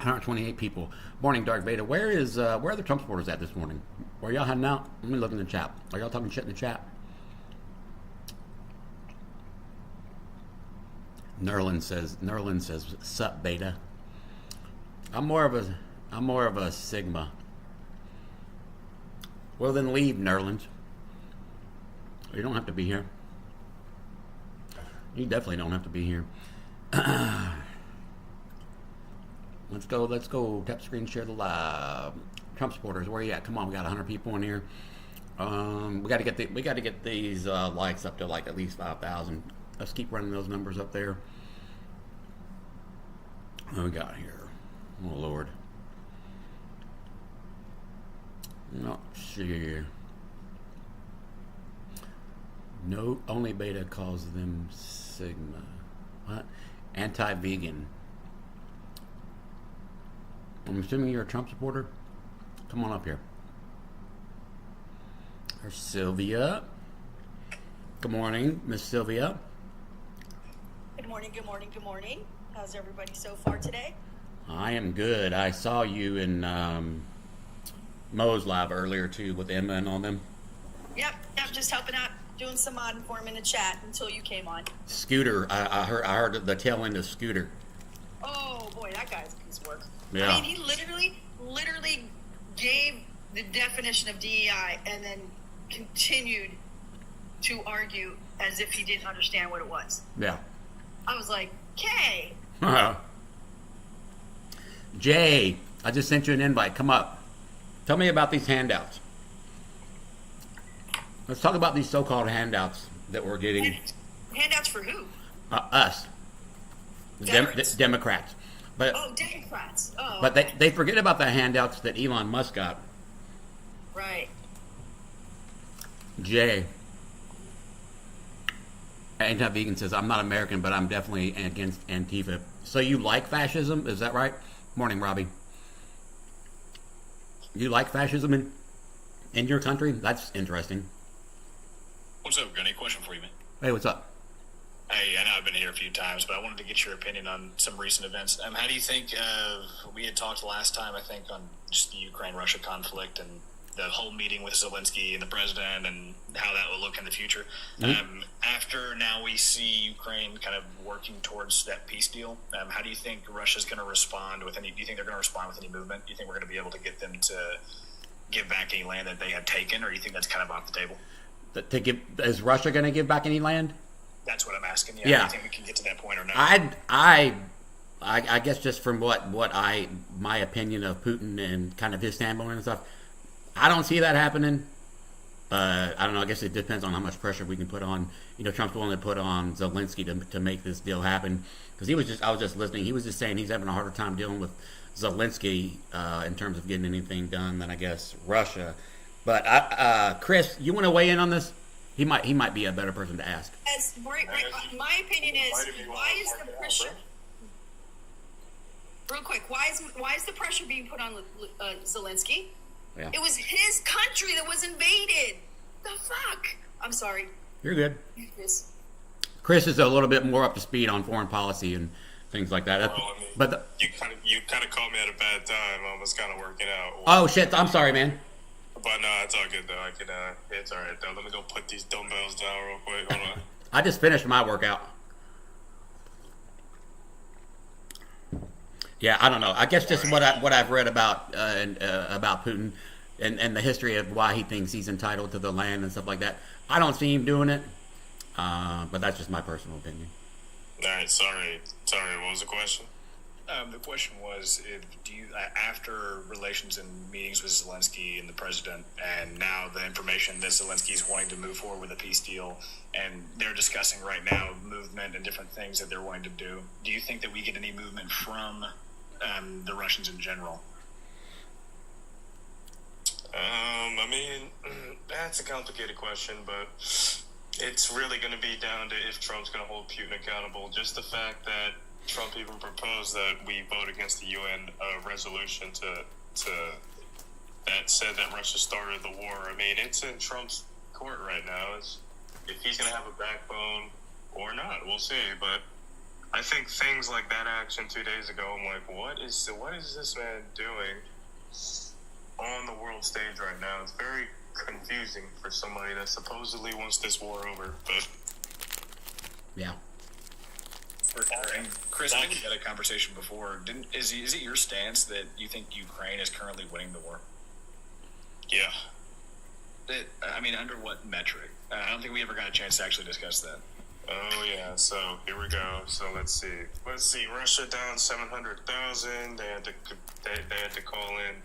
128 people. Morning, Dark Beta. Where are the Trump supporters at this morning? Where y'all heading out? Let me look in the chat. Are y'all talking shit in the chat? Nerlin says, "Sup, Beta." I'm more of a Sigma. Well, then leave, Nerlin. You don't have to be here. You definitely don't have to be here. Let's go. Tap screen, share the live. Trump supporters, where you at? Come on, we got 100 people in here. We got to get these likes up to like at least 5,000. Let's keep running those numbers up there. What we got here? Oh Lord. Not sure. No, only Beta calls them Sigma. What? Anti-vegan. I'm assuming you're a Trump supporter. Come on up here. There's Sylvia. Good morning, Miss Sylvia. Good morning, good morning, good morning. How's everybody so far today? I am good. I saw you in Mo's live earlier too with Emma and all them. Yep, just helping out, doing some mod for him in the chat until you came on. Scooter, I heard the tail end of Scooter. Oh boy, that guy's a piece of work. Yeah. I mean, he literally gave the definition of DEI and then continued to argue as if he didn't understand what it was. Yeah. I was like, okay. Jay, I just sent you an invite. Come up. Tell me about these handouts. Let's talk about these so-called handouts that we're getting. Handouts for who? Us. Democrats. But, Democrats. Oh. But they forget about the handouts that Elon Musk got. Right. Jay. Anti-vegan says, I'm not American, but I'm definitely against Antifa. So you like fascism? Is that right? Morning, Robbie. You like fascism in your country? That's interesting. What's up, Gunny? Question for you, man. Hey, what's up? Hey, I know I've been here a few times, but I wanted to get your opinion on some recent events. How do you think, we had talked last time, I think, on just the Ukraine-Russia conflict and the whole meeting with Zelensky and the president and how that will look in the future. Mm-hmm. After now we see Ukraine kind of working towards that peace deal, how do you think Russia's going to respond with any, do you think they're going to respond with any movement? Do you think we're going to be able to get them to give back any land that they have taken, or do you think that's kind of off the table? Is Russia going to give back any land? That's what I'm asking. Yeah. Yeah. Do you think we can get to that point or not? I guess just from my opinion of Putin and kind of his standpoint and stuff, I don't see that happening. I don't know. I guess it depends on how much pressure we can put on. Trump's willing to put on Zelensky to make this deal happen. Because I was just listening. He was just saying he's having a harder time dealing with Zelensky in terms of getting anything done than I guess Russia. But Chris, you want to weigh in on this? He might be a better person to ask. My opinion is, why is the pressure? Real quick, why is the pressure being put on Zelensky? Yeah. It was his country that was invaded. The fuck? I'm sorry. You're good. Chris is a little bit more up to speed on foreign policy and things like that. You kind of caught me at a bad time. I was kind of working out. Oh shit! I'm sorry, man. But no, it's all good though. I can. It's all right though. Let me go put these dumbbells down real quick. Hold on. I just finished my workout. Yeah, I don't know. I guess just what I've read about Putin and the history of why he thinks he's entitled to the land and stuff like that. I don't see him doing it, but that's just my personal opinion. All right, sorry. What was the question? The question was, after relations and meetings with Zelensky and the president, and now the information that Zelensky is wanting to move forward with a peace deal, and they're discussing right now movement and different things that they're wanting to do. Do you think that we get any movement from the Russians in general? I mean, that's a complicated question, but it's really going to be down to if Trump's going to hold Putin accountable. Just the fact that Trump even proposed that we vote against the UN resolution that said that Russia started the war. I mean, it's in Trump's court right now. If he's going to have a backbone or not, we'll see. But I think things like that action 2 days ago, I'm like, what is this man doing on the world stage right now? It's very confusing for somebody that supposedly wants this war over. But Yeah. And Chris, I think we had a conversation before. Is it your stance that you think Ukraine is currently winning the war? yeah. I mean, under what metric? I don't think we ever got a chance to actually discuss that. Oh yeah, so here we go. So let's see. Russia down 700,000. They had to call in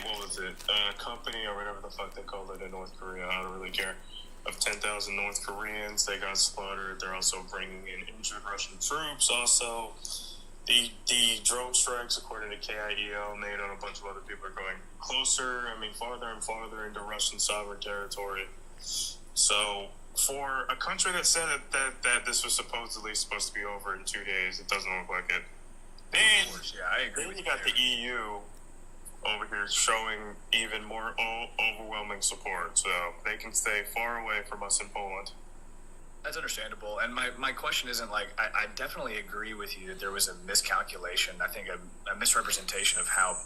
what was it? A company or whatever the fuck they called it in North Korea. I don't really care. Of 10,000 North Koreans, they got slaughtered. They're also bringing in injured Russian troops. Also, the drone strikes, according to KIEL, NATO and a bunch of other people are going closer. I mean, farther and farther into Russian sovereign territory. So, for a country that said that this was supposedly supposed to be over in 2 days, it doesn't look like it. Then, Of course, yeah, I agree then with you you. got the EU over here showing even more overwhelming support, so they can stay far away from us in Poland. That's understandable. And my question isn't like, I definitely agree with you that there was a miscalculation. I think a misrepresentation of how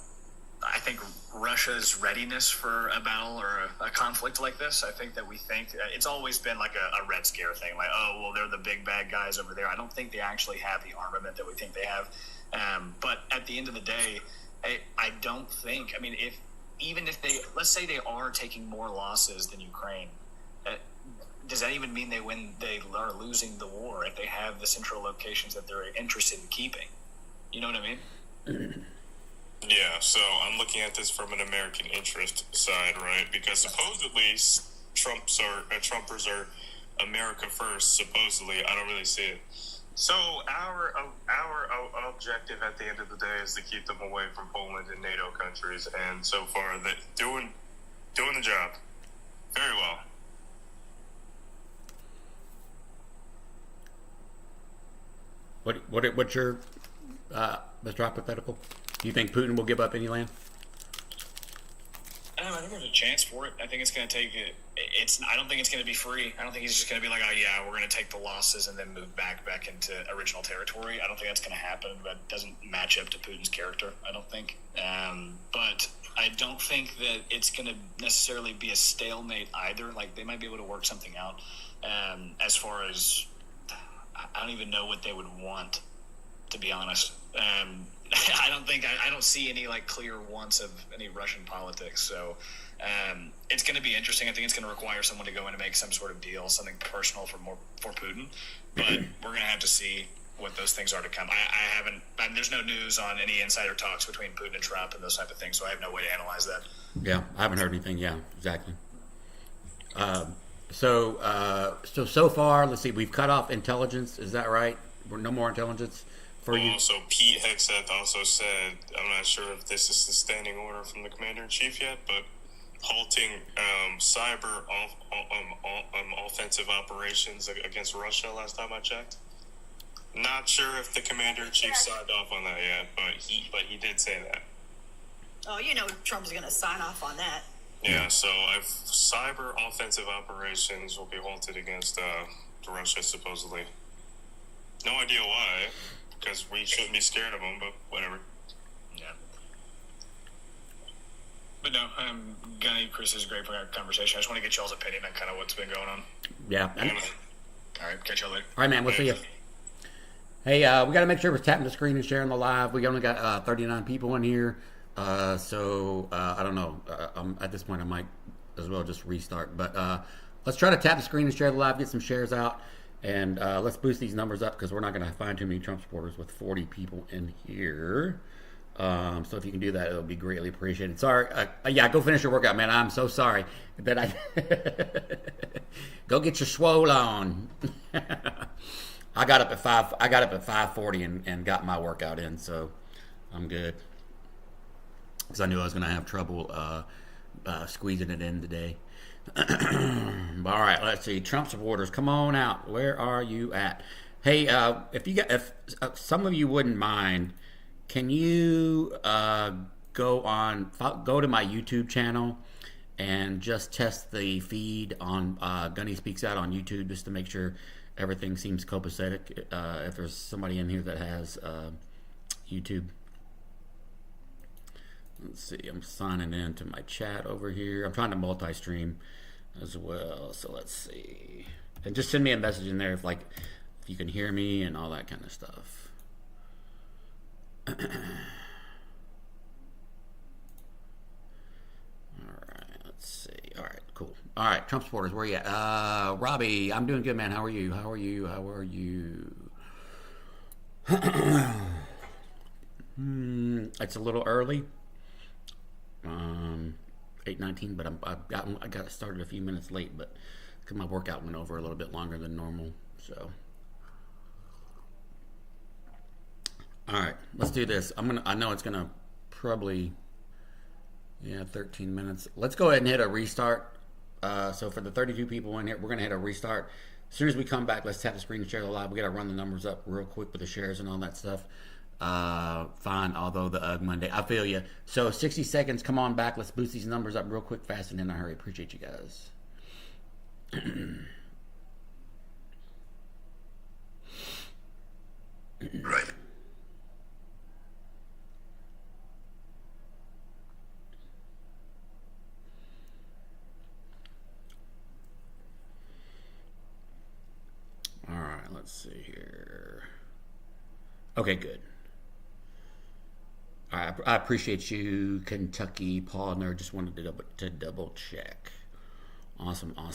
I think Russia's readiness for a battle or a conflict like this. I think that we think it's always been like a Red Scare thing, like, oh, well, they're the big bad guys over there. I don't think they actually have the armament that we think they have. But at the end of the day, I don't think, I mean, even if they, let's say they are taking more losses than Ukraine, does that even mean they are losing the war if they have the central locations that they're interested in keeping? You know what I mean? Yeah, so I'm looking at this from an American interest side, right? Because supposedly Trumpers are America first. Supposedly, I don't really see it. So our objective at the end of the day is to keep them away from Poland and NATO countries, and so far that doing the job very well. What's your Mr. Hypothetical? Do you think Putin will give up any land? I think there's a chance for it. I think it's going to take it. I don't think it's going to be free. I don't think he's just going to be like, oh yeah, we're going to take the losses and then move back into original territory. I don't think that's going to happen. That doesn't match up to Putin's character, I don't think. But I don't think that it's going to necessarily be a stalemate either. Like, they might be able to work something out. As far as, I don't even know what they would want, to be honest. I don't see any like clear wants of any Russian politics. So it's going to be interesting. I think it's going to require someone to go in and make some sort of deal, something personal for Putin. But we're going to have to see what those things are to come. There's no news on any insider talks between Putin and Trump and those type of things, so I have no way to analyze that. Yeah, I haven't heard anything. Yeah, exactly. So far, let's see. We've cut off intelligence. Is that right? No more intelligence for you. Also, Pete Hegseth also said, I'm not sure if this is the standing order from the commander-in-chief yet, but halting cyber offensive operations against Russia last time I checked. Not sure if the commander-in-chief signed off on that yet, but he did say that. Oh, Trump's going to sign off on that. Yeah, so cyber offensive operations will be halted against Russia, supposedly. No idea why, because we shouldn't be scared of them, but whatever. Yeah. But no, Gunny, Chris, is great for our conversation. I just want to get y'all's opinion on kind of what's been going on. Yeah. All right, catch y'all later. All right, man. We'll see you. Hey, we got to make sure we're tapping the screen and sharing the live. We only got 39 people in here. So I don't know. At this point, I might as well just restart. But let's try to tap the screen and share the live, get some shares out, and let's boost these numbers up because we're not going to find too many Trump supporters with 40 people in here. So if you can do that, it'll be greatly appreciated. Sorry. Yeah, go finish your workout, man. I'm so sorry that I go get your swole on. I got up at 5:40 and got my workout in, so I'm good. Because I knew I was going to have trouble squeezing it in today. All right, let's see. Trump supporters, come on out. Where are you at? Hey, if some of you wouldn't mind, can you go to my YouTube channel and just test the feed on Gunny Speaks Out on YouTube just to make sure everything seems copacetic. If there's somebody in here that has YouTube. Let's see, I'm signing in to my chat over here. I'm trying to multi-stream as well, so let's see. And just send me a message in there if you can hear me and all that kind of stuff. All right, let's see. All right, cool. All right, Trump supporters, where you at? Robbie, I'm doing good, man. How are you? How are you? How are you? It's a little early. 8:19, but I got started a few minutes late, but because my workout went over a little bit longer than normal. So, all right, let's do this. I know it's gonna probably 13 minutes. Let's go ahead and hit a restart. So for the 32 people in here, we're gonna hit a restart. As soon as we come back, let's tap the screen and share the live. We gotta run the numbers up real quick with the shares and all that stuff. Fine, although the UG Monday. I feel you. So 60 seconds, come on back. Let's boost these numbers up real quick, fast, and in a hurry. Appreciate you guys. Right. All right, let's see here. Okay, good. All right, I appreciate you, Kentucky Paul Nerd. Just wanted to double check. Awesome. All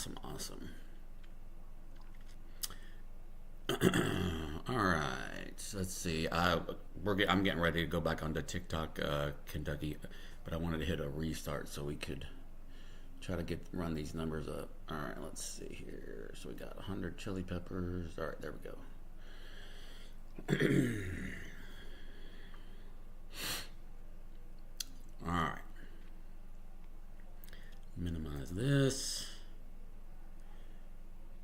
right, so let's see. I'm getting ready to go back onto TikTok, Kentucky, but I wanted to hit a restart so we could try to run these numbers up. All right, let's see here. So we got 100 chili peppers. All right, there we go. All right. Minimize this.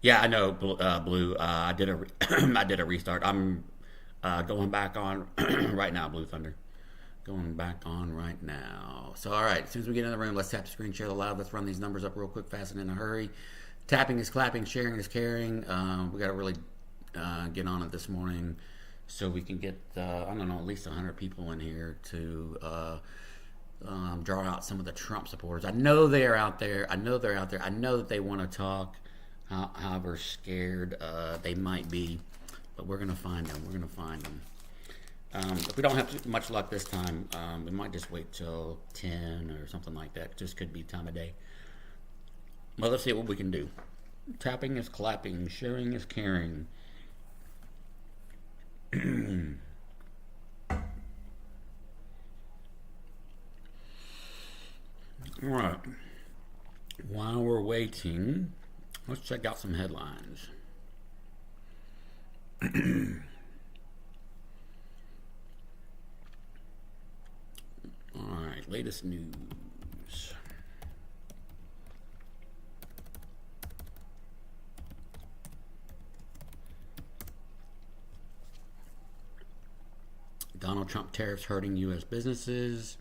Yeah, I know, Blue. I did a restart. I'm going back on right now, Blue Thunder. Going back on right now. So, all right. As soon as we get in the room, let's tap the screen, share the live. Let's run these numbers up real quick, fast, and in a hurry. Tapping is clapping, sharing is caring. We got to really get on it this morning so we can get, at least 100 people in here to draw out some of the Trump supporters. I know they're out there. I know that they want to talk, however scared they might be. But we're going to find them. If we don't have much luck this time, we might just wait till 10 or something like that. Just could be time of day. Well, let's see what we can do. Tapping is clapping. Sharing is caring. All right. While we're waiting, let's check out some headlines. All right, latest news. Donald Trump tariffs hurting U.S. businesses.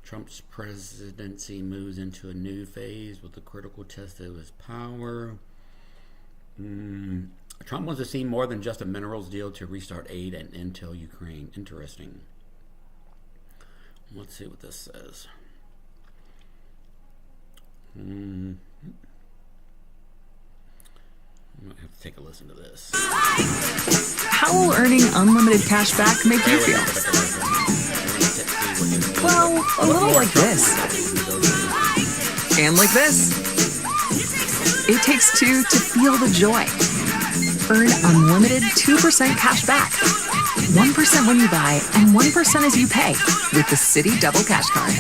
Trump's presidency moves into a new phase with the critical test of his power. Trump wants to see more than just a minerals deal to restart aid and intel Ukraine. Interesting. Let's see what this says. I might have to take a listen to this. How will earning unlimited cash back make you feel? Well, a little like this. And like this. It takes two to feel the joy. Earn unlimited 2% cash back. 1% when you buy and 1% as you pay with the Citi Double Cash Card.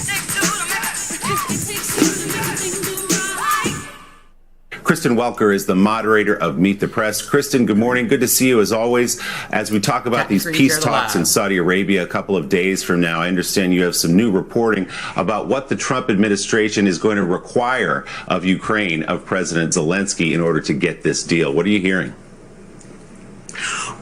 Kristen Welker is the moderator of Meet the Press. Kristen, good morning. Good to see you as always. As we talk about these peace talks in Saudi Arabia a couple of days from now, I understand you have some new reporting about what the Trump administration is going to require of Ukraine, of President Zelensky, in order to get this deal. What are you hearing?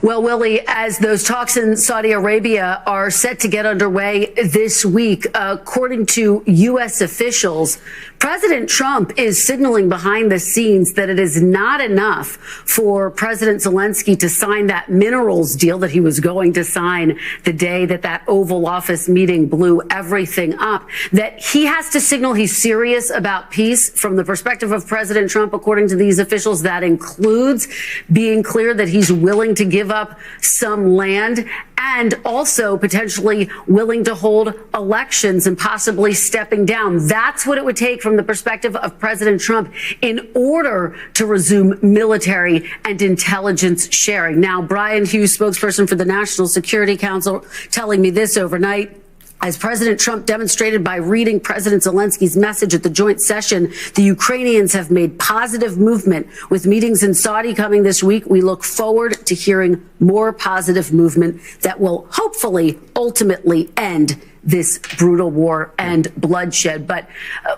Well, Willie, as those talks in Saudi Arabia are set to get underway this week, according to U.S. officials, President Trump is signaling behind the scenes that it is not enough for President Zelensky to sign that minerals deal that he was going to sign the day that Oval Office meeting blew everything up, that he has to signal he's serious about peace. From the perspective of President Trump, according to these officials, that includes being clear that he's willing to give up some land and also potentially willing to hold elections and possibly stepping down. That's what it would take from the perspective of President Trump in order to resume military and intelligence sharing. Now, Brian Hughes, spokesperson for the National Security Council, telling me this overnight. As President Trump demonstrated by reading President Zelensky's message at the joint session, the Ukrainians have made positive movement. With meetings in Saudi coming this week, we look forward to hearing more positive movement that will hopefully ultimately end this brutal war and bloodshed. But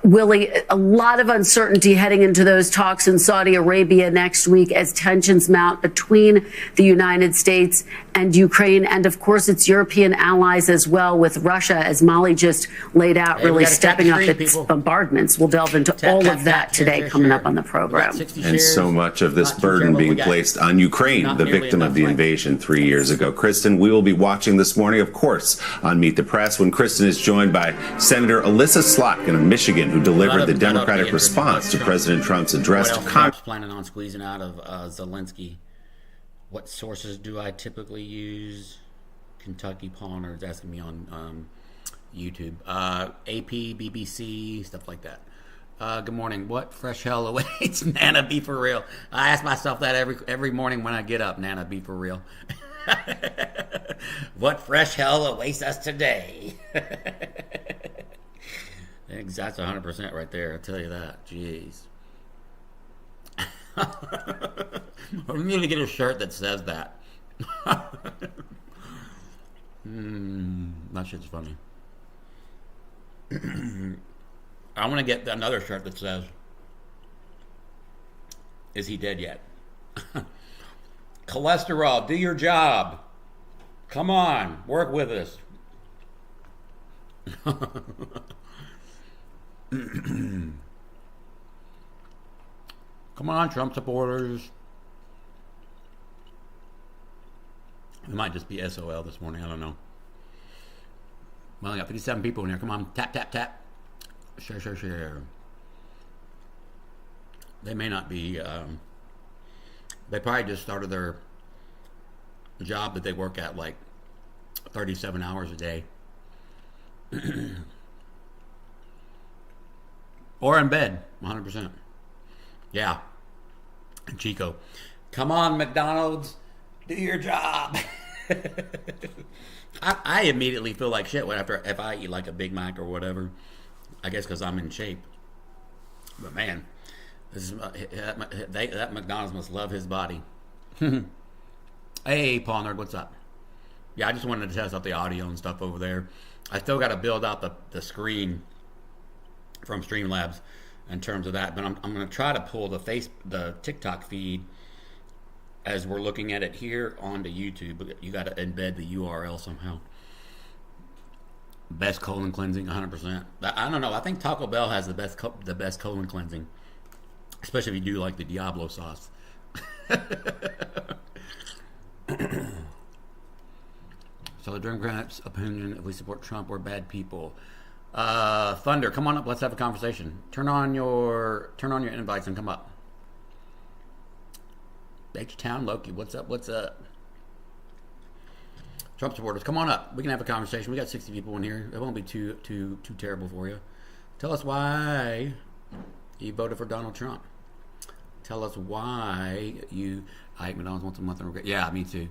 Willie, a lot of uncertainty heading into those talks in Saudi Arabia next week as tensions mount between the United States and Ukraine, and of course its European allies as well, with Russia, as Molly just laid out, really stepping up its bombardments. We'll delve into all of that today coming up on the program. And so much of this burden being placed on Ukraine, the victim of the invasion 3 years ago. Kristen, we will be watching this morning, of course, on Meet the Press, when Kristen is joined by Senator Alyssa Slotkin of Michigan, who delivered the Democratic response to President Trump's address to Congress. Planning on squeezing out of Zelensky. What sources do I typically use? Kentucky Palmer is asking me on YouTube. AP, BBC, stuff like that. Good morning. What fresh hell awaits? Nana, be for real. I ask myself that every morning when I get up. Nana, be for real. What fresh hell awaits us today? That's 100% right there. I'll tell you that. Jeez. We need to get a shirt that says that. That shit's funny. I want to get another shirt that says, "Is he dead yet?" Cholesterol, do your job. Come on, work with us. Come on, Trump supporters. It might just be SOL this morning. I don't know. Well, I got 57 people in here. Come on, tap, tap, tap. Share, share, share. They may not be... they probably just started their job that they work at like 37 hours a day. Or in bed, 100%. Yeah. Chico. Come on, McDonald's. Do your job. I immediately feel like shit if I eat like a Big Mac or whatever. I guess because I'm in shape. But man, that McDonald's must love his body. Hey, Paul Nerd, what's up? Yeah, I just wanted to test out the audio and stuff over there. I still got to build out the screen from Streamlabs in terms of that, but I'm going to try to pull the TikTok feed as we're looking at it here onto YouTube. You got to embed the URL somehow. Best colon cleansing, 100%. I don't know. I think Taco Bell has the best colon cleansing, especially if you do like the Diablo sauce. So the Democrats' opinion: if we support Trump, we're bad people. Thunder, come on up. Let's have a conversation. Turn on your invites and come up. H-Town Loki, what's up? What's up? Trump supporters, come on up. We can have a conversation. We got 60 people in here. It won't be too terrible for you. Tell us why you voted for Donald Trump. Tell us why I eat McDonald's once a month and regret. Yeah, me too.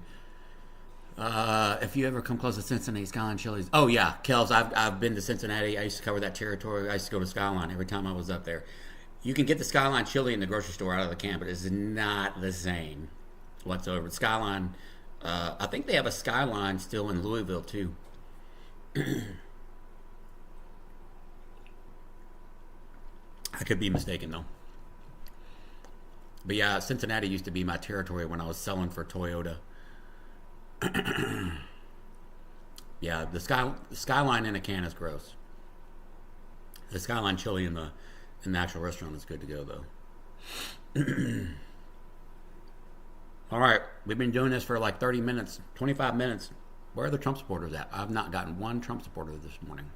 If you ever come close to Cincinnati, Skyline Chili's. Oh yeah, Kels, I've been to Cincinnati. I used to cover that territory. I used to go to Skyline every time I was up there. You can get the Skyline chili in the grocery store out of the can, but it's not the same whatsoever. Skyline, I think they have a Skyline still in Louisville too. I could be mistaken though. But yeah, Cincinnati used to be my territory when I was selling for Toyota. Yeah, the skyline in a can is gross. The skyline chili in the actual restaurant is good to go though. All right, we've been doing this for like 30 minutes, 25 minutes. Where are the Trump supporters at? I've not gotten one Trump supporter this morning.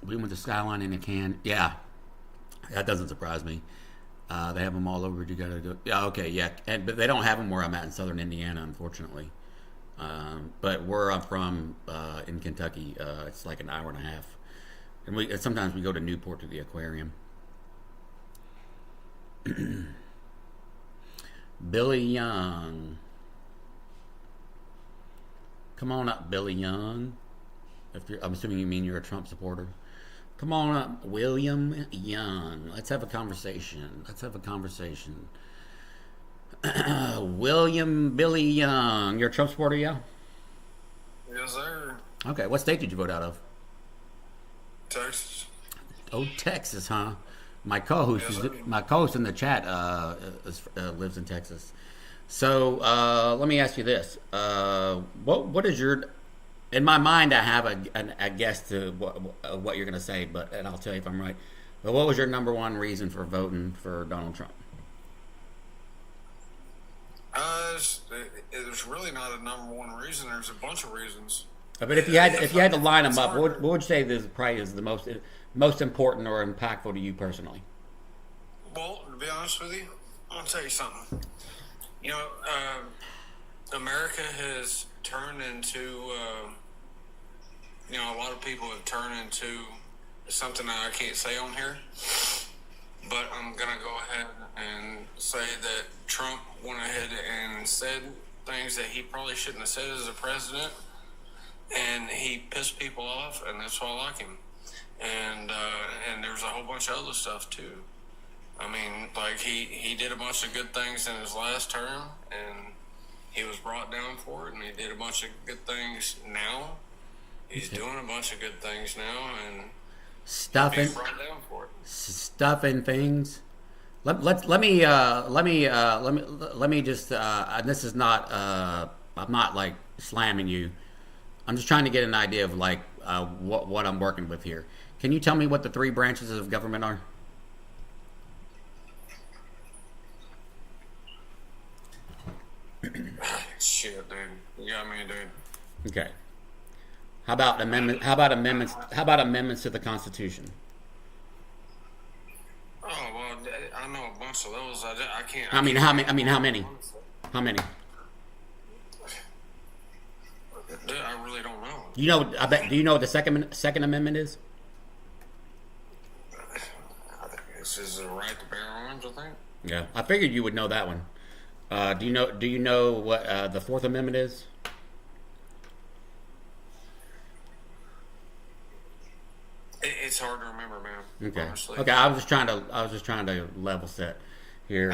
We went to skyline in a can. Yeah, that doesn't surprise me. They have them all over. You gotta go. Yeah, okay, yeah, but they don't have them where I'm at in southern Indiana, unfortunately. But where I'm from in Kentucky, it's like an hour and a half, and sometimes we go to Newport to the aquarium. Billy Young, come on up, Billy Young. I'm assuming you mean you're a Trump supporter. Come on up, William Young. Let's have a conversation. Billy Young. You're a Trump supporter, yeah? Yes, sir. Okay, what state did you vote out of? Texas. Oh, Texas, huh? My co-host in the chat lives in Texas. So let me ask you this: what is your? In my mind, I have a guess to what you're going to say, and I'll tell you if I'm right. But what was your number one reason for voting for Donald Trump? There's really not a number one reason. There's a bunch of reasons. But if you had to line them up, what would you say probably is the most important or impactful to you personally? Well, to be honest with you, I'll tell you something. You know, America has turned into, a lot of people have turned into something that I can't say on here. But I'm going to go ahead and say that Trump went ahead and said things that he probably shouldn't have said as a president. And he pissed people off, and that's why I like him. And there's a whole bunch of other stuff, too. I mean, like, he did a bunch of good things in his last term, and he was brought down for it, and he did a bunch of good things now. He's doing a bunch of good things now, and stuffing brought down for it. Stuffing things. Let me just. This is not. I'm not like slamming you. I'm just trying to get an idea of like what I'm working with here. Can you tell me what the three branches of government are? Shit, dude. You got me, dude. Okay. How about amendments to the Constitution? Oh well, I know a bunch of those. I can't. How many? How many? Dude, I really don't know. You know, I bet. Do you know what the Second Amendment is? I think this is the right to bear arms. I think. Yeah, I figured you would know that one. Do you know what the Fourth Amendment is? It's hard to remember, man. Okay. Honestly. Okay. I was just trying to level set here.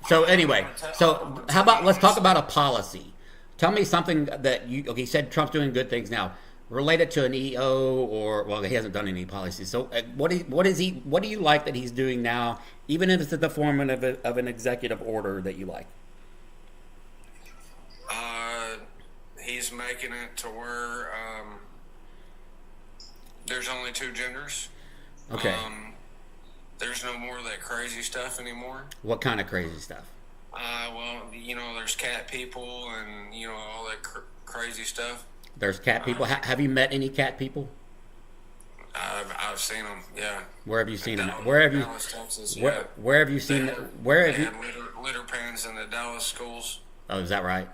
So anyway, how about let's talk about a policy. Tell me something that you. Okay, you said Trump's doing good things now. Related to an EO he hasn't done any policies. So what do you like that he's doing now, even if it's in the form of an executive order that you like? He's making it to where there's only two genders. Okay. There's no more of that crazy stuff anymore. What kind of crazy stuff? Well, there's cat people and all that crazy stuff. There's cat people. Have you met any cat people? I've seen them. Yeah. Where have you seen them? Dallas, Texas. Where have you seen them? Where have you? Litter pens in the Dallas schools. Oh, is that right?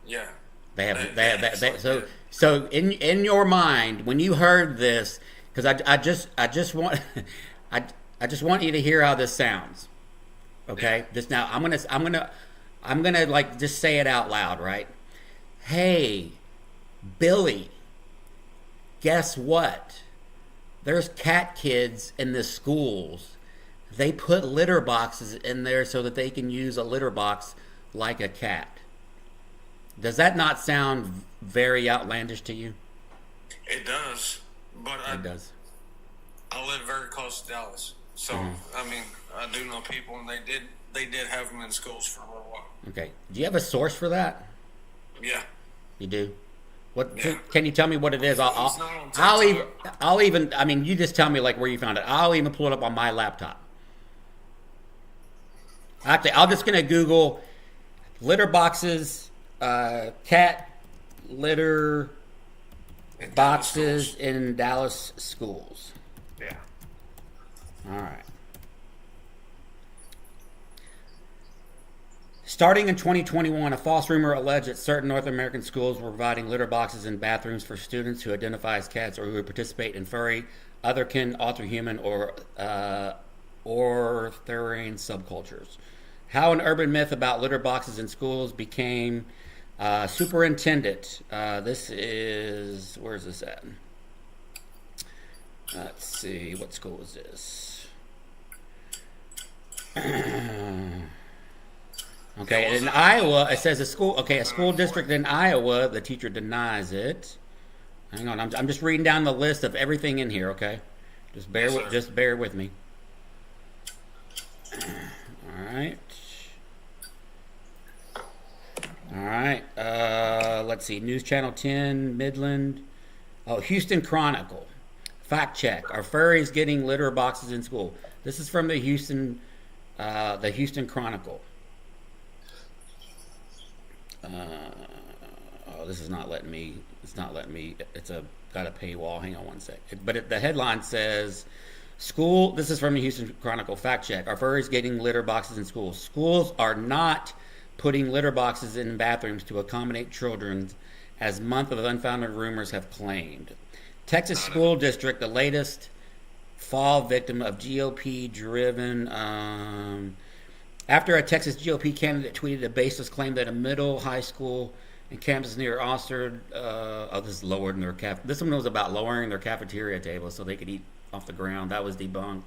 Yeah. They have. So in your mind, when you heard this, because I just want you to hear how this sounds. Okay. Yeah. Just now, I'm gonna like just say it out loud, right? Hey, Billy, guess what? There's cat kids in the schools. They put litter boxes in there so that they can use a litter box like a cat. Does that not sound very outlandish to you? It does, but it does. I live very close to Dallas, so I mean, I do know people, and they did have them in schools for a little while. Okay. Do you have a source for that? Yeah. You do? What? Yeah. Can you tell me what it is? He's not on I'll even. TikTok. I'll even. I mean, you just tell me like where you found it. I'll even pull it up on my laptop. Actually, I'm just gonna Google litter boxes, cat litter In Dallas boxes schools. in Dallas schools. Yeah. All right. Starting in 2021, a false rumor alleged that certain North American schools were providing litter boxes in bathrooms for students who identify as cats or who participate in furry, otherkin, alterhuman, or orthurian subcultures. How an urban myth about litter boxes in schools became superintendent. This is, where's this at? Let's see, what school is this? Okay, in Iowa, it says a school district in Iowa, the teacher denies it. Hang on, I'm just reading down the list of everything in here, okay? Just bear with me. All right. All right. Let's see. News Channel 10, Midland. Oh, Houston Chronicle. Fact check. Are furries getting litter boxes in school? This is from the Houston Chronicle. This is not letting me. It's not letting me. Got a paywall. Hang on one sec. The headline says, "School." This is from the Houston Chronicle. Fact check. Are furries getting litter boxes in schools? Schools are not putting litter boxes in bathrooms to accommodate children, as month of unfounded rumors have claimed. Texas school district, the latest fall victim of GOP-driven. After a Texas GOP candidate tweeted a baseless claim that a middle high school and campus near Oxford, this lowered their This one was about lowering their cafeteria table so they could eat off the ground. That was debunked.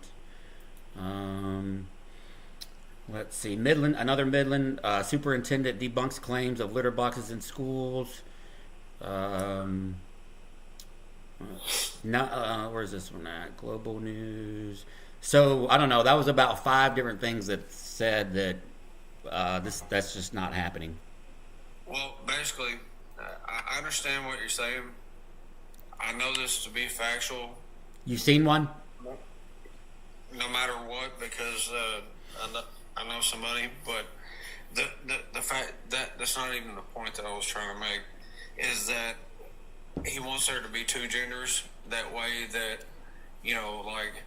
Let's see, another Midland superintendent debunks claims of litter boxes in schools. Where's this one at? Global News. So I don't know. That was about 5 different things that said that that's just not happening. Well, basically, I understand what you're saying. I know this to be factual. You seen one? No matter what, because I know somebody, but the fact that's not even the point that I was trying to make, is that he wants there to be 2 genders. That way that, like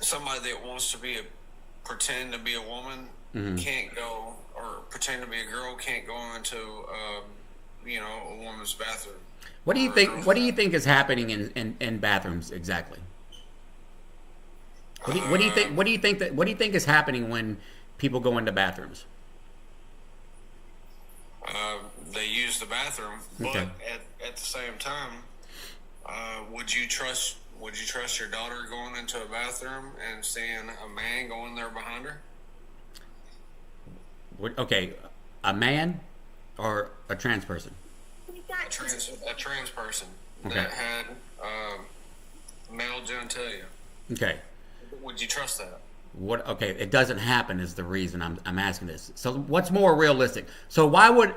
somebody that wants to pretend to be a woman can't go, or pretend to be a girl can't go into a woman's bathroom. What do you think? What do you think is happening in bathrooms exactly? What do you think? What do you think is happening when people go into bathrooms? They use the bathroom, but Okay. at the same time, would you trust your daughter going into a bathroom and seeing a man going there behind her? Okay, a man or a trans person? A trans person Okay. that had male genitalia. Okay. Would you trust that? What? Okay, it doesn't happen is the reason I'm asking this. So what's more realistic? So why would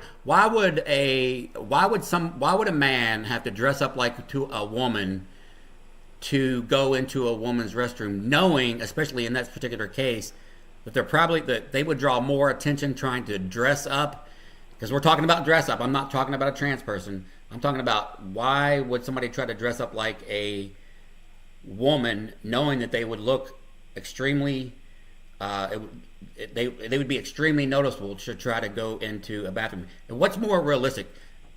a man have to dress up like to a woman to go into a woman's restroom, knowing, especially in that particular case, that they would draw more attention trying to dress up? Because we're talking about dress up. I'm not talking about a trans person. I'm talking about, why would somebody try to dress up like a woman, knowing that they would look extremely, they would be extremely noticeable to try to go into a bathroom. And what's more realistic,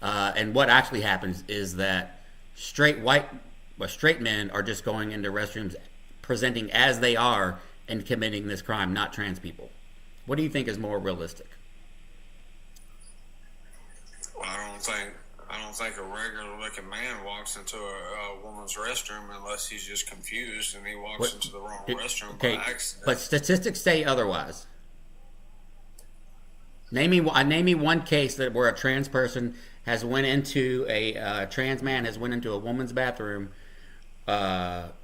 and what actually happens, is that straight men are just going into restrooms, presenting as they are, and committing this crime, not trans people. What do you think is more realistic? Well, I don't think a regular looking man walks into a woman's restroom unless he's just confused and he walks into the wrong restroom by accident. But statistics say otherwise. Name me one case where a trans person has went into a trans man has went into a woman's bathroom, or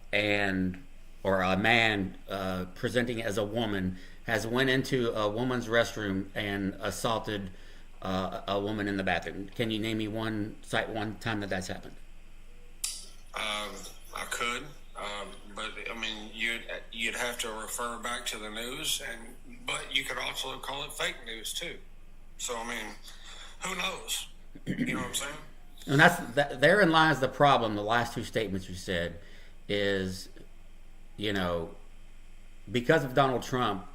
a man presenting as a woman has went into a woman's restroom and assaulted a woman in the bathroom. Can you name me one time that that's happened? I could, but I mean, you'd have to refer back to the news, but you could also call it fake news too. So I mean, who knows? You know what I'm saying? And therein lies the problem. The last two statements you said is, because of Donald Trump,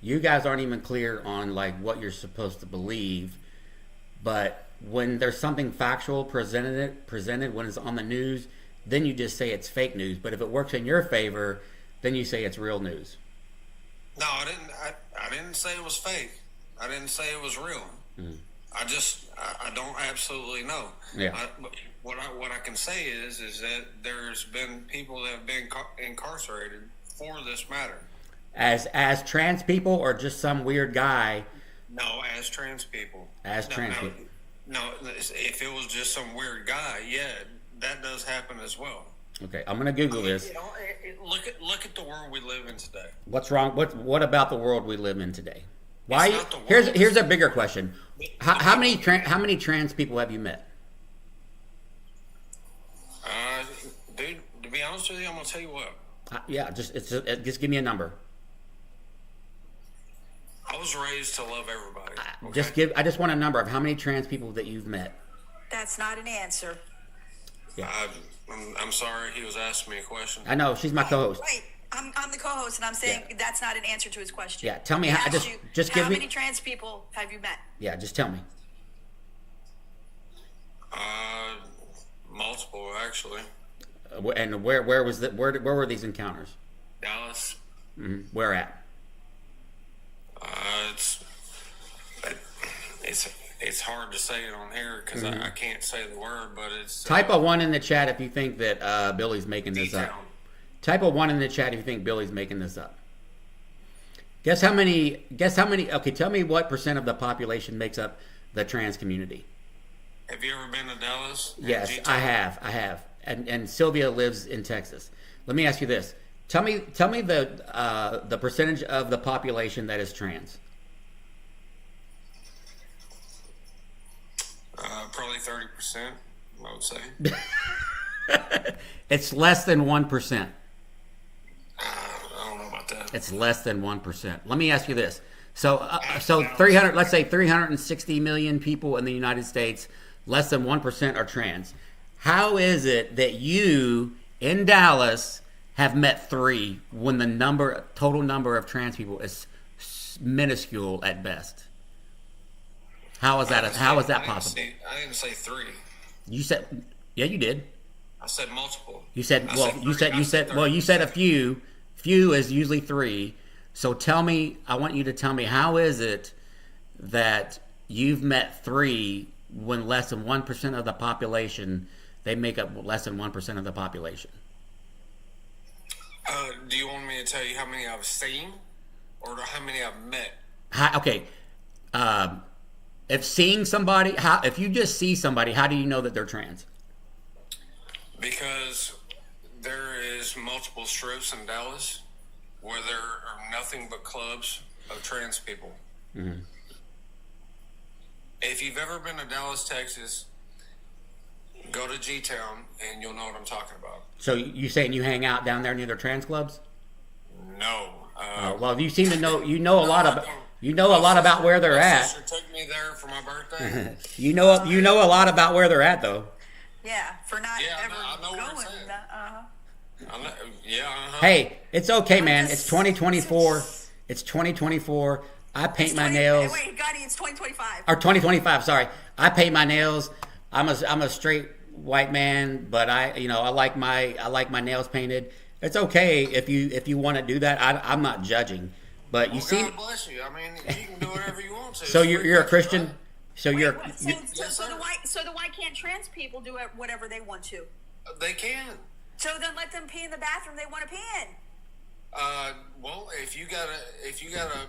you guys aren't even clear on like what you're supposed to believe. But when there's something factual presented when it's on the news, then you just say it's fake news. But if it works in your favor, then you say it's real news. No, I didn't. I didn't say it was fake. I didn't say it was real. I don't absolutely know. Yeah. What I can say is that there's been people that have been incarcerated for this matter. As trans people, or just some weird guy? No, as trans people. People. No, if it was just some weird guy, yeah, that does happen as well. Okay, I'm gonna Google this. Look at the world we live in today. What's wrong? What about the world we live in today? Why? Here's a bigger question. How many trans people have you met? Dude, to be honest with you, I'm gonna tell you what. Yeah, just give me a number. I was raised to love everybody. Okay? I just want a number of how many trans people that you've met. That's not an answer. Yeah. I'm sorry, he was asking me a question. I know, she's my co-host. Wait, I'm the co-host, and I'm saying that's not an answer to his question. Yeah, tell me how many trans people have you met? Yeah, just tell me. Multiple actually. And where were these encounters? Dallas. Mm-hmm. Where at? It's hard to say it on here because I can't say the word, but it's type a 1 in the chat if you think that Billy's making this up. Type a 1 in the chat if you think Billy's making this up. Guess how many? Okay, tell me what percent of the population makes up the trans community. Have you ever been to Dallas? Yes, I have. And Sylvia lives in Texas. Let me ask you this. Tell me the percentage of the population that is trans. Probably 30%, I would say. It's less than 1%. I don't know about that. It's less than 1%. Let me ask you this. So 300, let's say 360 million people in the United States, less than 1% are trans. How is it that you in Dallas have met 3 when the total number of trans people is minuscule at best? How is that possible? I didn't say 3. You said, yeah, you did. I said multiple. You said you said a few. Few is usually 3. So I want you to tell me, how is it that you've met 3 when less than 1% of the population, they make up less than 1% of the population? Do you want me to tell you how many I've seen, or how many I've met? Okay. If you just see somebody, how do you know that they're trans? Because there is multiple strips in Dallas where there are nothing but clubs of trans people. Mm-hmm. If you've ever been to Dallas, Texas, go to G-Town and you'll know what I'm talking about. So you saying you hang out down there near the trans clubs? No. Well, you seem to know. You know a lot about. You know a lot about where they're at. My sister took me there for my birthday. You know a lot about where they're at, though. Yeah, for not ever I know going. Hey, it's okay, man. It's 2024. It's 2024. I paint my nails. Wait, Gunny, it's 2025. Or 2025. Sorry, I paint my nails. I'm a straight white man, but I like my nails painted. It's okay if you want to do that. I'm not judging, but you see. God bless you. I mean, you can do whatever you want to. So you're a Christian. Right? So the why can't trans people do whatever they want to? They can. So then let them pee in the bathroom they want to pee in. Well, if you got a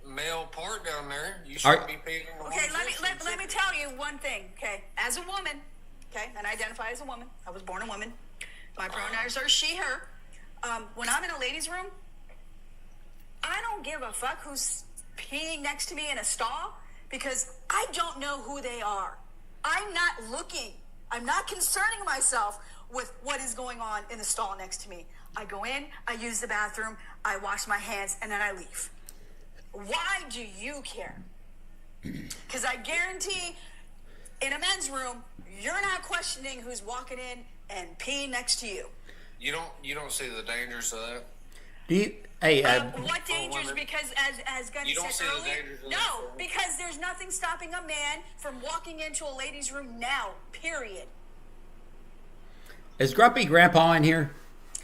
male part down there, you should be peeing. Okay, let me tell you one thing. Okay, as a woman, okay, and I identify as a woman. I was born a woman. My pronouns are she, her. When I'm in a ladies' room, I don't give a fuck who's peeing next to me in a stall, because I don't know who they are. I'm not looking. I'm not concerning myself with what is going on in the stall next to me. I go in, I use the bathroom, I wash my hands, and then I leave. Why do you care? Because I guarantee in a men's room, you're not questioning who's walking in and peeing next to you. You don't see the dangers of that? Do you, hey, what dangers? Because as Gunny said earlier, no, because there's nothing stopping a man from walking into a ladies' room now. Period. is Grumpy Grandpa in here?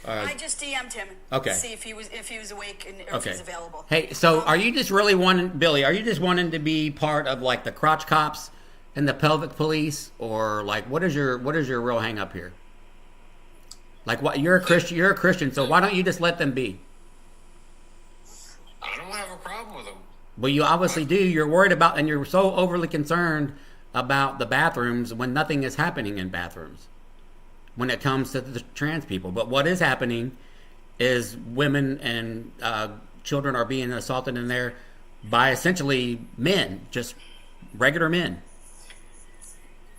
I just DM'd him. Okay. To see if he was awake and if he's available. Hey, so are you just really wanting, Billy? Are you just wanting to be part of like the crotch cops and the pelvic police, or like what is your real hang up here? Like what? You're a Christian, so why don't you just let them be? I don't have a problem with them. Well, you obviously do. You're worried about, and you're so overly concerned about the bathrooms when nothing is happening in bathrooms when it comes to the trans people. But what is happening is women and children are being assaulted in there by essentially men, just regular men.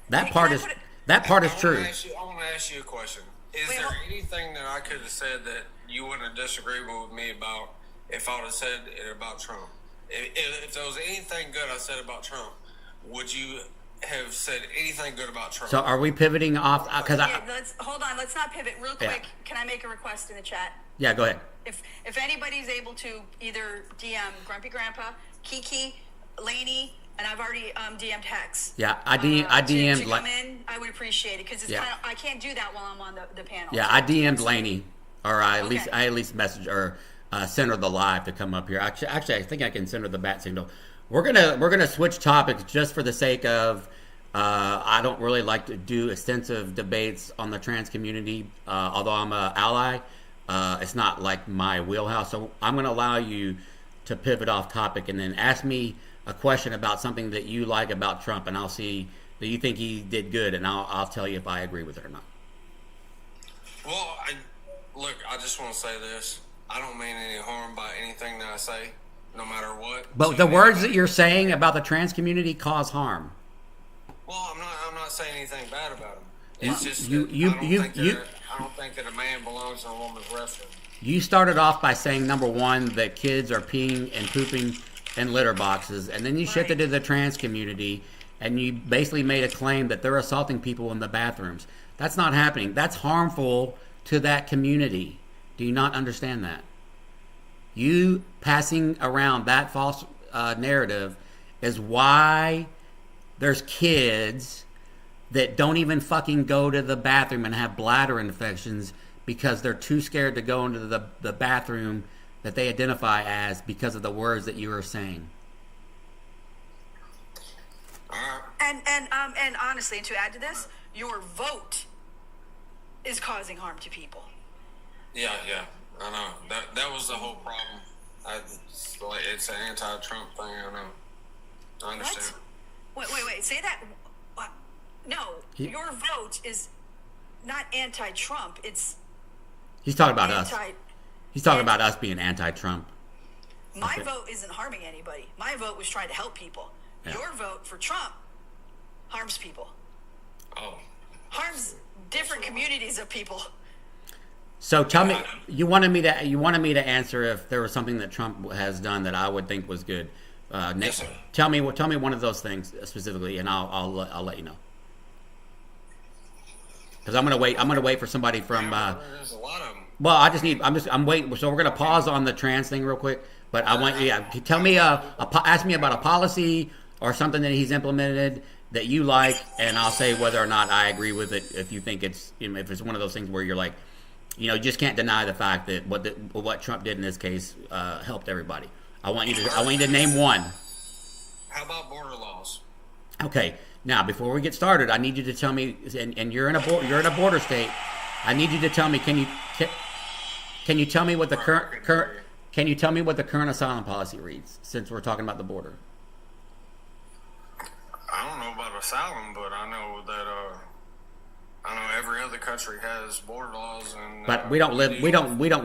That part is true. I want to ask you a question. Is there anything that I could have said that you wouldn't have disagreed with me about if I would have said it about Trump? If there was anything good I said about Trump, would you have said anything good about Trump? So are we pivoting off? Hold on. Let's not pivot real quick. Yeah. Can I make a request in the chat? Yeah, go ahead. If anybody's able to either DM Grumpy Grandpa, Kiki, Lainey, and I've already DM'd Hex. Yeah, I DM'd. To come in, I would appreciate it because it's kind of, I can't do that while I'm on the panel. Yeah, I DM'd Lainey, or I at least message or send her the live to come up here. Actually, I think I can send her the bat signal. We're gonna switch topics just for the sake of. I don't really like to do extensive debates on the trans community, although I'm an ally. It's not like my wheelhouse, so I'm gonna allow you to pivot off topic and then ask me a question about something that you like about Trump, and I'll see that you think he did good, and I'll tell you if I agree with it or not. Well, I just want to say this. I don't mean any harm by anything that I say, no matter what. But the words that you're saying about the trans community cause harm. Well, I'm not saying anything bad about him. It's just I don't think that a man belongs in a woman's restroom. You started off by saying, number one, that kids are peeing and pooping in litter boxes, and then you shifted to the trans community, and you basically made a claim that they're assaulting people in the bathrooms. That's not happening. That's harmful to that community. Do you not understand that? You passing around that false narrative is why there's kids that don't even fucking go to the bathroom and have bladder infections because they're too scared to go into the bathroom that they identify as because of the words that you are saying. And honestly, to add to this, your vote is causing harm to people. Yeah, I know. That was the whole problem. It's an anti-Trump thing. I know. I understand. What? Wait. Say that. What? No, your vote is not anti-Trump. He's talking about us. He's talking about us being anti-Trump. My vote isn't harming anybody. My vote was trying to help people. Yeah. Your vote for Trump harms people. Oh. Harms different communities of people. So tell me, you wanted me to answer if there was something that Trump has done that I would think was good. Yes, sir. Tell me one of those things specifically, and I'll let you know. Because I'm gonna wait for somebody from. There's a lot of them. Well, I'm waiting. So we're gonna pause on the trans thing real quick. But I want tell me ask me about a policy or something that he's implemented that you like, and I'll say whether or not I agree with it. If you think it's if it's one of those things where you're like, you just can't deny the fact that what Trump did in this case helped everybody. I want you to name one. How about border laws? Okay. Now, before we get started, I need you to tell me, and you're in a border state. I need you to tell me. Can you tell me what the current Can you tell me what the current asylum policy reads? Since we're talking about the border. I don't know about asylum, but I know that every other country has border laws, and but we don't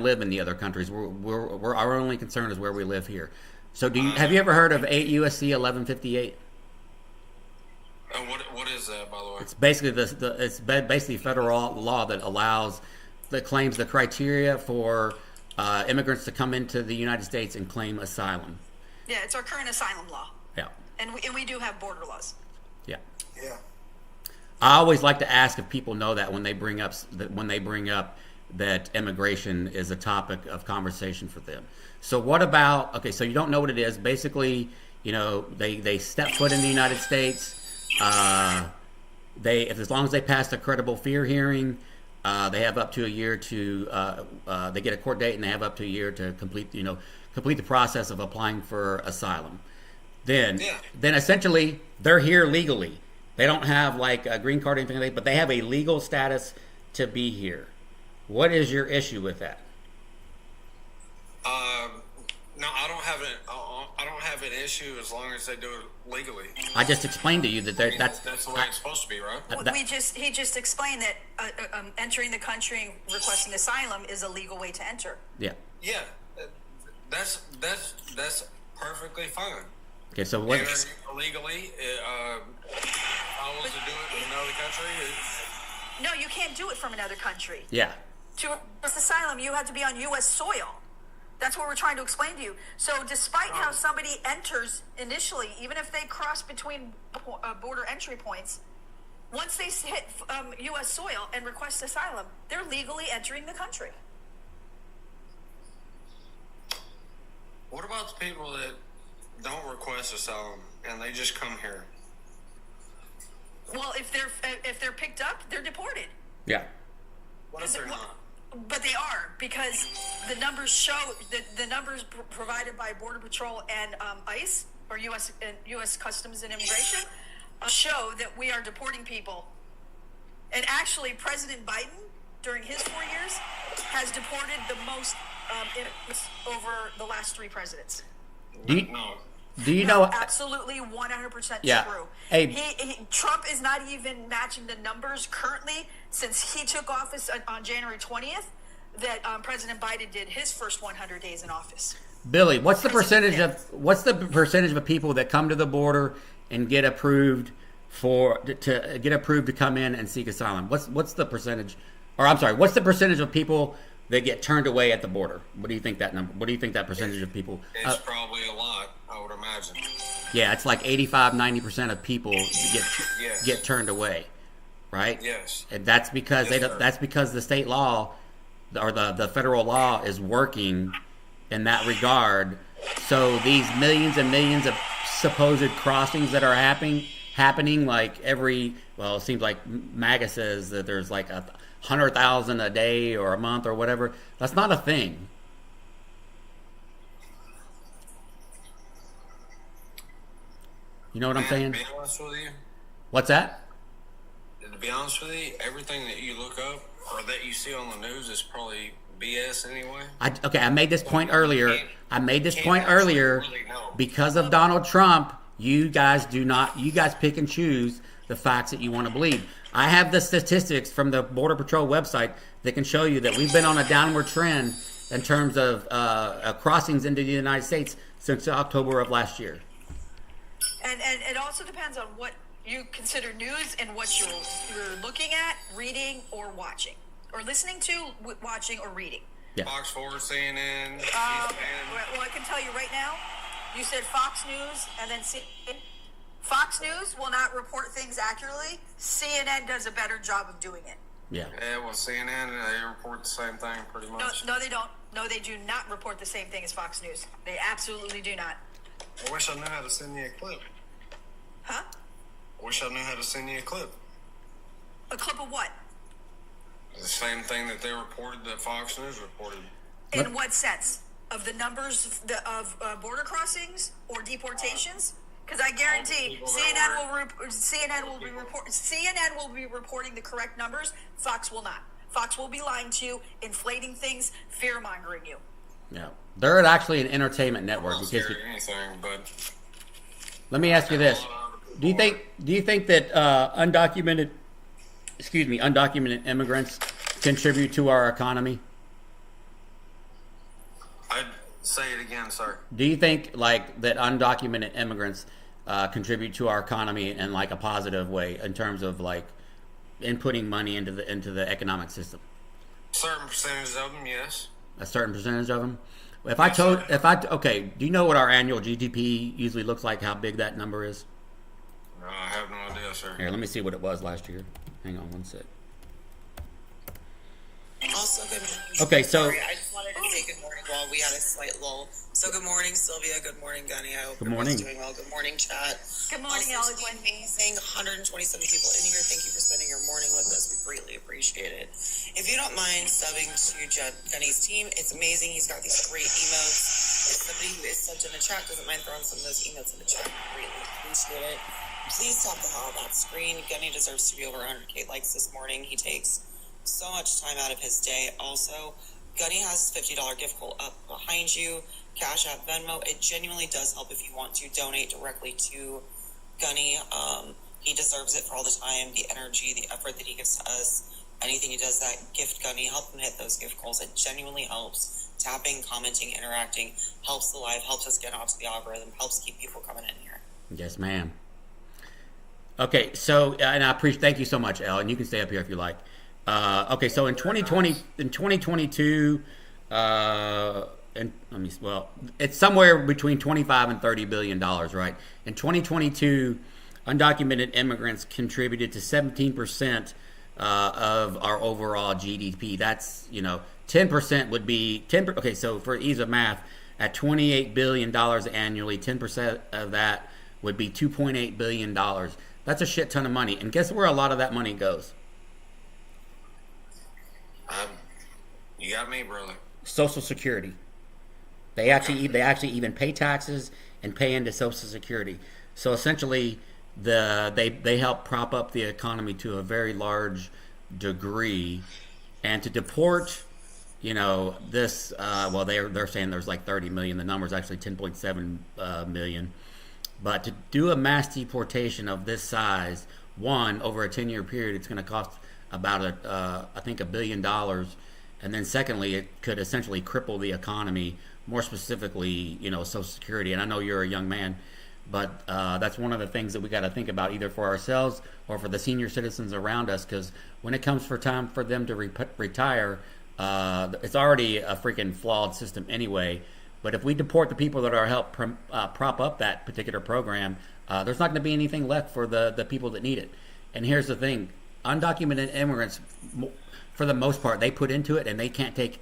live in the other countries. We're our only concern is where we live here. So have you ever heard of 8 USC 1158? What is that, by the way? It's basically basically federal law that claims the criteria for immigrants to come into the United States and claim asylum. Yeah, it's our current asylum law. Yeah. And we do have border laws. Yeah. Yeah. I always like to ask if people know that when they bring up that immigration is a topic of conversation for them. So what about, okay, so you don't know what it is. Basically, they step foot in the United States. As long as they pass a credible fear hearing, they have up to a year to they get a court date, and they have up to a year to complete the process of applying for asylum. Then essentially they're here legally. They don't have like a green card or anything like that, but they have a legal status to be here. What is your issue with that? No, I don't have an issue as long as they do it legally. I just explained to you that that's the way it's supposed to be, right? He just explained that entering the country and requesting asylum is a legal way to enter. Yeah. Yeah, that's perfectly fine. Okay, so what? Illegally, I was to do it in another country. No, you can't do it from another country. Yeah. To request asylum, you have to be on U.S. soil. That's what we're trying to explain to you. So despite how somebody enters initially, even if they cross between border entry points, once they hit U.S. soil and request asylum, they're legally entering the country. What about the people that don't request asylum and they just come here? Well, if they're picked up, they're deported. Yeah. What if they're not? But they are, because the numbers show that the numbers provided by Border Patrol and ICE, or U.S. Customs and Immigration, show that we are deporting people. And actually, President Biden, during his 4 years, has deported the most immigrants over the last 3 presidents. Do you know? Absolutely 100% Yeah. true. Hey. Trump is not even matching the numbers currently since he took office on January 20th that President Biden did his first 100 days in office. Billy, what's the percentage of people that come to the border and get approved to come in and seek asylum? What's the percentage? Or I'm sorry, what's the percentage of people that get turned away at the border? What do you think that number? What do you think that percentage of people? It's probably a lot, I would imagine. Yeah, it's like 85-90% of people get turned away, right? Yes. And that's because that's because the state law or the federal law is working in that regard. So these millions and millions of supposed crossings that are happening like it seems like MAGA says that there's like 100,000 a day or a month or whatever. That's not a thing. You know what I'm saying? To be honest with you, What's that? to be honest with you, everything that you look up or that you see on the news is probably BS anyway. I made this point earlier. Really know. Because of Donald Trump, you guys pick and choose the facts that you want to believe. I have the statistics from the Border Patrol website that can show you that we've been on a downward trend in terms of crossings into the United States since October of last year. And it also depends on what you consider news and what you're looking at, reading, or watching, or listening to, watching, or reading. Yeah. Fox 4, CNN, Well, I can tell you right now, you said Fox News and then CNN. Fox News will not report things accurately. CNN does a better job of doing it. Yeah. Yeah, well, CNN, they report the same thing pretty much. No, they don't. No, they do not report the same thing as Fox News. They absolutely do not. I wish I knew how to send you a clip. Huh? I wish I knew how to send you a clip. A clip of what? The same thing that they reported that Fox News reported. In what sense? Of the numbers of border crossings or deportations? Because I guarantee CNN will be reporting the correct numbers. Fox will not. Fox will be lying to you, inflating things, fear mongering you. Yeah, they're actually an entertainment network. I'm not scared of anything, but Let me ask you this: Do you think that undocumented immigrants contribute to our economy? I'd say it again, sir. Do you think like that undocumented immigrants contribute to our economy in like a positive way in terms of like inputting money into the economic system? Certain percentage of them, yes. A certain percentage of them. Okay, do you know what our annual GDP usually looks like? How big that number is? No, I have no idea, sir. Here, let me see what it was last year. Hang on one sec. Also, good morning. Okay, so I just wanted to say good morning while we had a slight lull. So good morning, Sylvia. Good morning, Gunny. I hope everyone's doing well. Good morning, chat. Good morning, also, Eloquent. Amazing 127 people in here. Thank you for spending your morning with us. We greatly appreciate it. If you don't mind subbing to Gunny's team, it's amazing. He's got these great emotes. If somebody who is subbed in the chat doesn't mind throwing some of those emotes in the chat, we greatly appreciate it. Please tap the hell on that screen. Gunny deserves to be over 100K likes this morning. He takes so much time out of his day. Also, Gunny has his $50 gift card up behind you. Cash App, Venmo. It genuinely does help if you want to donate directly to Gunny. He deserves it for all the time, the energy, the effort that he gives to us. Anything he does that gift Gunny, help him hit those gift goals. It genuinely helps. Tapping, commenting, interacting helps the live, helps us get onto the algorithm, helps keep people coming in here. Yes, ma'am. Okay, so and I appreciate. Thank you so much, Elle, and you can stay up here if you like. Okay, so in 2022, it's somewhere between 25 and 30 billion dollars, right? In 2022, undocumented immigrants contributed to 17% of our overall GDP. That's 10% would be 10. Okay, so for ease of math, at 28 billion dollars annually, 10% of that would be 2.8 billion dollars. That's a shit ton of money, and guess where a lot of that money goes? You got me, brother. Social Security. They actually even pay taxes and pay into Social Security. So essentially, they help prop up the economy to a very large degree, and to deport, this. They're saying there's like 30 million. The number is actually 10.7 million. But to do a mass deportation of this size, over a 10-year period, it's going to cost about $1 billion. And then secondly, it could essentially cripple the economy, more specifically, Social Security. And I know you're a young man, but that's one of the things that we got to think about, either for ourselves or for the senior citizens around us, because when it comes for time for them to retire, it's already a freaking flawed system anyway. But if we deport the people that are help prop up that particular program, there's not going to be anything left for the people that need it. And here's the thing. Undocumented immigrants, for the most part, they put into it, and they can't take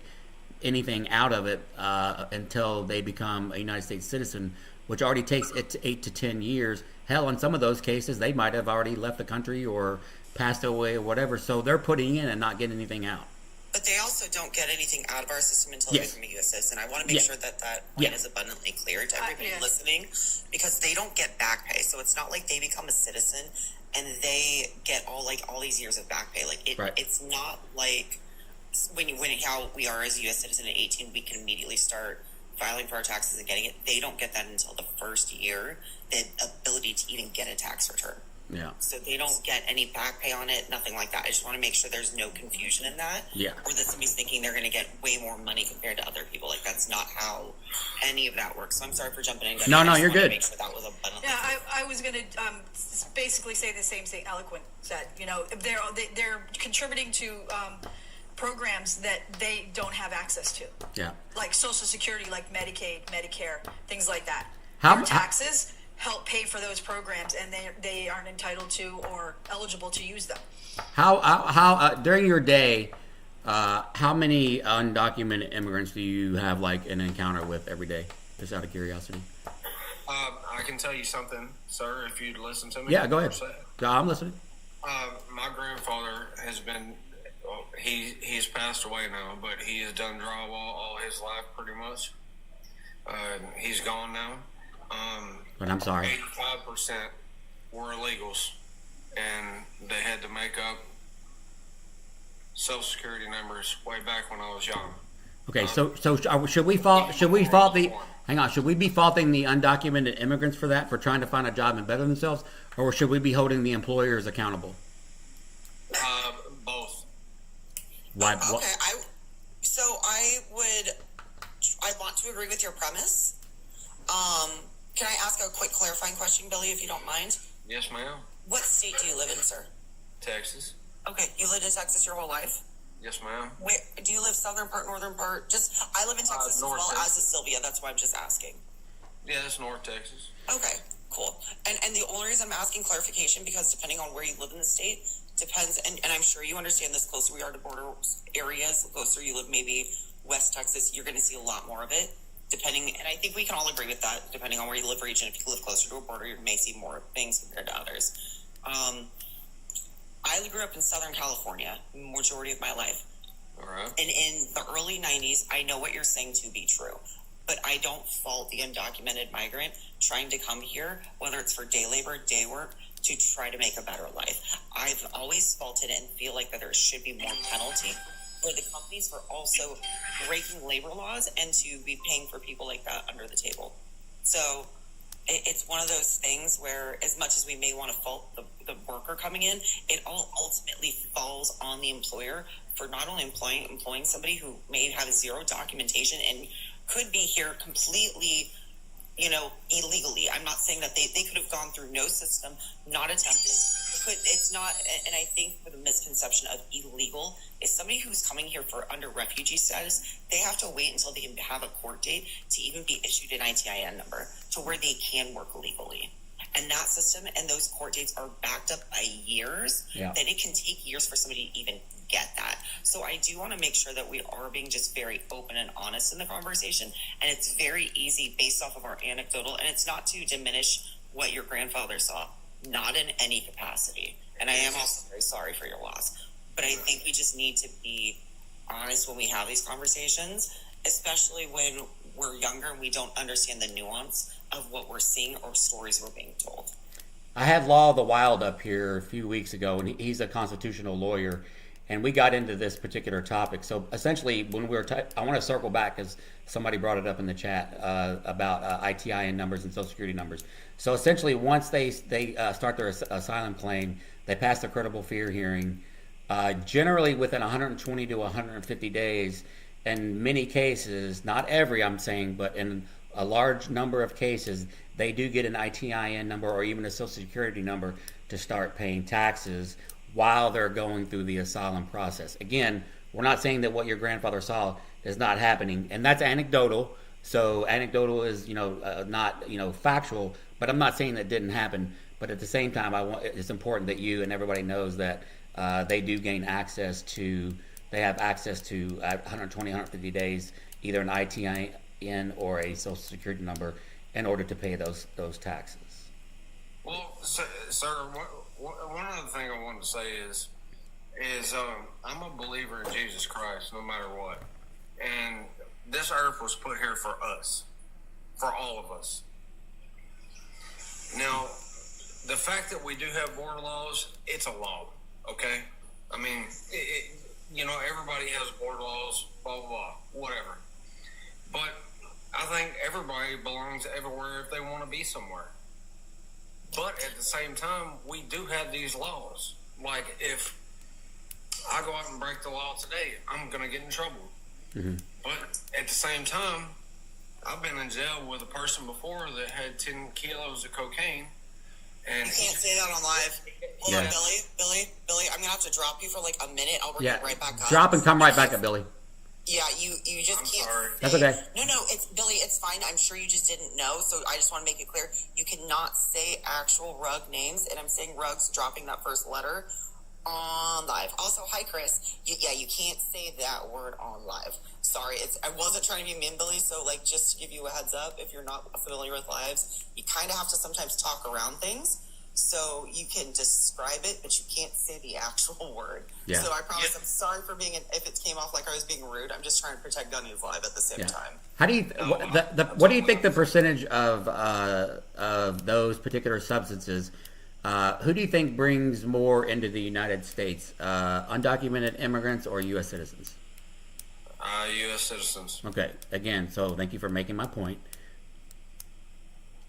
anything out of it until they become a United States citizen, which already takes 8 to 10 years. Hell, in some of those cases, they might have already left the country or passed away or whatever. So they're putting in and not getting anything out. But they also don't get anything out of our system until they become a U.S. citizen. I want to make sure that point is abundantly clear to everybody listening, because they don't get back pay. So it's not like they become a citizen and they get all these years of back pay. It's not like how we are as a U.S. citizen at 18, we can immediately start filing for our taxes and getting it. They don't get that until the first year, the ability to even get a tax return. Yeah. So they don't get any back pay on it, nothing like that. I just want to make sure there's no confusion in that. Yeah. Or that somebody's thinking they're going to get way more money compared to other people. That's not how any of that works. So I'm sorry for jumping in. No, you're good. Make sure that was abundantly clear. I was going to basically say the same thing Eloquent said. They're contributing to programs that they don't have access to. Yeah. Like Social Security, like Medicaid, Medicare, things like that. Their taxes help pay for those programs, and they aren't entitled to or eligible to use them. How during your day, how many undocumented immigrants do you have an encounter with every day? Just out of curiosity. I can tell you something, sir, if you'd listen to me. Yeah, go ahead. I'm listening. My grandfather has been, he's passed away now, but he has done drywall all his life pretty much. He's gone now. But I'm sorry. 85% were illegals, and they had to make up Social Security numbers way back when I was young. Okay, so should we fault the? Hang on, should we be faulting the undocumented immigrants for that, for trying to find a job and better themselves, or should we be holding the employers accountable? Both. Why? Okay, I want to agree with your premise. Can I ask a quick clarifying question, Billy, if you don't mind? Yes, ma'am. What state do you live in, sir? Texas. Okay, you lived in Texas your whole life? Yes, ma'am. Where do you live? Southern part, northern part? I live in Texas as well Texas. as is Sylvia. That's why I'm just asking. Yeah, it's North Texas. Okay, cool. And the only reason I'm asking clarification because depending on where you live in the state depends, and I'm sure you understand this. Closer we are to border areas, the closer you live, maybe West Texas, you're going to see a lot more of it. Depending, and I think we can all agree with that. Depending on where you live, region, if you live closer to a border, you may see more things compared to others. I grew up in Southern California, majority of my life. All right. And in the early 90s, I know what you're saying to be true. But I don't fault the undocumented migrant trying to come here, whether it's for day labor, day work, to try to make a better life. I've always faulted and feel like that there should be more penalty for the companies for also breaking labor laws and to be paying for people like that under the table. So it's one of those things where as much as we may want to fault the worker coming in, it all ultimately falls on the employer for not only employing somebody who may have zero documentation and could be here completely, illegally. I'm not saying that they could have gone through no system, not attempted. It's not, and I think with a misconception of illegal is somebody who's coming here for under refugee status, they have to wait until they can have a court date to even be issued an ITIN number to where they can work legally. And that system and those court dates are backed up by years, that it can take years for somebody to even get that. So I do want to make sure that we are being just very open and honest in the conversation. And it's very easy based off of our anecdotal, and it's not to diminish what your grandfather saw, not in any capacity. And I am also very sorry for your loss. But I think we just need to be honest when we have these conversations, especially when we're younger and we don't understand the nuance of what we're seeing or stories we're being told. I had Law of the Wild up here a few weeks ago, and he's a constitutional lawyer, and we got into this particular topic. So essentially, when we were, I want to circle back because somebody brought it up in the chat about ITIN numbers and Social Security numbers. So essentially, once they start their asylum claim, they pass the credible fear hearing. Generally, within 120 to 150 days, in many cases, not every, I'm saying, but in a large number of cases, they do get an ITIN number or even a Social Security number to start paying taxes while they're going through the asylum process. Again, we're not saying that what your grandfather saw is not happening, and that's anecdotal. So anecdotal is, not, factual, but I'm not saying that didn't happen. But at the same time, it's important that you and everybody knows that they do gain access to, they have access to 120, 150 days, either an ITIN or a Social Security number in order to pay those taxes. Well, sir, one other thing I wanted to say is I'm a believer in Jesus Christ no matter what. And this earth was put here for us, for all of us. Now, the fact that we do have border laws, it's a law, okay? I mean, everybody has border laws, blah, blah, blah, whatever. But I think everybody belongs everywhere if they want to be somewhere. But at the same time, we do have these laws. Like, if I go out and break the law today, I'm going to get in trouble. Mm-hmm. But at the same time, I've been in jail with a person before that had 10 kilos of cocaine. And you can't say that on live. Hold on, Billy, I'm going to have to drop you for like a minute. I'll bring you right back up. Drop and come right back up, Billy. Yeah, you just can't. Sorry. That's okay. No, it's Billy. It's fine. I'm sure you just didn't know, so I just want to make it clear. You cannot say actual rug names, and I'm saying rugs dropping that first letter on live. Also, hi, Chris. You can't say that word on live. Sorry, I wasn't trying to be mean, Billy. So, just to give you a heads up, if you're not familiar with lives, you kind of have to sometimes talk around things. So you can describe it, but you can't say the actual word. Yeah. So I promise I'm sorry for if it came off like I was being rude. I'm just trying to protect Gunny's live at the same time. How do you what do you think the percentage of those particular substances? Who do you think brings more into the United States? Undocumented immigrants or U.S. citizens? U.S. citizens. Okay. Again, so thank you for making my point.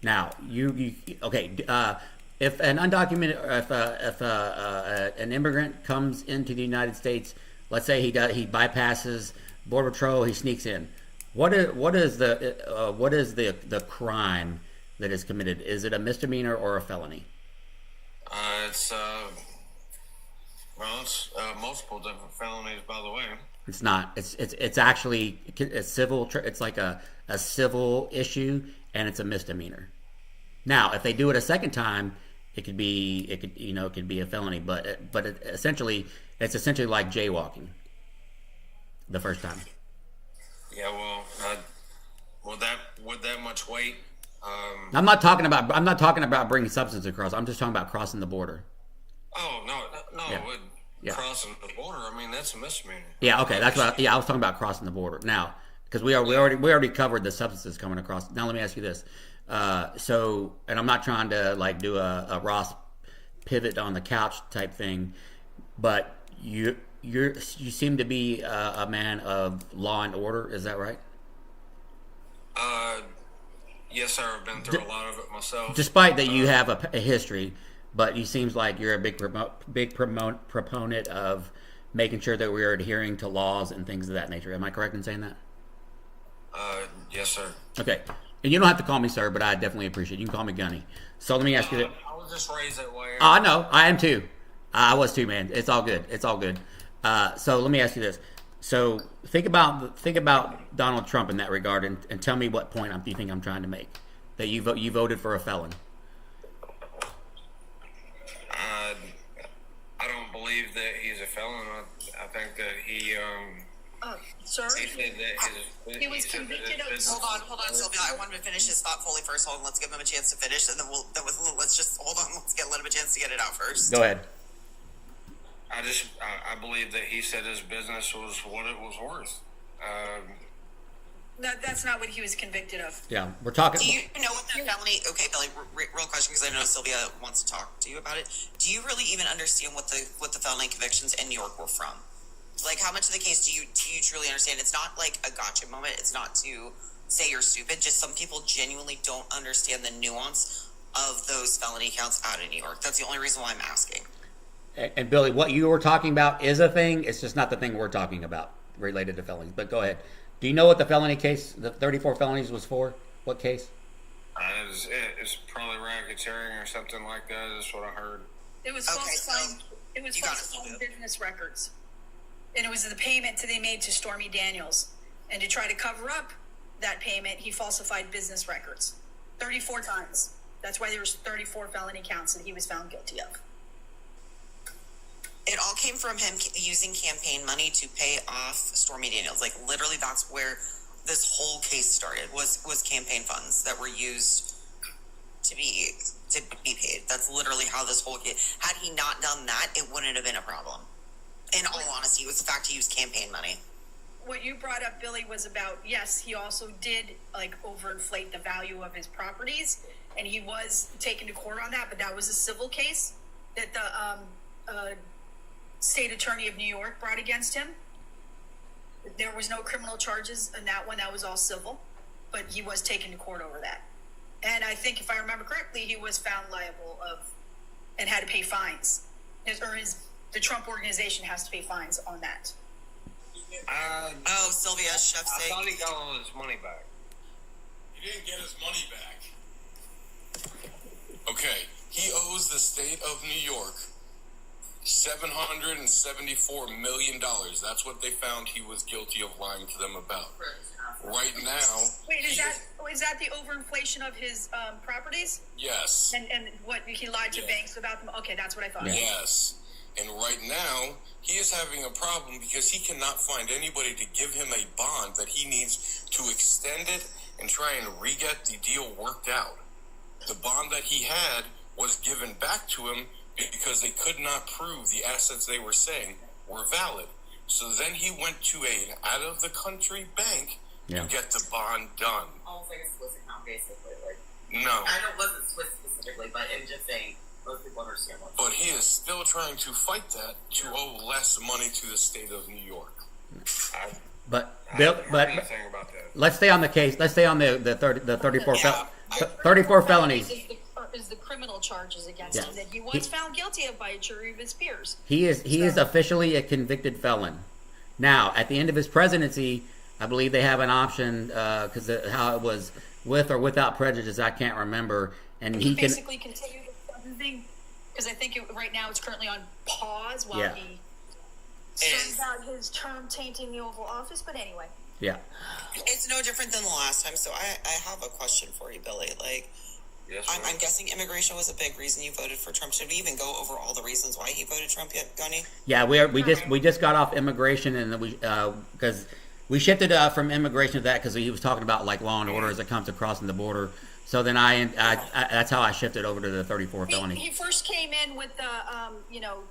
Now you okay? If an undocumented, if an immigrant comes into the United States, let's say he bypasses Border Patrol, he sneaks in. What is the crime that is committed, is it a misdemeanor or a felony? It's multiple different felonies, by the way. It's not. It's actually a civil. It's like a civil issue, and it's a misdemeanor. Now, if they do it a second time, it could be a felony. But essentially like jaywalking. The first time. Yeah, well, with that much weight. I'm not talking about bringing substance across. I'm just talking about crossing the border. Oh no! Yeah. Crossing the border. I mean, that's a misdemeanor. Yeah. Okay. That's what. I was talking about crossing the border. Now, because we already covered the substances coming across. Now, let me ask you this. So, and I'm not trying to like do a Ross pivot on the couch type thing, but you seem to be a man of law and order. Is that right? Yes, sir. I've been through a lot of it myself. Despite that, you have a history, but you seems like you're a big proponent of making sure that we're adhering to laws and things of that nature. Am I correct in saying that? Yes, sir. Okay. And you don't have to call me sir, but I definitely appreciate it. You can call me Gunny. So let me ask you that. I was just raised that way. I know. I am too. I was too, man. It's all good. It's all good. So let me ask you this. So think about Donald Trump in that regard, and tell me what point you think I'm trying to make. That you voted for a felon. I don't believe that he's a felon. I think that he. Sir? He said that He was convicted of. Hold on, Sylvia. I wanted to finish his thought fully first. Hold on, let's give him a chance to finish, and then let's just hold on. Let him a chance to get it out first. Go ahead. I believe that he said his business was what it was worth. No, that's not what he was convicted of. Yeah, we're talking. Do you know what the felony? Okay, Billy. Real question, because I know Sylvia wants to talk to you about it. Do you really even understand what the felony convictions in New York were from? Like, how much of the case do you truly understand? It's not like a gotcha moment. It's not to say you're stupid. Just some people genuinely don't understand the nuance of those felony counts out in New York. That's the only reason why I'm asking. And Billy, what you were talking about is a thing. It's just not the thing we're talking about related to felonies. But go ahead. Do you know what the felony case, the 34 felonies, was for? What case? It's probably racketeering or something like that. That's what I heard. It was falsifying. It was falsifying business records, and it was the payment they made to Stormy Daniels, and to try to cover up that payment, he falsified business records 34 times. That's why there was 34 felony counts that he was found guilty of. It all came from him using campaign money to pay off Stormy Daniels. Like, literally, that's where this whole case started, was campaign funds that were used to be paid. That's literally how this whole case. Had he not done that, it wouldn't have been a problem. In all honesty, it was the fact he used campaign money. What you brought up, Billy, was about, yes, he also did overinflate the value of his properties, and he was taken to court on that, but that was a civil case that the state attorney of New York brought against him. There was no criminal charges in that one. That was all civil, but he was taken to court over that. And I think, if I remember correctly, he was found liable and had to pay fines. The Trump organization has to pay fines on that. Sylvia, Chef I saying. thought he got all his money back. He didn't get his money back. Okay, he owes the state of New York $774 million. That's what they found he was guilty of lying to them about. Right now. Wait, is that the overinflation of his properties? Yes. And what he lied to banks about them? Okay, that's what I thought. Yes. And right now, he is having a problem because he cannot find anybody to give him a bond that he needs to extend it and try and re-get the deal worked out. The bond that he had was given back to him because they could not prove the assets they were saying were valid. So then he went to an out-of-the-country bank to get the bond done. Almost like a Swiss account, basically. No. I know it wasn't Swiss specifically, but I'm just saying most people understand what. But he is still trying to fight that to owe less money to the state of New York. Let's stay on the case. Let's stay on the 34 felonies. Is the criminal charges against him that he was found guilty of by a jury of his peers. He is officially a convicted felon. Now, at the end of his presidency, I believe they have an option because how it was with or without prejudice, I can't remember. And he can basically continue the funding because I think right now it's currently on pause while he sends out his term tainting the Oval Office. But anyway. Yeah. It's no different than the last time. So I have a question for you, Billy. Like, Yes, I'm guessing immigration was a big reason you voted for Trump. Should we even go over all the reasons why he voted Trump yet, Gunny? Yeah, we just got off immigration, and we because we shifted from immigration to that because he was talking about like law and order as it comes to crossing the border. So then I that's how I shifted over to the 34 felony. He first came in with the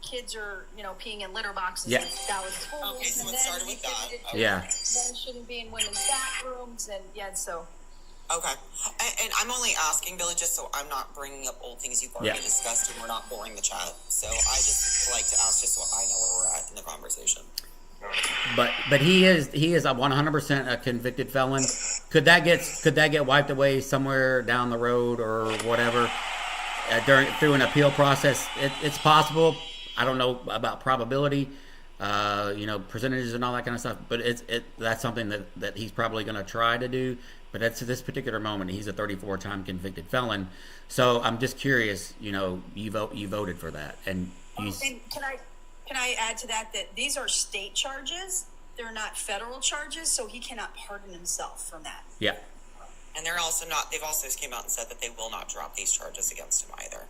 kids are peeing in litter boxes. Yeah. And that was schools, Okay, so and it then started he with that. pivoted to Yeah. Men shouldn't be in women's bathrooms, and so. Okay. And I'm only asking, Billy, just so I'm not bringing up old things you've already discussed and we're not boring the chat. So I just like to ask just so I know where we're at in the conversation. But he is a 100% a convicted felon. Could that get wiped away somewhere down the road or whatever through an appeal process? It's possible. I don't know about probability, percentages and all that kind of stuff. But that's something that he's probably going to try to do. But at this particular moment, he's a 34-time convicted felon. So I'm just curious. You voted for that, and Can I add to that these are state charges? They're not federal charges, so he cannot pardon himself from that. Yeah. And they've also came out and said that they will not drop these charges against him either.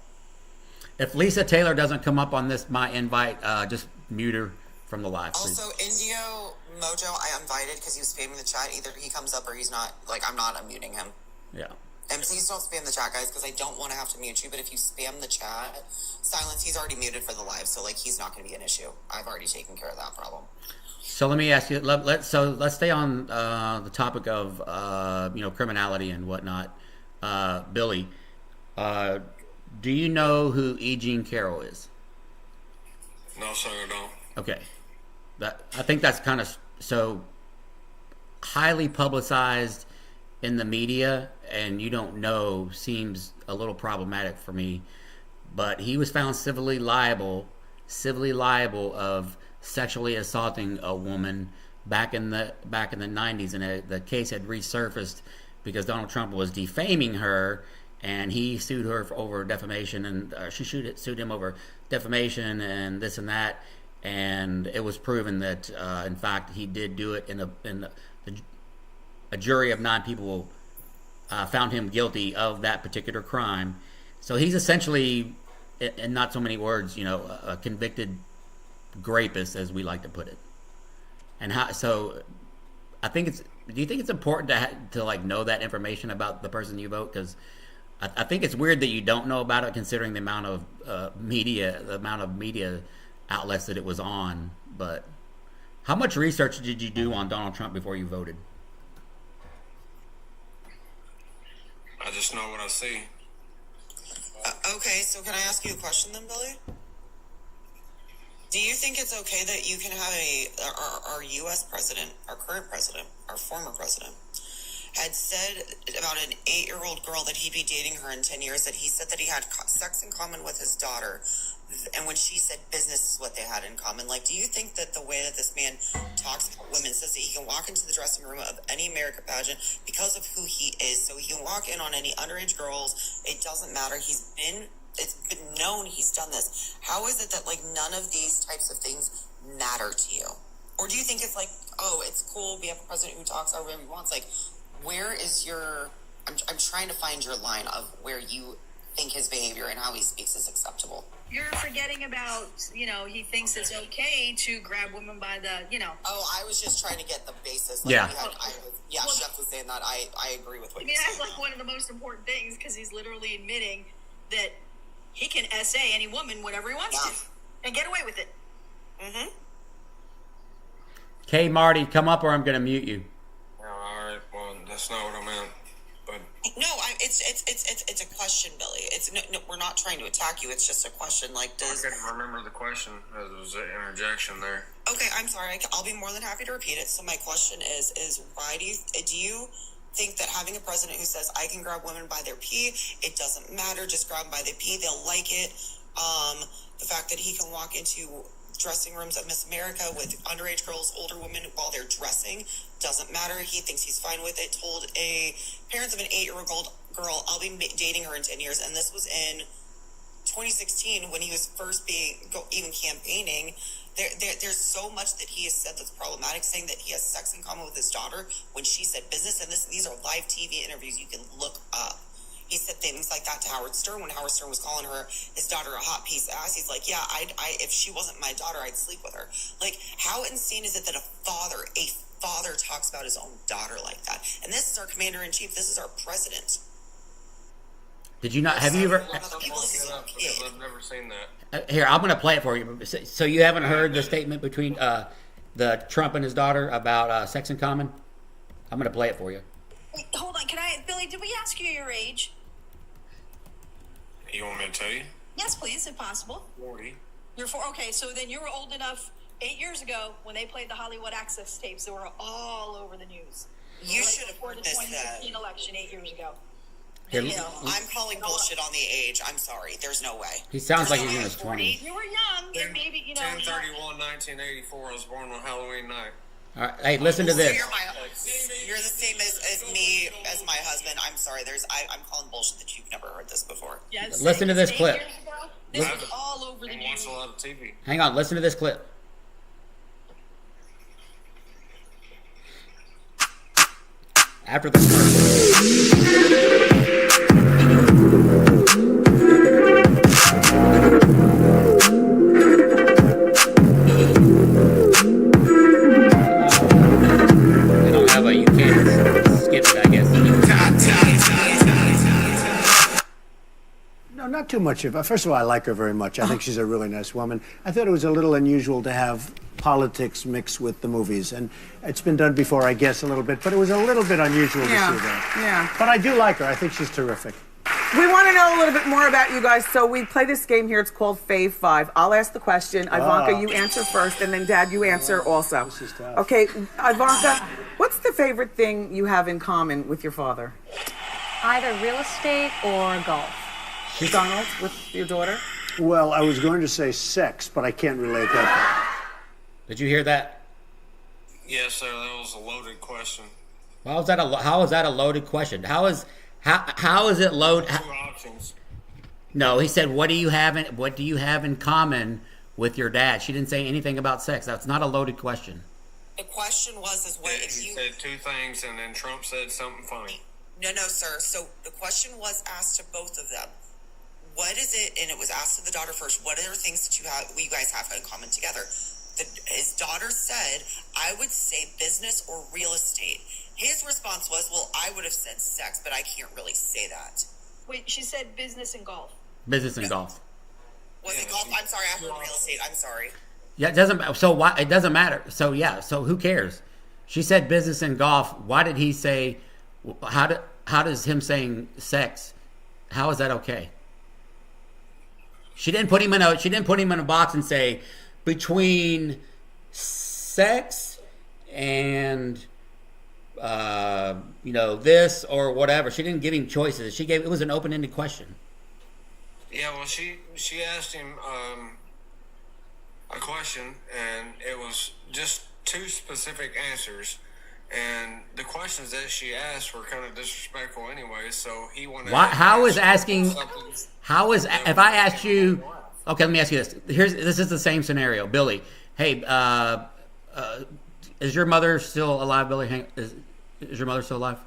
If Lisa Taylor doesn't come up on my invite, just mute her from the live, please. Also, Indio Mojo, I invited because he was spamming the chat. Either he comes up or he's not. Like, I'm not unmuting him. Yeah. And please don't spam the chat, guys, because I don't want to have to mute you. But if you spam the chat, silence, he's already muted for the live, so like he's not going to be an issue. I've already taken care of that problem. So let me ask you. Let's stay on the topic of criminality and whatnot. Billy, do you know who E. Jean Carroll is? No, sir, I don't. Okay, I think that's kind of so highly publicized in the media, and you don't know seems a little problematic for me. But he was found civilly liable of sexually assaulting a woman back in the 90s, and the case had resurfaced because Donald Trump was defaming her, and he sued her over defamation, and she sued him over defamation and this and that, and it was proven that in fact he did do it, a jury of 9 people found him guilty of that particular crime. So he's essentially, in not so many words, a convicted rapist, as we like to put it. And so I think do you think it's important to know that information about the person you vote? Because I think it's weird that you don't know about it, considering the amount of media outlets that it was on. But how much research did you do on Donald Trump before you voted? I just know what I see. Okay, so can I ask you a question then, Billy? Do you think it's okay that you can have our U.S. president, our current president, our former president, had said about an 8-year-old girl that he'd be dating her in 10 years, that he said that he had sex in common with his daughter, and when she said business is what they had in common, do you think that the way that this man talks about women, says that he can walk into the dressing room of any America pageant because of who he is, so he can walk in on any underage girls, it doesn't matter, it's been known he's done this. How is it that none of these types of things matter to you? Or do you think it's it's cool, we have a president who talks however he wants? Where is your, I'm trying to find your line of where you think his behavior and how he speaks is acceptable. You're forgetting about, he thinks it's okay to grab women by the, Oh, I was just trying to get the basis. Chef was saying that. I agree with what you're saying. That's one of the most important things, because he's literally admitting that he can essay any woman whatever he wants to and get away with it. Mm-hmm. Okay, Marty, come up or I'm going to mute you. All right, well, that's not what I meant. But no, it's a question, Billy. It's no, we're not trying to attack you. It's just a question. I couldn't remember the question. There was an interjection there. Okay, I'm sorry. I'll be more than happy to repeat it. So my question is why do you think that having a president who says I can grab women by their pee, it doesn't matter, just grab them by the pee, they'll like it. The fact that he can walk into dressing rooms of Miss America with underage girls, older women while they're dressing. Doesn't matter. He thinks he's fine with it. Told a parents of an 8-year-old girl, I'll be dating her in 10 years. And this was in 2016 when he was first even campaigning. There's so much that he has said that's problematic, saying that he has sex in common with his daughter when she said business. And these are live TV interviews you can look up. He said things like that to Howard Stern when Howard Stern was calling his daughter a hot piece of ass. He's like, yeah, if she wasn't my daughter, I'd sleep with her. Like, how insane is it that a father talks about his own daughter like that? And this is our commander-in-chief. This is our president. Did you not? Have you ever? I've never seen that. Here, I'm going to play it for you. So you haven't heard the statement between the Trump and his daughter about sex in common? I'm going to play it for you. Wait, hold on, Billy, did we ask you your age? You want me to tell you? Yes, please, if possible. 40. You're 4. Okay, so then you were old enough 8 years ago when they played the Hollywood Access tapes that were all over the news. You should have before the missed 2016 election 8 years ago. Here, I'm calling bullshit on the age. I'm sorry. There's no way. He sounds like he's in his 20s. You were young, and maybe, 10/31, 1984. I was born on Halloween night. All right, hey, listen to this. You're the same as me, as my husband. I'm sorry. I'm calling bullshit that you've never heard this before. Yes, Listen to this clip. This was all over the news. Watch a lot of TV. Hang on, listen to this clip. After the I don't have a, you can't skip it, I guess. No, not too much of her. First of all, I like her very much. I think she's a really nice woman. I thought it was a little unusual to have politics mixed with the movies, and it's been done before, I guess, a little bit, but it was a little bit unusual to see that. Yeah. But I do like her. I think she's terrific. We want to know a little bit more about you guys, so we play this game here. It's called Fave 5. I'll ask the question. Ivanka, you answer first, and then Dad, you answer also. This is tough. Okay, Ivanka, what's the favorite thing you have in common with your father? Either real estate or golf. McDonald's with your daughter? Well, I was going to say sex, but I can't relate that. Did you hear that? Yes, sir. That was a loaded question. How is that a loaded question? How is it loaded? 2 options. No, he said, what do you have in common with your dad? She didn't say anything about sex. That's not a loaded question. The question was, what if He you said 2 things, and then Trump said something funny. No, sir. So the question was asked to both of them. What is it? And it was asked to the daughter first. What are the things that you guys have in common together? His daughter said, I would say business or real estate. His response was, well, I would have said sex, but I can't really say that. Wait, she said business and golf. Business and golf. Was it golf? I'm sorry, I heard real estate. I'm sorry. Yeah, it doesn't. So why? It doesn't matter. So yeah. So who cares? She said business and golf. Why did he say? How does him saying sex? How is that okay? She didn't put him in a box and say between sex and this or whatever. She didn't give him choices. It was an open-ended question. Yeah, well, she asked him a question, and it was just 2 specific answers. And the questions that she asked were kind of disrespectful anyway, so he wanted to if I asked you, okay, let me ask you this. This is the same scenario. Billy, hey, is your mother still alive, Billy? Is your mother still alive?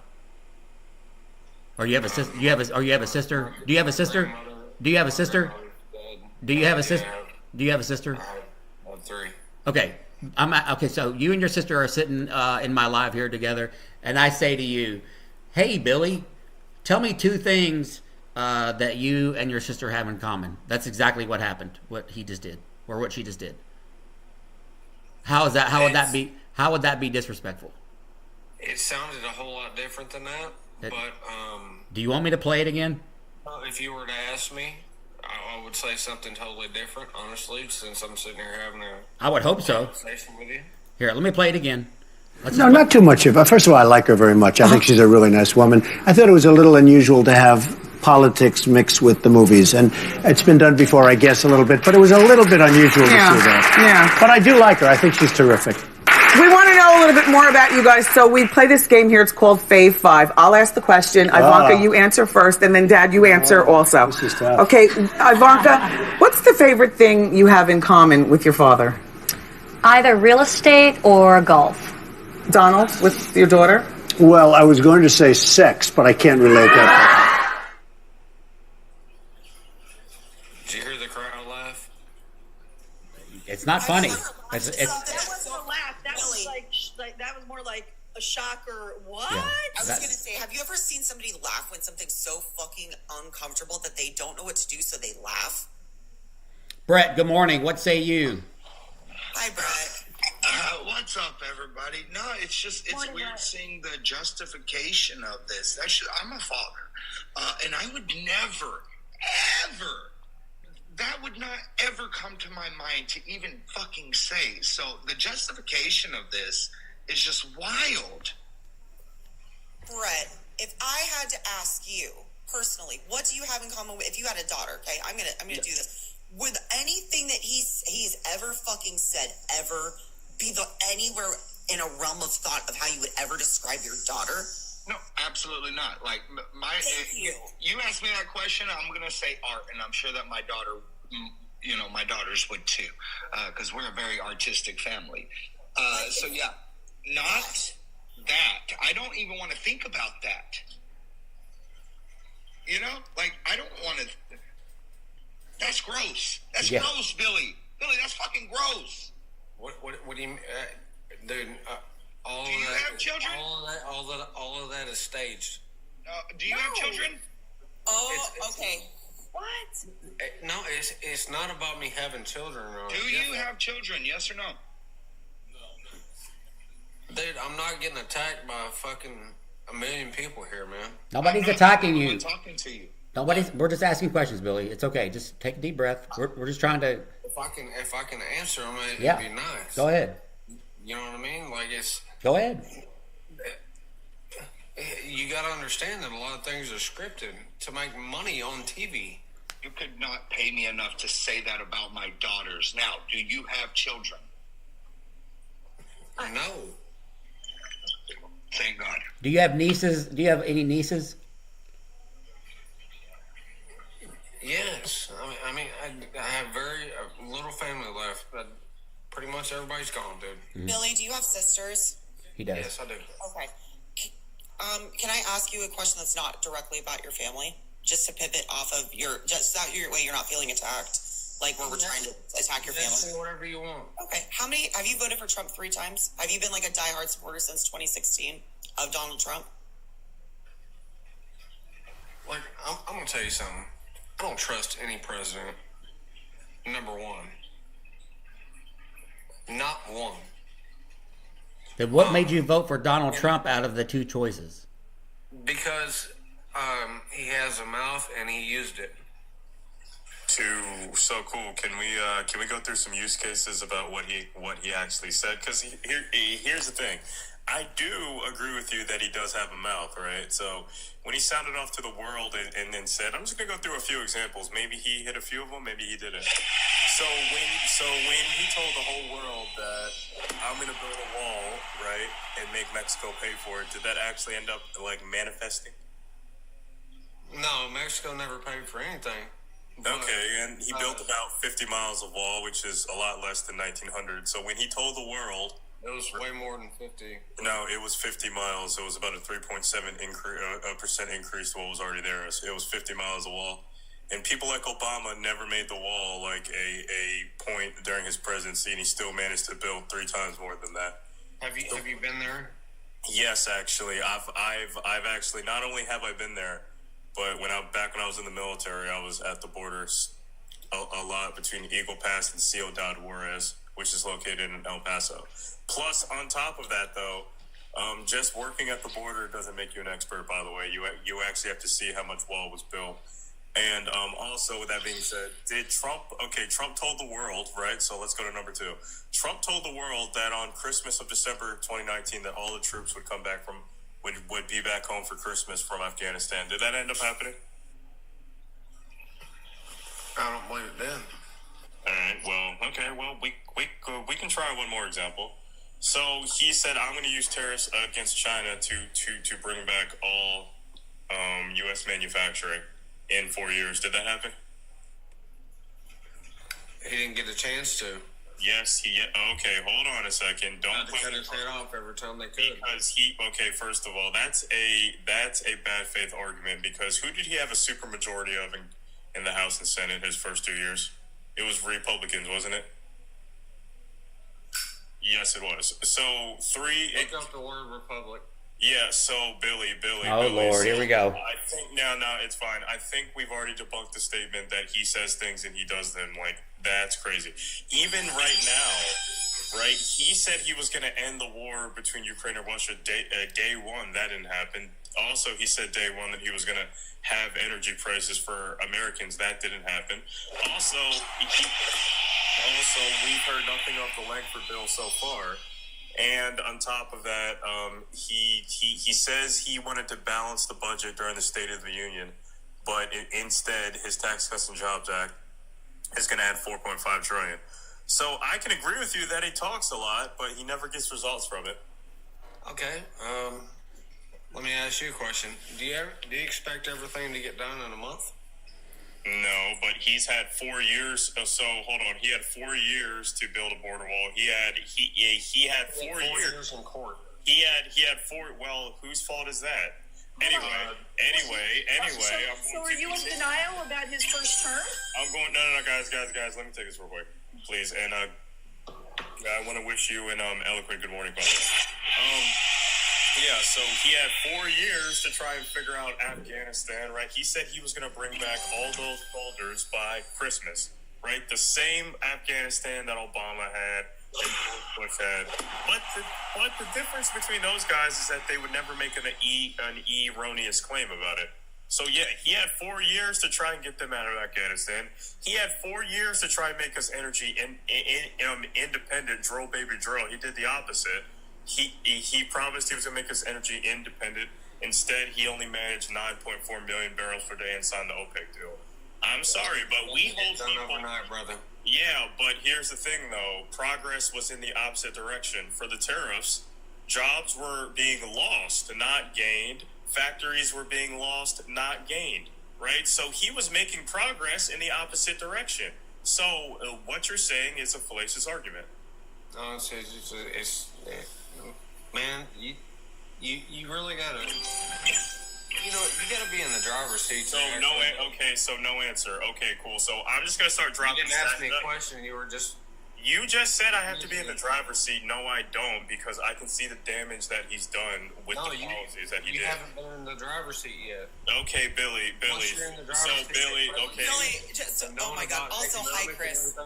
Or you have a sister? Do you have a sister? Do you have a sister? Do you have a sister? Do you have a sister? Do you have a sister? I have 3. Okay. Okay, so you and your sister are sitting in my live here together, and I say to you, hey, Billy, tell me 2 things that you and your sister have in common. That's exactly what happened, what he just did, or what she just did. How would that be disrespectful? It sounded a whole lot different than that, but do you want me to play it again? If you were to ask me, I would say something totally different, honestly, since I'm sitting here having I would hope so. Conversation with you. Here, let me play it again. No, not too much of her. First of all, I like her very much. I think she's a really nice woman. I thought it was a little unusual to have politics mixed with the movies. And it's been done before, I guess, a little bit, but it was a little bit unusual to see that. Yeah. But I do like her. I think she's terrific. We want to know a little bit more about you guys, so we play this game here. It's called Fave 5. I'll ask the question. Ivanka, you answer first, and then Dad, you answer also. This is tough. Okay, Ivanka, what's the favorite thing you have in common with your father? Either real estate or golf. Donald, with your daughter? Well, I was going to say sex, but I can't relate that. Did you hear the crowd laugh? It's not funny. It's That wasn't a laugh. That was like that was more like a shock or what? Yeah. I was gonna say, have you ever seen somebody laugh when something's so fucking uncomfortable that they don't know what to do, so they laugh? Brett, good morning. What say you? Hi, Brett. What's up, everybody? No, it's just weird seeing the justification of this. I'm a father, and I would never, ever. That would not ever come to my mind to even fucking say. So the justification of this is just wild. Brett, if I had to ask you personally, what do you have in common with, if you had a daughter? Okay, I'm gonna do this. Would anything that he's ever fucking said ever be anywhere in a realm of thought of how you would ever describe your daughter? No, absolutely not. Like you asked me that question, I'm gonna say art, and I'm sure that my daughter, my daughters would too, because we're a very artistic family. So yeah, not that. I don't even want to think about that. I don't want to. That's gross. That's gross, Billy. Billy, that's fucking gross. What do you mean, dude? Do you have children? All of that is staged. Do you have children? Oh, okay. What? No, it's not about me having children. Do you have children? Yes or no? Dude, I'm not getting attacked by fucking a million people here, man. Nobody's attacking you. I'm talking to you. We're just asking questions, Billy. It's okay. Just take a deep breath. We're just trying to. If I can answer them, it'd be nice. Go ahead. You know what I mean? Like Go ahead. You got to understand that a lot of things are scripted to make money on TV. You could not pay me enough to say that about my daughters. Now, do you have children? No. Thank God. Do you have nieces? Do you have any nieces? Yes. I mean, I have very little family left, but pretty much everybody's gone, dude. Mm-hmm. Billy, do you have sisters? He does. Yes, I do. Okay. Can I ask you a question that's not directly about your family? Just to pivot off of just that your way you're not feeling attacked, like where we're trying to attack your family. Say whatever you want. Okay. Have you voted for Trump 3 times? Have you been like a diehard supporter since 2016 of Donald Trump? Like, I'm gonna tell you something. I don't trust any president. Number one. Not one. Then what made you vote for Donald Trump out of the two choices? Because he has a mouth and he used it. So cool. Can we go through some use cases about what he actually said? Because here's the thing. I do agree with you that he does have a mouth, right? So when he sounded off to the world and then said, I'm just going to go through a few examples. Maybe he hit a few of them, maybe he didn't. So when he told the whole world that I'm going to build a wall, right, and make Mexico pay for it, did that actually end up, manifesting? No, Mexico never paid for anything. Okay, and he built about 50 miles of wall, which is a lot less than 1900. So when he told the world... It was way more than 50. No, it was 50 miles. It was about a 3.7% increase to what was already there. It was 50 miles of wall. And people like Obama never made the wall like a point during his presidency, and he still managed to build 3 times more than that. Have you been there? Yes, actually. I've actually, not only have I been there, but back when I was in the military, I was at the borders a lot between Eagle Pass and Ciudad Juarez, which is located in El Paso. Plus, on top of that, though, just working at the border doesn't make you an expert, by the way. You actually have to see how much wall was built. And also, with that being said, Trump told the world, right? So let's go to number 2. Trump told the world that on Christmas of December 2019 that all the troops would come back would be back home for Christmas from Afghanistan. Did that end up happening? I don't believe it did. All right. Well, okay. Well, we can try one more example. So he said, "I'm going to use tariffs against China to bring back all U.S. manufacturing in 4 years." Did that happen? He didn't get a chance to. Yes, okay, hold on a second. Don't Had to cut his head off every time they could. Because first of all, that's a bad faith argument, because who did he have a supermajority of in the House and Senate his first 2 years? It was Republicans, wasn't it? Yes, it was. So Look up the word republic. Yeah, so Billy. Oh, Lord, here we go. I think, no, it's fine. I think we've already debunked the statement that he says things and he does them. Like, that's crazy. Even right now, right, he said he was going to end the war between Ukraine and Russia day one. That didn't happen. Also, he said day one that he was going to have energy prices for Americans. That didn't happen. Also, we've heard nothing of the Langford bill so far. And on top of that, he says he wanted to balance the budget during the State of the Union, but instead his Tax Cuts and Jobs Act is going to add $4.5 trillion. So I can agree with you that he talks a lot, but he never gets results from it. Okay. Let me ask you a question. Do you expect everything to get done in a month? No, but he's had 4 years. So hold on, he had 4 years to build a border wall. He had 4 years in court. He had 4. Well, whose fault is that? Anyway. So are you in denial about his first term? I'm going. No, guys. Let me take this real quick, please. And I want to wish you an eloquent good morning, by the way. Yeah, so he had 4 years to try and figure out Afghanistan, right? He said he was going to bring back all those soldiers by Christmas, right? The same Afghanistan that Obama had and Bush had. But the difference between those guys is that they would never make an erroneous claim about it. So yeah, he had 4 years to try and get them out of Afghanistan. He had 4 years to try and make us energy independent, drill baby drill. He did the opposite. He promised he was going to make us energy independent. Instead, he only managed 9.4 million barrels per day and signed the OPEC deal. I'm sorry, but we hold people overnight, brother. Yeah, but here's the thing, though. Progress was in the opposite direction. For the tariffs, jobs were being lost, not gained. Factories were being lost, not gained. Right? So he was making progress in the opposite direction. So what you're saying is a fallacious argument. No, it's man, you really gotta, you gotta be in the driver's seat. So no answer. Okay, cool. So I'm just gonna start dropping. You didn't ask me a question. You just said I have to be in the driver's seat. No, I don't, because I can see the damage that he's done with the policies that he did. You haven't been in the driver's seat yet. Okay, Billy. Once you're in the driver's seat, Billy, okay. Billy, oh my God. Also, hi, Chris.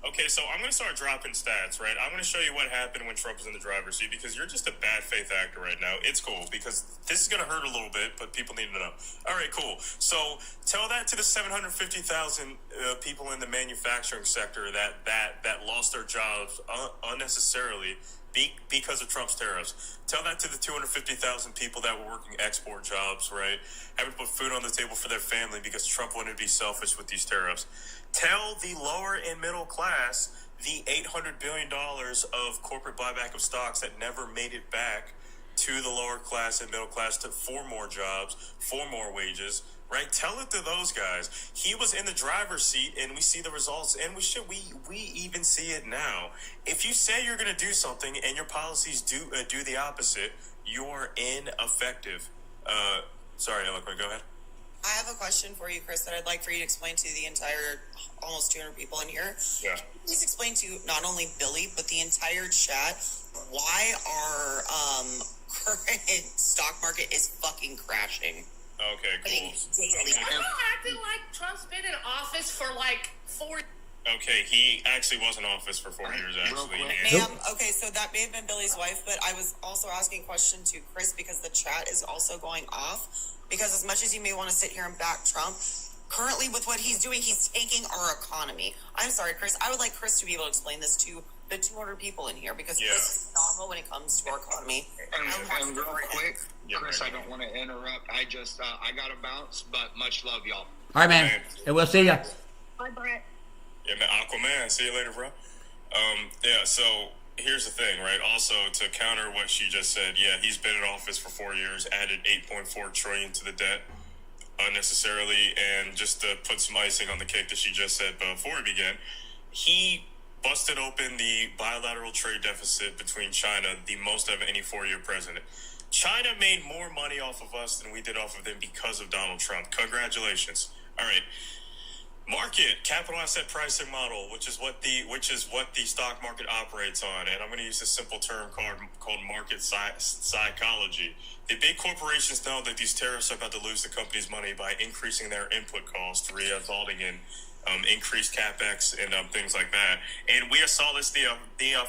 Okay, so I'm going to start dropping stats, right? I'm going to show you what happened when Trump was in the driver's seat, because you're just a bad faith actor right now. It's cool, because this is going to hurt a little bit, but people need to know. All right, cool. So tell that to the 750,000 people in the manufacturing sector that lost their jobs unnecessarily because of Trump's tariffs. Tell that to the 250,000 people that were working export jobs, right? Having to put food on the table for their family because Trump wanted to be selfish with these tariffs. Tell the lower and middle class the $800 billion of corporate buyback of stocks that never made it back to the lower class and middle class for more jobs, for more wages, right? Tell it to those guys. He was in the driver's seat, and we see the results, and we even see it now. If you say you're going to do something and your policies do the opposite, you're ineffective. Sorry, Eloquent, go ahead. I have a question for you, Chris, that I'd like for you to explain to the entire almost 200 people in here. Yeah. Please explain to not only Billy, but the entire chat why our current stock market is fucking crashing. Okay, cool. Daily. I'm not acting like Trump's been in office for like 4 years. Okay, he actually was in office for 4 years, actually. Ma'am, okay, so that may have been Billy's wife, but I was also asking a question to Chris because the chat is also going off. Because as much as you may want to sit here and back Trump, currently with what he's doing, he's tanking our economy. I'm sorry, Chris. I would like Chris to be able to explain this to the 200 people in here because Chris is phenomenal when it comes to our economy. And real quick, Chris, I don't want to interrupt. I got to bounce, but much love, y'all. All right, man. And we'll see ya. Bye, Brett. Yeah, man, Aquaman. See you later, bro. Yeah, so here's the thing, right? Also, to counter what she just said, yeah, he's been in office for 4 years, added $8.4 trillion to the debt unnecessarily, and just to put some icing on the cake that she just said before we began, he busted open the bilateral trade deficit between China, the most of any 4-year president. China made more money off of us than we did off of them because of Donald Trump. Congratulations. All right. Market, capital asset pricing model, which is what the stock market operates on, and I'm going to use a simple term called market psychology. The big corporations know that these tariffs are about to lose the company's money by increasing their input costs, resulting in increased capex and things like that. And we saw this the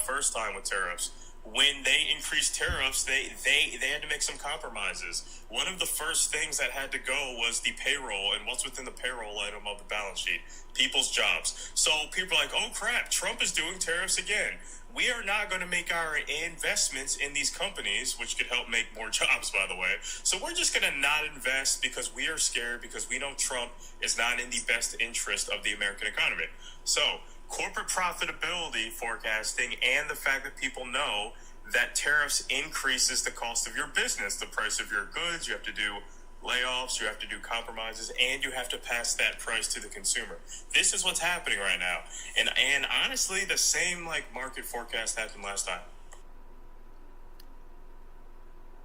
first time with tariffs. When they increased tariffs, they had to make some compromises. One of the first things that had to go was the payroll and what's within the payroll item of the balance sheet, people's jobs. So people are like, oh crap, Trump is doing tariffs again. We are not going to make our investments in these companies, which could help make more jobs, by the way. So we're just going to not invest because we are scared, because we know Trump is not in the best interest of the American economy. So corporate profitability forecasting and the fact that people know that tariffs increases the cost of your business, the price of your goods. You have to do layoffs, you have to do compromises, and you have to pass that price to the consumer. This is what's happening right now. And honestly, the same market forecast happened last time.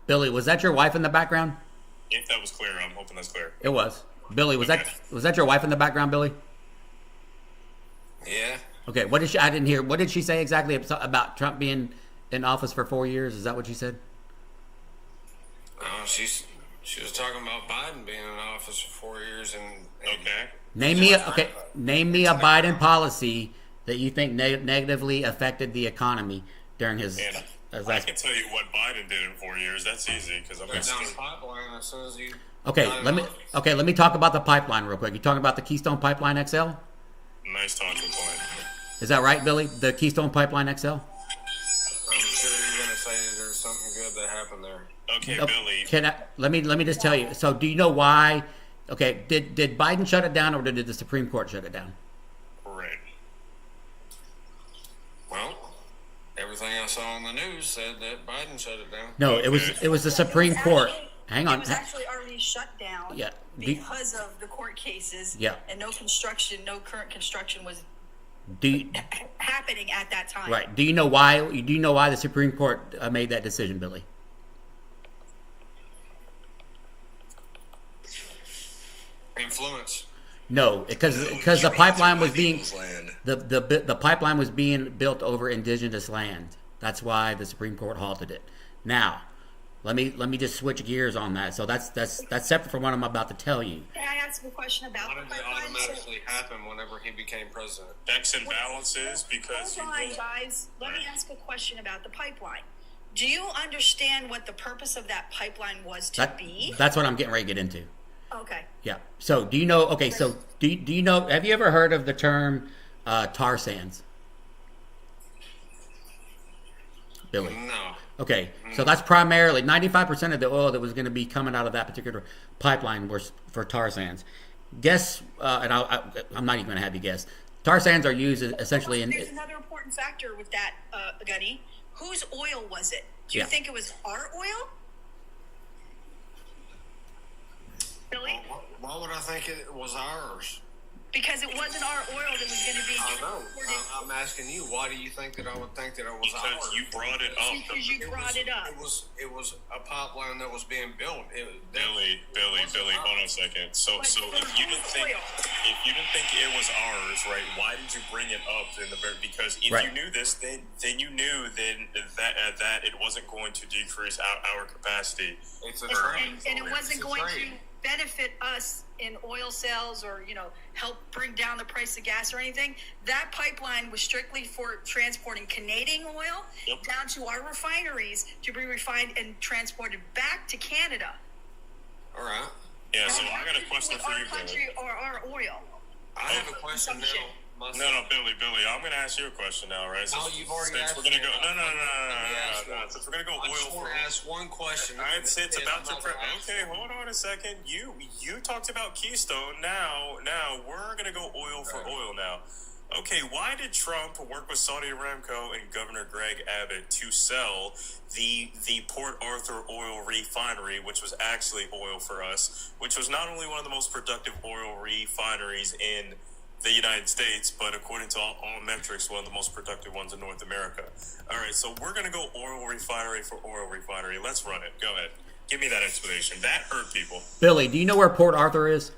Billy, was that your wife in the background? If that was clear, I'm hoping that's clear. It was. Billy, was that your wife in the background, Billy? Yeah. Okay, what did she? I didn't hear. What did she say exactly about Trump being in office for 4 years? Is that what she said? She was talking about Biden being in office for 4 years and Name me a Biden policy that you think negatively affected the economy during his. I can tell you what Biden did in 4 years. That's easy because I'm down the pipeline as soon as you. Okay, let me talk about the pipeline real quick. You talking about the Keystone Pipeline XL? Nice talking point. Is that right, Billy? The Keystone Pipeline XL? I'm sure you're going to say that there's something good that happened there. Okay, Billy. Let me just tell you. So, do you know why? Okay, did Biden shut it down, or did the Supreme Court shut it down? Right. Well, everything I saw on the news said that Biden shut it down. No, it was the Supreme Court. Hang on. It was actually already shut down. Yeah. Because of the court cases. Yeah. And no current construction was happening at that time. Right. Do you know why? Do you know why the Supreme Court made that decision, Billy? Influence. No, because the pipeline was being the pipeline was being built over indigenous land. That's why the Supreme Court halted it. Now, let me just switch gears on that. So that's separate from what I'm about to tell you. Can I ask a question about the pipeline? What did it automatically happen whenever he became president? Checks and balances because. Hold on, guys. Let me ask a question about the pipeline. Do you understand what the purpose of that pipeline was to be? That's what I'm getting ready to get into. Okay. Yeah. So do you know? Okay. So do you know? Have you ever heard of the term tar sands? Billy. No. Okay. So that's primarily 95% of the oil that was going to be coming out of that particular pipeline was for tar sands. Guess, and I'm not even going to have you guess. Tar sands are used essentially in. There's another important factor with that, Gunny. Whose oil was it? Do you think it was our oil? Billy? Why would I think it was ours? Because it wasn't our oil that was going to be. I know. I'm asking you. Why do you think that I would think that it was ours? Because you brought it up. Because you brought it up. It was a pipeline that was being built. Billy, hold on a second. So if you didn't think it was ours, right? Why did you bring it up in the very? Because if you knew this, then you knew that it wasn't going to decrease our capacity. It's a trade, and it wasn't going to benefit us in oil sales or help bring down the price of gas or anything. That pipeline was strictly for transporting Canadian oil down to our refineries to be refined and transported back to Canada. All right. Yeah, so I got a question for you, Billy. Our country or our oil. I have a question now. No, Billy, I'm going to ask you a question now, right? No, you've already asked. We're going to go. No. Since we're going to go I just oil want for to ask one question. All right, it's about to. Okay, hold on a second. You talked about Keystone. Now we're going to go oil for oil now. Okay, why did Trump work with Saudi Aramco and Governor Greg Abbott to sell the Port Arthur oil refinery, which was actually oil for us, which was not only one of the most productive oil refineries in the United States, but according to all metrics, one of the most productive ones in North America. All right, so we're going to go oil refinery for oil refinery. Let's run it. Go ahead. Give me that explanation. That hurt people. Billy, do you know where Port Arthur is?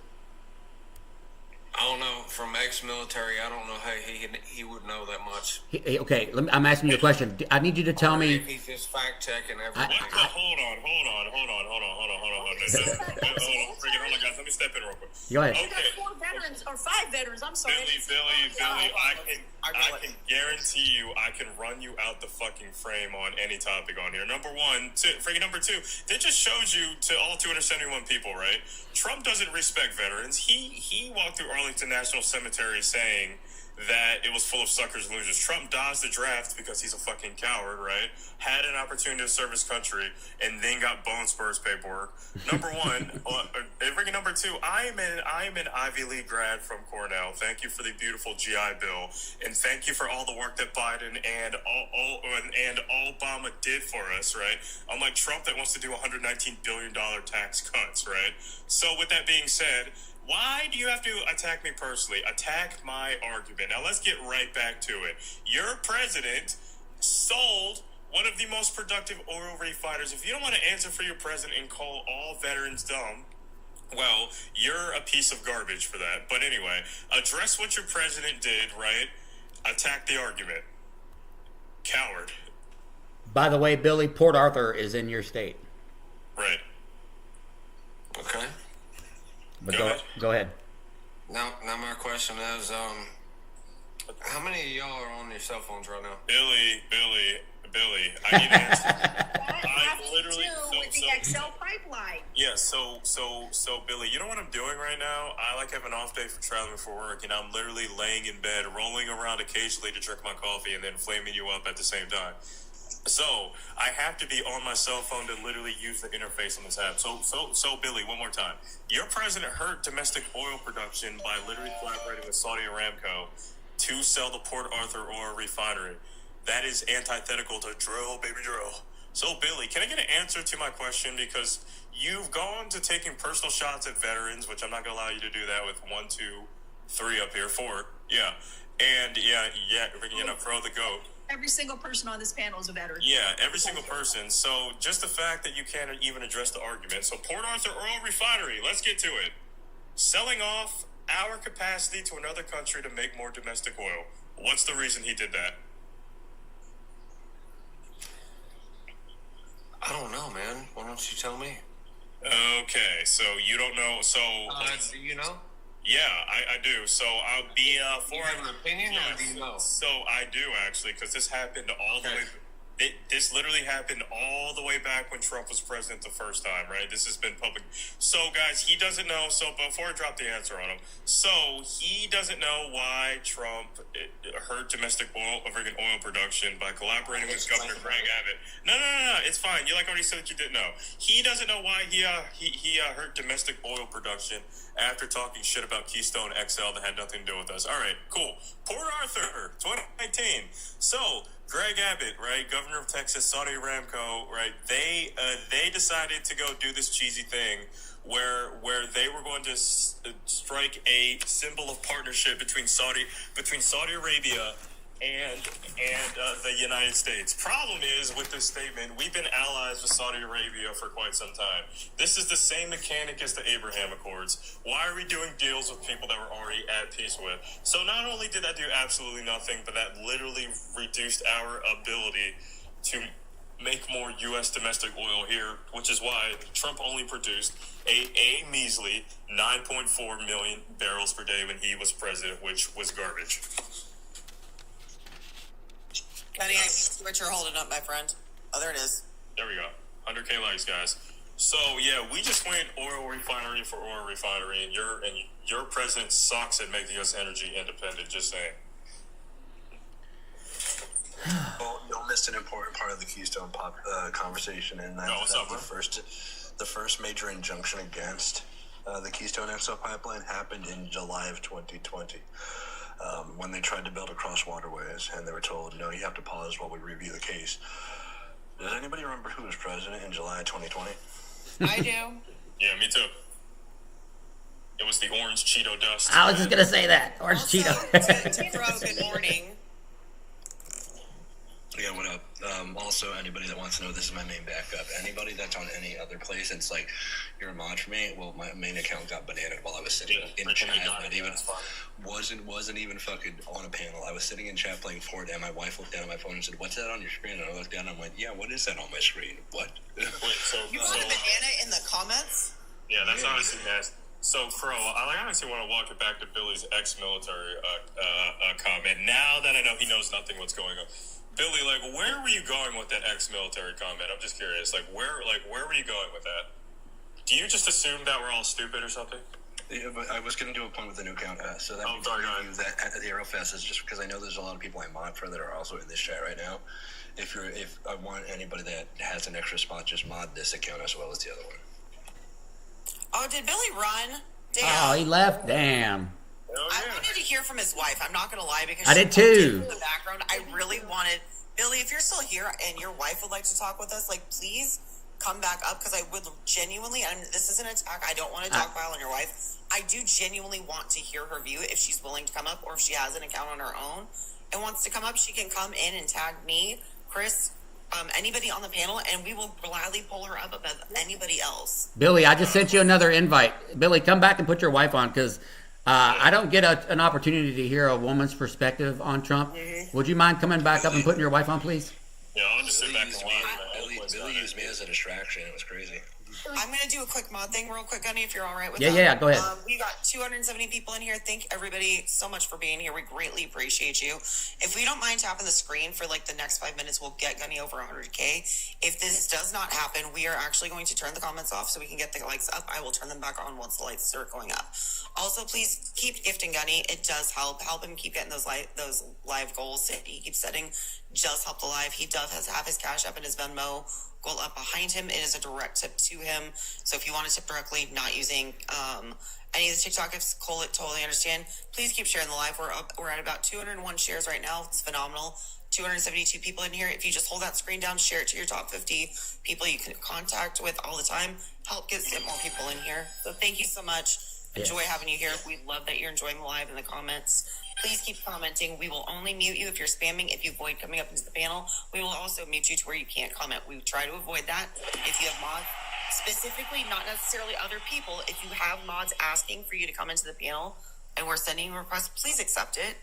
I don't know. From ex-military, I don't know how he would know that much. Okay, I'm asking you a question. I need you to tell me. He's just fact-checking everything. Hold on. Hold on, guys. Let me step in real quick. Go ahead. We got 4 veterans, or 5 veterans, I'm sorry. Billy, I can guarantee you I can run you out the fucking frame on any topic on here. Number 1, number 2, that just shows you to all 271 people, right? Trump doesn't respect veterans. He walked through Arlington National Cemetery saying that it was full of suckers and losers. Trump dodged the draft because he's a fucking coward, right? Had an opportunity to serve his country and then got bone spurs paperwork. Number 1, number 2, I am an Ivy League grad from Cornell. Thank you for the beautiful GI Bill, and thank you for all the work that Biden and Obama did for us, right? Unlike Trump that wants to do $119 billion tax cuts, right? So with that being said, why do you have to attack me personally? Attack my argument. Now let's get right back to it. Your president sold one of the most productive oil refiners. If you don't want to answer for your president and call all veterans dumb, well, you're a piece of garbage for that. But anyway, address what your president did, right? Attack the argument. Coward. By the way, Billy, Port Arthur is in your state. Right. Okay. But go ahead. Now my question is, how many of y'all are on your cell phones right now? Billy, I need an answer. I literally with the Excel pipeline. Yeah, so Billy, you know what I'm doing right now? I like have an off day for traveling for work, and I'm literally laying in bed, rolling around occasionally to drink my coffee, and then flaming you up at the same time. So I have to be on my cell phone to literally use the interface on this app. So Billy, one more time. Your president hurt domestic oil production by literally collaborating with Saudi Aramco to sell the Port Arthur oil refinery. That is antithetical to drill, baby, drill. So Billy, can I get an answer to my question? Because you've gone to taking personal shots at veterans, which I'm not going to allow you to do that with 1, 2, 3 up here, 4. Yeah. And throw the goat. Every single person on this panel is a veteran. Yeah, every single person. So just the fact that you can't even address the argument. So Port Arthur Oil Refinery, let's get to it. Selling off our capacity to another country to make more domestic oil. What's the reason he did that? I don't know, man. Why don't you tell me? Okay, so you don't know. So do you know? Yeah, I do. So I'll be you have an opinion, or do you know? So I do actually, because this happened all the way. This literally happened all the way back when Trump was president the first time, right? This has been public. So, guys, he doesn't know. So, before I drop the answer on him, so he doesn't know why Trump hurt domestic oil production by collaborating with Governor Greg Abbott. No, it's fine. You already said that you didn't know. He doesn't know why he hurt domestic oil production after talking shit about Keystone XL that had nothing to do with us. All right, cool. Port Arthur, 2019. So, Greg Abbott, right, governor of Texas, Saudi Aramco, right, they decided to go do this cheesy thing where they were going to strike a symbol of partnership between Saudi Arabia and the United States. Problem is, with this statement, we've been allies with Saudi Arabia for quite some time. This is the same mechanic as the Abraham Accords. Why are we doing deals with people that we're already at peace with? So not only did that do absolutely nothing, but that literally reduced our ability to make more U.S. domestic oil here, which is why Trump only produced a measly 9.4 million barrels per day when he was president, which was garbage. Gunny, I see what you're holding up, my friend. Oh, there it is. There we go. 100K likes, guys. So yeah, we just went oil refinery for oil refinery, and your president sucks at making us energy independent. Just saying. Well, you missed an important part of the Keystone conversation, and that's the first major injunction against the Keystone XL pipeline happened in July of 2020, when they tried to build across waterways, and they were told, no, you have to pause while we review the case. Does anybody remember who was president in July 2020? I do. Yeah, me too. It was the orange Cheeto dust. I was just gonna say that orange Cheeto. to Pro, good morning. Yeah, what up? Also, anybody that wants to know, this is my main backup. Anybody that's on any other place, it's like, you're a mod for me. Well, my main account got banated while I was sitting in chat. Wasn't even fucking on a panel. I was sitting in chat playing Fortnite, and my wife looked down at my phone and said, "What's that on your screen?" And I looked down and I went, "Yeah, what is that on my screen? What?" You got a banana in the comments? Yeah, that's honestly nasty. So, Crow, I honestly want to walk it back to Billy's ex-military comment. Now that I know he knows nothing what's going on. Billy, like, where were you going with that ex-military comment? I'm just curious. Like, where were you going with that? Do you just assume that we're all stupid or something? Yeah, but I was going to do a point with the new account. So that means that at the Aerofest is just because I know there's a lot of people I mod for that are also in this chat right now. If I want anybody that has an extra spot, just mod this account as well as the other one. Oh, did Billy run? Damn. Oh, he left. Damn. I wanted to hear from his wife. I'm not going to lie because I did too. In the background, I really wanted Billy. If you're still here and your wife would like to talk with us, like please come back up because I would genuinely. And this isn't an attack. I don't want to dogpile on your wife. I do genuinely want to hear her view if she's willing to come up, or if she has an account on her own and wants to come up, she can come in and tag me, Chris, anybody on the panel, and we will gladly pull her up above anybody else. Billy, I just sent you another invite. Billy, come back and put your wife on because I don't get an opportunity to hear a woman's perspective on Trump. Mm-hmm. Would you mind coming back up and putting your wife on, please? Yeah, I'll just sit back and watch. Billy used me as a distraction. It was crazy. I'm going to do a quick mod thing real quick, Gunny, if you're all right with that. Yeah, go ahead. We got 270 people in here. Thank everybody so much for being here. We greatly appreciate you. If we don't mind tapping the screen for like the next 5 minutes, we'll get Gunny over 100K. If this does not happen, we are actually going to turn the comments off so we can get the likes up. I will turn them back on once the lights start going up. Also, please keep gifting Gunny. It does help. Help him keep getting those live goals that he keeps setting. Just help the live. He does have his Cash App and his Venmo goal up behind him. It is a direct tip to him. So if you want to tip directly, not using any of the TikTok gifts, Cole, it totally understand. Please keep sharing the live. We're at about 201 shares right now. It's phenomenal. 272 people in here. If you just hold that screen down, share it to your top 50 people you can contact with all the time. Help get more people in here. So thank you so much. Enjoy having you here. We love that you're enjoying the live in the comments. Please keep commenting. We will only mute you if you're spamming. If you avoid coming up into the panel, we will also mute you to where you can't comment. We try to avoid that. If you have mods, specifically, not necessarily other people, if you have mods asking for you to come into the panel and we're sending requests, please accept it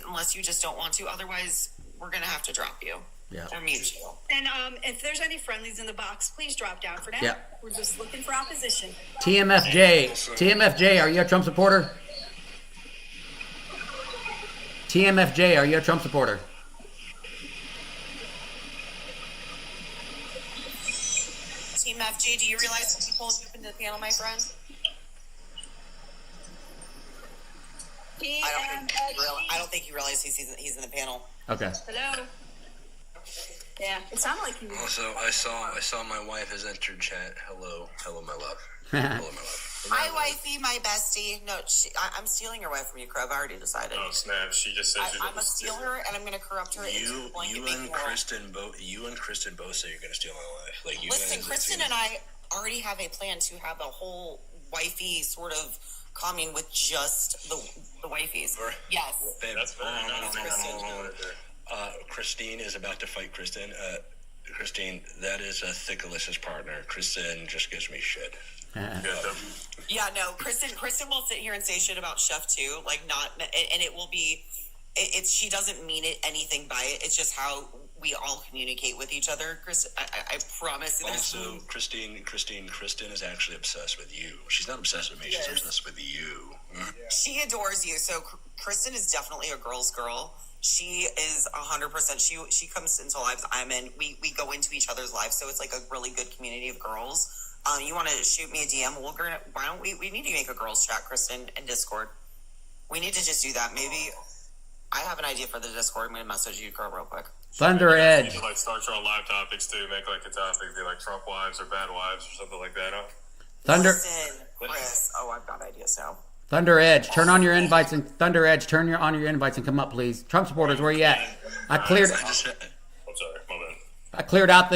unless you just don't want to. Otherwise, we're going to have to drop you. Yeah. Or mute you. And if there's any friendlies in the box, please drop down for now. Yeah. We're just looking for opposition. TMFJ, are you a Trump supporter? TMFJ, are you a Trump supporter? Team FJ, do you realize when you pulled you up into the panel, my friend? I don't think you realize he's in the panel. Okay. Hello. Yeah, it sounded like he was. Also, I saw my wife has entered chat. Hello, my love. Hello, my love. Hi, wifey, my bestie. No, I'm stealing your wife from you, Crab. I already decided. Oh snap! She just said I'm gonna steal her, and I'm gonna corrupt her. You and Kristen both say you're gonna steal my wife. Like you. Listen, Kristen and I already have a plan to have a whole wifey sort of commune with just the wifeys. Yes. Babe, that's very Christine is about to fight Kristen. Christine, that is a thick Alyssa's partner. Kristen just gives me shit. Yeah, no, Kristen will sit here and say shit about Chef too, like and it will be, she doesn't mean it anything by it. It's just how we all communicate with each other. Chris, I promise. Also, Kristen is actually obsessed with you. She's not obsessed with me. She's obsessed with you. She adores you. So Kristen is definitely a girl's girl. She is 100%. She comes into lives I'm in. We go into each other's lives, so it's like a really good community of girls. You want to shoot me a DM? Why don't we need to make a girls chat, Kristen, in Discord. We need to just do that. Maybe I have an idea for the Discord. I'm going to message you, girl, real quick. Thunder Edge. You can, like, start your own live topics too. Make like a topic, be like Trump wives or bad wives or something like that. Huh? Thunder. Listen, Chris. Oh, I've got ideas now. Thunder Edge, turn on your invites and Thunder Edge, on your invites and come up, please. Trump supporters, where you at? I'm sorry, my bad. I cleared out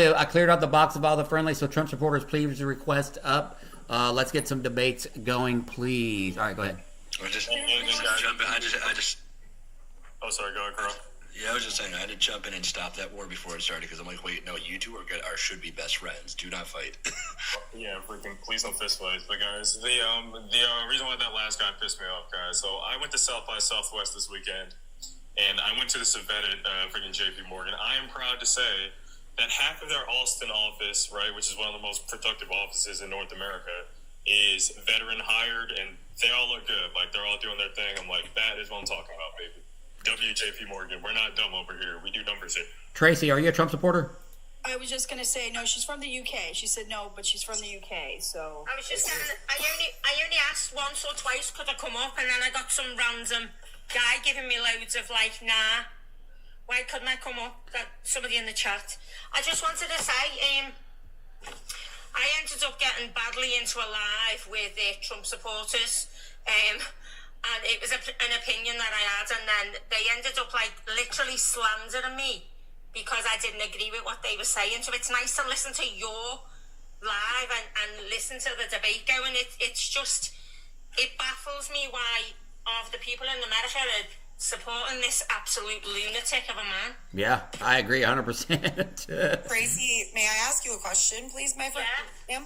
the box of all the friendly. So Trump supporters, please request up. Let's get some debates going, please. All right, go ahead. Oh, sorry, go ahead, Carl. Yeah, I was just saying I had to jump in and stop that war before it started because I'm like, wait, no, you two should be best friends. Do not fight. Yeah, freaking please don't fist fight. But guys, the reason why that last guy pissed me off, guys. So I went to South by Southwest this weekend, and I went to this event at freaking JP Morgan. I am proud to say that half of their Austin office, right, which is one of the most productive offices in North America, is veteran hired, and they all look good. Like, they're all doing their thing. I'm like, that is what I'm talking about, baby. WJP Morgan. We're not dumb over here. We do numbers here. Tracy, are you a Trump supporter? I was just gonna say no. She's from the UK. She said no, but she's from the UK. So I was just saying, I only asked once or twice could I come up, and then I got some random guy giving me loads of like, nah, why couldn't I come up? That somebody in the chat. I just wanted to say, I ended up getting badly into a live with Trump supporters, and it was an opinion that I had, and then they ended up like literally slandering me because I didn't agree with what they were saying. So it's nice to listen to your live and listen to the debate going. It's just, it baffles me why half the people in America are supporting this absolute lunatic of a man. Yeah, I agree 100%. Tracy, may I ask you a question, please, my friend? Yeah.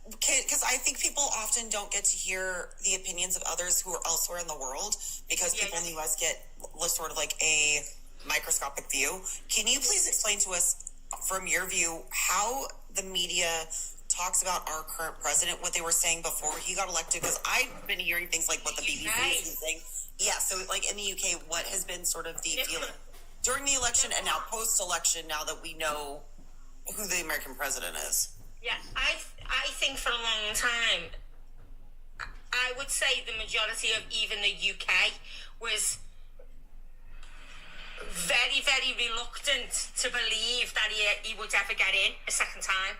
Because I think people often don't get to hear the opinions of others who are elsewhere in the world because people in the U.S. get sort of like a microscopic view. Can you please explain to us, from your view, how the media talks about our current president, what they were saying before he got elected? Because I've been hearing things like what the BBC has been saying. Yeah, so like in the UK, what has been sort of the feeling during the election and now post-election, now that we know who the American president is? Yeah, I think for a long time, I would say the majority of even the UK was very, very reluctant to believe that he would ever get in a second time.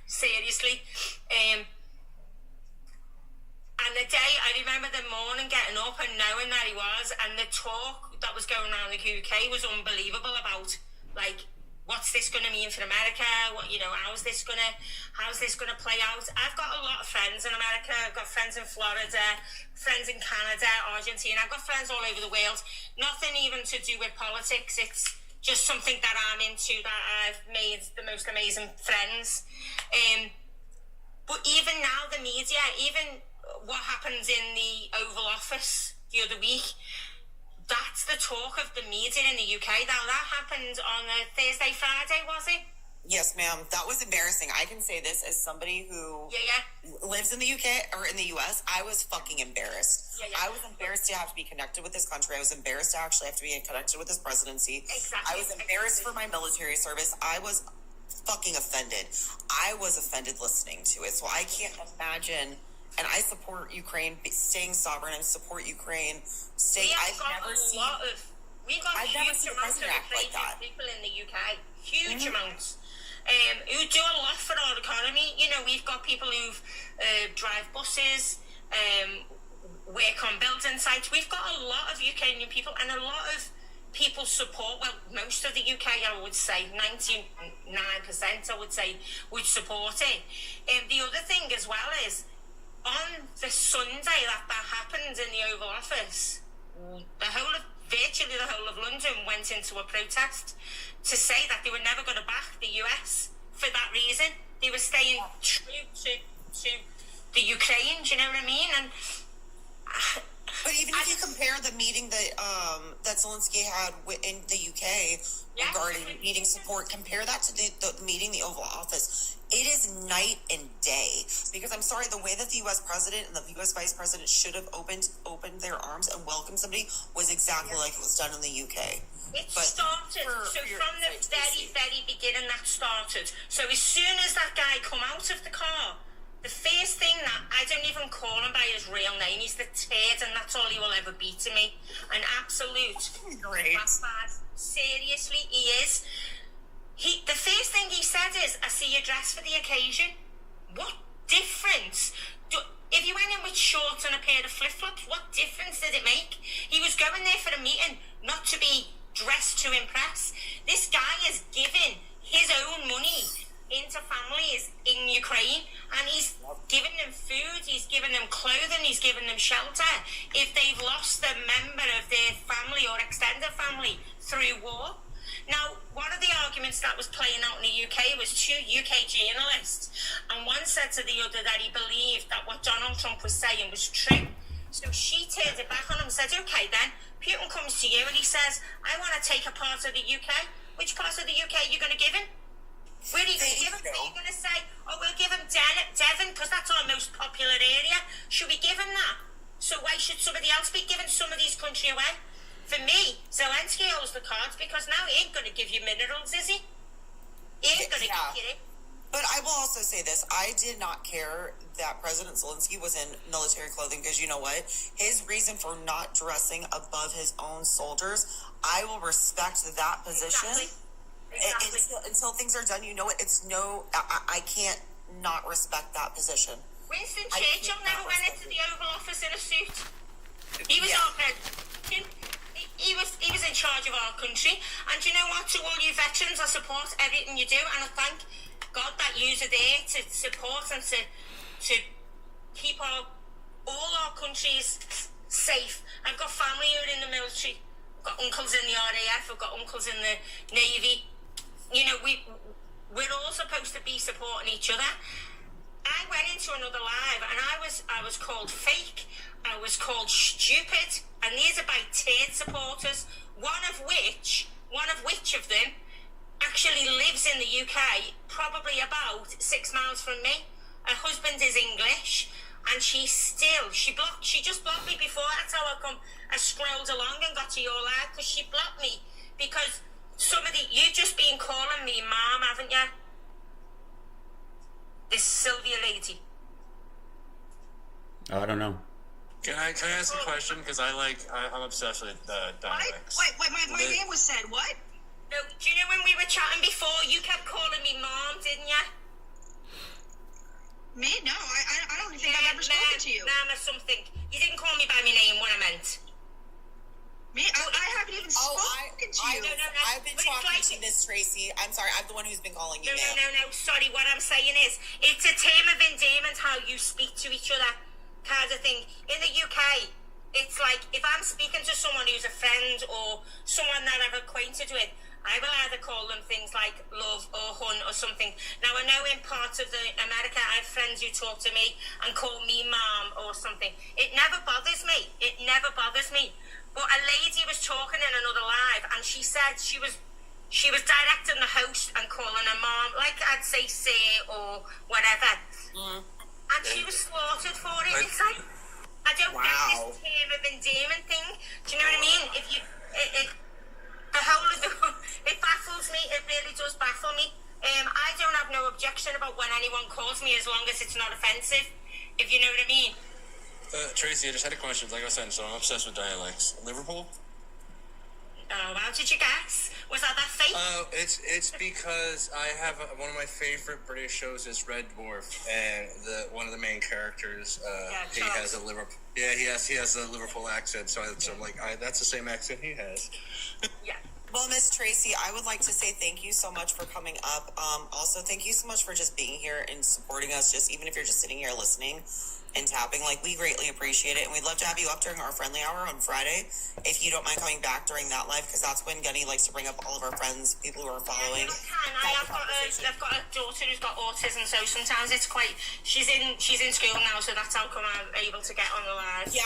Seriously. And the day, I remember the morning getting up and knowing that he was, and the talk that was going around the UK was unbelievable about, like, what's this going to mean for America? What, you know, how's this going to play out? I've got a lot of friends in America. I've got friends in Florida, friends in Canada, Argentina. I've got friends all over the world. Nothing even to do with politics. It's just something that I'm into, that I've made the most amazing friends. But even now, the media, even what happens in the Oval Office the other week, that's the talk of the media in the UK. Now, that happened on a Thursday, Friday, was it? Yes, ma'am. That was embarrassing. I can say this as somebody who lives in the UK or in the US. I was fucking embarrassed. I was embarrassed to have to be connected with this country. I was embarrassed to actually have to be connected with this presidency. Exactly. I was embarrassed for my military service. I was fucking offended. I was offended listening to it. So I can't imagine. And I support Ukraine staying sovereign and support Ukraine staying. I've never seen a president act like that. People in the UK, huge amounts, who do a lot for our economy. You know, we've got people who drive buses, work on building sites. We've got a lot of Ukrainian people, and a lot of people support, well, most of the UK, I would say, 99%, I would say, would support it. The other thing as well is, on the Sunday that happened in the Oval Office, virtually the whole of London went into a protest to say that they were never going to back the US for that reason. They were staying true to the Ukraine, do you know what I mean? And But even if you compare the meeting that Zelensky had in the UK regarding needing support, compare that to the meeting, the Oval Office. It is night and day. Because I'm sorry, the way that the U.S. president and the U.S. vice president should have opened their arms and welcomed somebody was exactly like it was done in the UK. It started, from the very, very beginning that started. So as soon as that guy come out of the car, the first thing that, I don't even call him by his real name, he's the turd, and that's all he will ever be to me. An absolute bastard. Seriously, he is. The first thing he said is, I see you dressed for the occasion. What difference? If you went in with shorts and a pair of flip-flops, what difference did it make? He was going there for a meeting, not to be dressed to impress. This guy is giving his own money into families in Ukraine, and he's giving them food, he's giving them clothing, he's giving them shelter. If they've lost a member of their family or extended family through war. Now, one of the arguments that was playing out in the UK was two UK journalists, and one said to the other that he believed that what Donald Trump was saying was true. So she turned it back on him and said, okay then, Putin comes to you and he says, I want to take a part of the UK. Which part of the UK are you going to give him? Where are you going to give him? Are you going to say, oh, we'll give him Devon because that's our most popular area? Should we give him that? So why should somebody else be giving some of these country away? For me, Zelensky holds the cards because now he ain't going to give you minerals, is he? He ain't going to give you it. But I will also say this. I did not care that President Zelensky was in military clothing because you know what? His reason for not dressing above his own soldiers, I will respect that position. Exactly. Until things are done, you know what? I can't not respect that position. Winston Churchill never went into the Oval Office in a suit. He was our president. He was in charge of our country. And you know what? To all you veterans, I support everything you do, and I thank God that you're there to support and to keep all our countries safe. I've got family who are in the military. I've got uncles in the RAF. I've got uncles in the Navy. You know, we're all supposed to be supporting each other. I went into another live and I was called fake. I was called stupid. And these are by turd supporters. One of which of them actually lives in the UK, probably about 6 miles from me. Her husband is English, and she just blocked me before. That's how I scrolled along and got to your live, because she blocked me because you've just been calling me mom, haven't you? This Sylvia lady. Oh, I don't know. Can I ask a question? Because I'm obsessed with dynamics. Wait, my name was said, what? No, do you know when we were chatting before, you kept calling me mom, didn't you? Me? No, I don't think I've ever spoken to you. Ma'am or something. You didn't call me by my name, what I meant. Me? I haven't even spoken to you. No. I've been talking to Miss Tracy. I'm sorry, I'm the one who's been calling you. No. Sorry, what I'm saying is, it's a term of endearment how you speak to each other, kind of thing. In the UK, it's like if I'm speaking to someone who's a friend or someone that I'm acquainted with, I will either call them things like love or hun or something. Now, I know in parts of America, I have friends who talk to me and call me mom or something. It never bothers me. But a lady was talking in another live, and she said she was directing the host and calling her mom, like I'd say sir or whatever. And she was slaughtered for it. It's like, I don't get this term of endearment thing. Do you know what I mean? If you, the whole of it baffles me. It really does baffle me. I don't have no objection about when anyone calls me, as long as it's not offensive, if you know what I mean. Tracy, I just had a question. Like I said, so I'm obsessed with dialects. Liverpool? Oh, how did you guess? Was that fake? It's because I have one of my favorite British shows is Red Dwarf, and one of the main characters he has a Liverpool. Yeah, he has a Liverpool accent. So I'm like, that's the same accent he has. Yeah. Well, Miss Tracy, I would like to say thank you so much for coming up. Also, thank you so much for just being here and supporting us, just even if you're just sitting here listening and tapping. Like, we greatly appreciate it. And we'd love to have you up during our friendly hour on Friday, if you don't mind coming back during that live, because that's when Gunny likes to bring up all of our friends, people who are following. I've got a daughter who's got autism, so sometimes it's quite. She's in school now, so that's how come I'm able to get on the live. Yeah,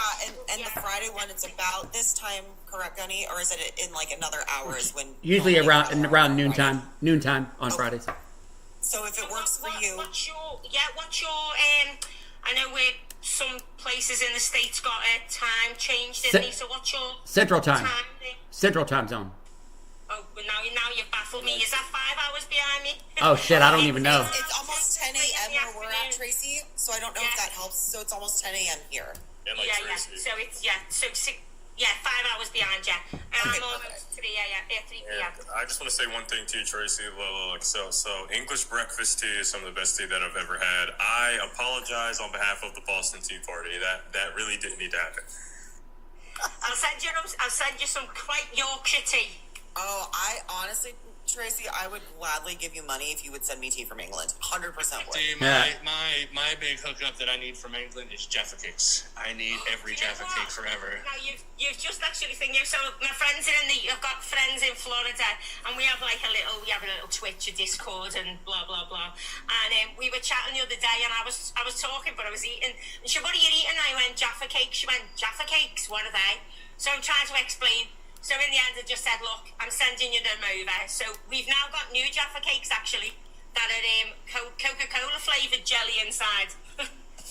and the Friday one, it's about this time, correct, Gunny? Or is it in like another hour? Is when Usually around noontime on Fridays. So if it works for you, what's your I know where some places in the States got a time change, didn't they? So what's your Central time? There? Central time zone. Oh, but now you've baffled me. Is that 5 hours behind me? Oh shit, I don't even know. It's almost 10 a.m. where we're at, Tracy. So I don't know if that helps. So it's almost 10 a.m. here. Yeah. So it's 5 hours behind you. And I'm almost 3 p.m. I just want to say one thing to you, Tracy. So English breakfast tea is some of the best tea that I've ever had. I apologize on behalf of the Boston Tea Party. That really didn't need to happen. I'll send you some quite Yorkshire tea. Oh, I honestly, Tracy, I would gladly give you money if you would send me tea from England. 100% would. See, my big hookup that I need from England is Jaffa Cakes. I need every Jaffa Cake forever. Now you've just actually thinking. So my friends I've got friends in Florida, and we have a little Twitch, a Discord, and blah blah blah. And we were chatting the other day, and I was talking, but I was eating. And she, what are you eating? I went Jaffa Cakes. She went Jaffa Cakes. What are they? So I'm trying to explain. So in the end, I just said, look, I'm sending you them over. So we've now got new Jaffa Cakes, actually, that are Coca-Cola flavoured jelly inside.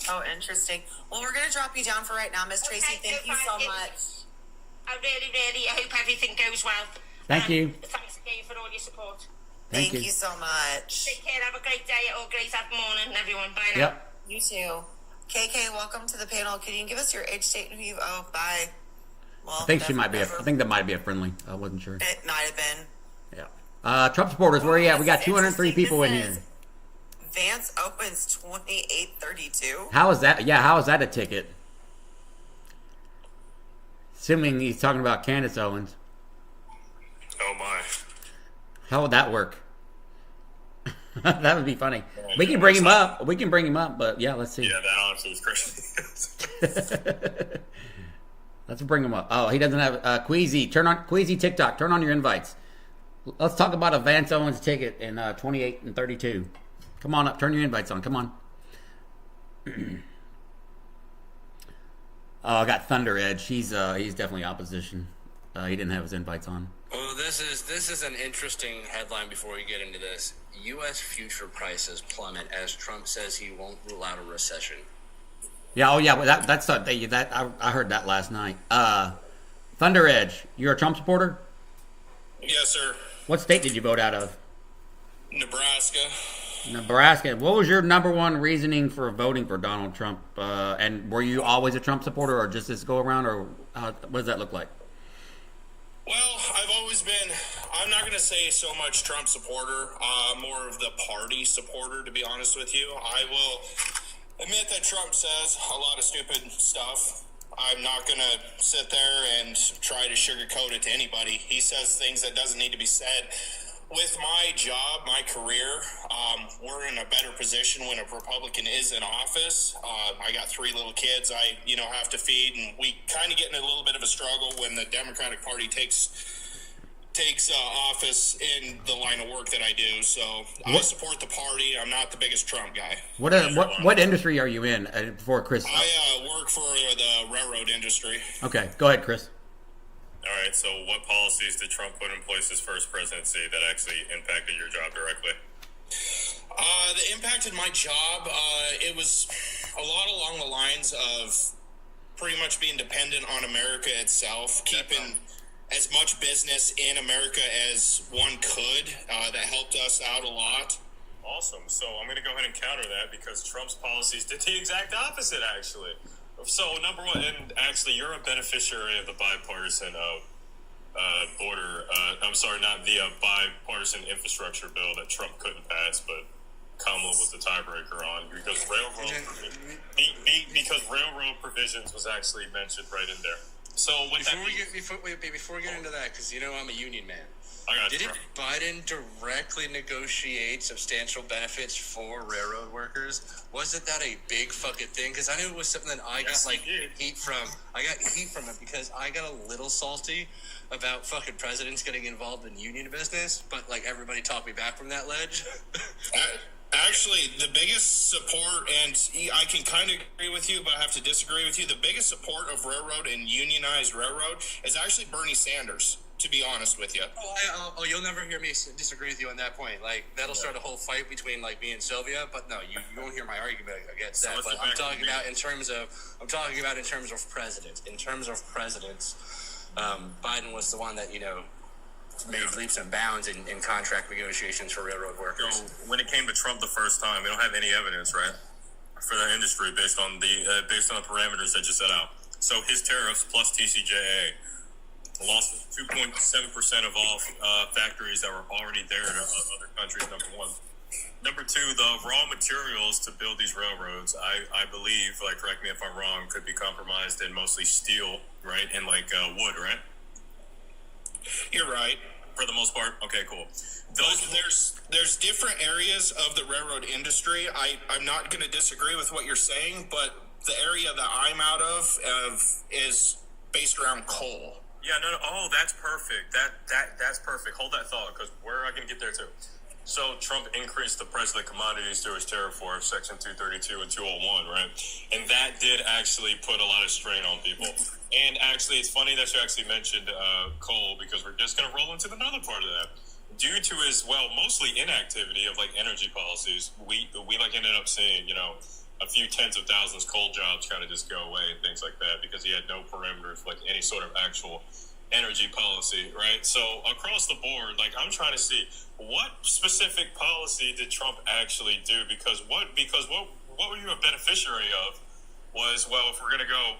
Oh, interesting. Well, we're going to drop you down for right now, Miss Tracy. Thank you so much. I really hope everything goes well. Thank you. Thanks again for all your support. Thank you so much. Take care. Have a great day or great morning, everyone. Bye now. Yep. You too. KK, welcome to the panel. Can you give us your age, state, and who you... Oh, bye. Well, I think she might be. I think that might be a friendly. I wasn't sure. It might have been. Yeah. Trump supporters, where are you at? We got 203 people in here. Vance opens 2832. How is that? Yeah, how is that a ticket? Assuming he's talking about Candace Owens. Oh my. How would that work? That would be funny. We can bring him up. But yeah, let's see. Yeah, that honestly was crazy. Let's bring him up. Oh, he doesn't have Queasy. Queasy TikTok. Turn on your invites. Let's talk about a Vance Owens ticket in 28 and 32. Come on up. Turn your invites on. Come on. I got Thunder Edge. He's definitely opposition. He didn't have his invites on. Well, this is an interesting headline before we get into this. U.S. future prices plummet as Trump says he won't rule out a recession. Yeah, well, that's I heard that last night. Thunder Edge, you're a Trump supporter? Yes, sir. What state did you vote out of? Nebraska. What was your number one reasoning for voting for Donald Trump? And were you always a Trump supporter, or just this go around, or what does that look like? Well, I've always been, I'm not going to say so much Trump supporter, more of the party supporter, to be honest with you. I will admit that Trump says a lot of stupid stuff. I'm not going to sit there and try to sugarcoat it to anybody. He says things that doesn't need to be said. With my job, my career, we're in a better position when a Republican is in office. I got 3 little kids I, have to feed, and we kind of get in a little bit of a struggle when the Democratic Party takes office in the line of work that I do. So I support the party. I'm not the biggest Trump guy. What industry are you in before Chris? I work for the railroad industry. Okay, go ahead, Chris. All right, so what policies did Trump put in place his first presidency that actually impacted your job directly? That impacted my job, it was a lot along the lines of pretty much being dependent on America itself, keeping as much business in America as one could. That helped us out a lot. Awesome. So I'm going to go ahead and counter that because Trump's policies did the exact opposite, actually. So, number one, and actually, you're a beneficiary of the bipartisan border. I'm sorry, not the bipartisan infrastructure bill that Trump couldn't pass, but Kamala was the tiebreaker on because railroad provisions was actually mentioned right in there. So, before we get into that, because I'm a union man. Didn't Biden directly negotiate substantial benefits for railroad workers? Wasn't that a big fucking thing? Because I knew it was something that I got heat from. I got heat from it because I got a little salty about fucking presidents getting involved in union business, but like everybody talked me back from that ledge. Actually, the biggest support, and I can kind of agree with you, but I have to disagree with you. The biggest support of railroad and unionized railroad is actually Bernie Sanders, to be honest with you. You'll never hear me disagree with you on that point. Like, that'll start a whole fight between, like, me and Sylvia, but no, you won't hear my argument against that. But I'm talking about in terms of presidents. In terms of presidents, Biden was the one that, made leaps and bounds in contract negotiations for railroad workers. So when it came to Trump the first time, we don't have any evidence, right, for the industry based on the parameters that you set out. So his tariffs plus TCJA lost 2.7% of all factories that were already there to other countries. Number one. Number two, the raw materials to build these railroads, I believe, like, correct me if I'm wrong, could be compromised in mostly steel, right, and like wood, right? You're right. For the most part? Okay, cool. There's different areas of the railroad industry. I'm not going to disagree with what you're saying, but the area that I'm out of is based around coal. Yeah, no. Oh, that's perfect. That's perfect. Hold that thought, because we're going to get there too. So Trump increased the price of the commodities through his tariff war, Section 232 and 201, right? And that did actually put a lot of strain on people. And actually, it's funny that you actually mentioned coal, because we're just going to roll into another part of that. Due to his, mostly inactivity of, like, energy policies, we ended up seeing, a few tens of thousands coal jobs kind of just go away and things like that, because he had no parameters, like any sort of actual energy policy, right? So across the board, like, I'm trying to see what specific policy did Trump actually do, because what were you a beneficiary of was, if we're going to go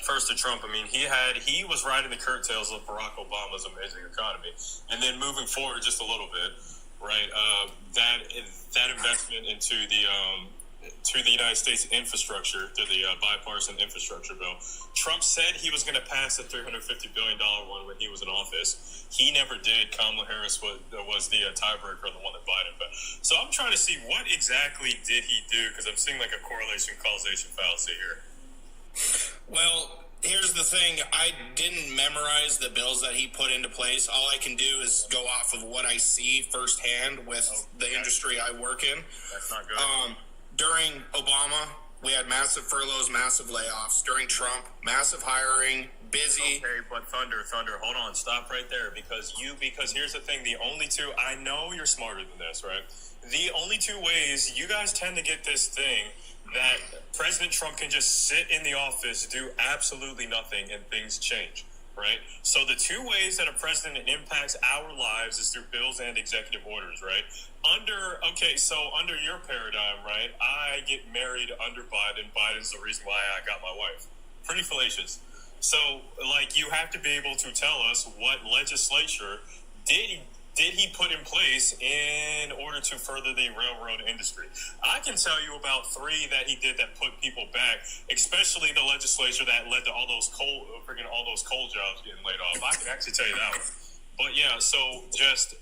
first to Trump, I mean, he was riding the curtails of Barack Obama's amazing economy, and then moving forward just a little bit, right? That investment into the United States infrastructure, to the bipartisan infrastructure bill. Trump said he was going to pass the $350 billion one when he was in office. He never did. Kamala Harris was the tiebreaker on the one that Biden passed. So I'm trying to see what exactly did he do, because I'm seeing like a correlation causation fallacy here. Well, here's the thing. I didn't memorize the bills that he put into place. All I can do is go off of what I see firsthand with the industry I work in. That's not good. During Obama, we had massive furloughs, massive layoffs. During Trump, massive hiring, busy. Okay, but Thunder, hold on, stop right there, because here's the thing, the only two, I know you're smarter than this, right? The only two ways you guys tend to get this thing that President Trump can just sit in the office, do absolutely nothing, and things change, right? So the two ways that a president impacts our lives is through bills and executive orders, right? Under your paradigm, right, I get married under Biden. Biden's the reason why I got my wife. Pretty fallacious. So, like, you have to be able to tell us what legislature did he put in place in order to further the railroad industry. I can tell you about three that he did that put people back, especially the legislature that led to all those coal jobs getting laid off. I can actually tell you that one. But yeah, so just,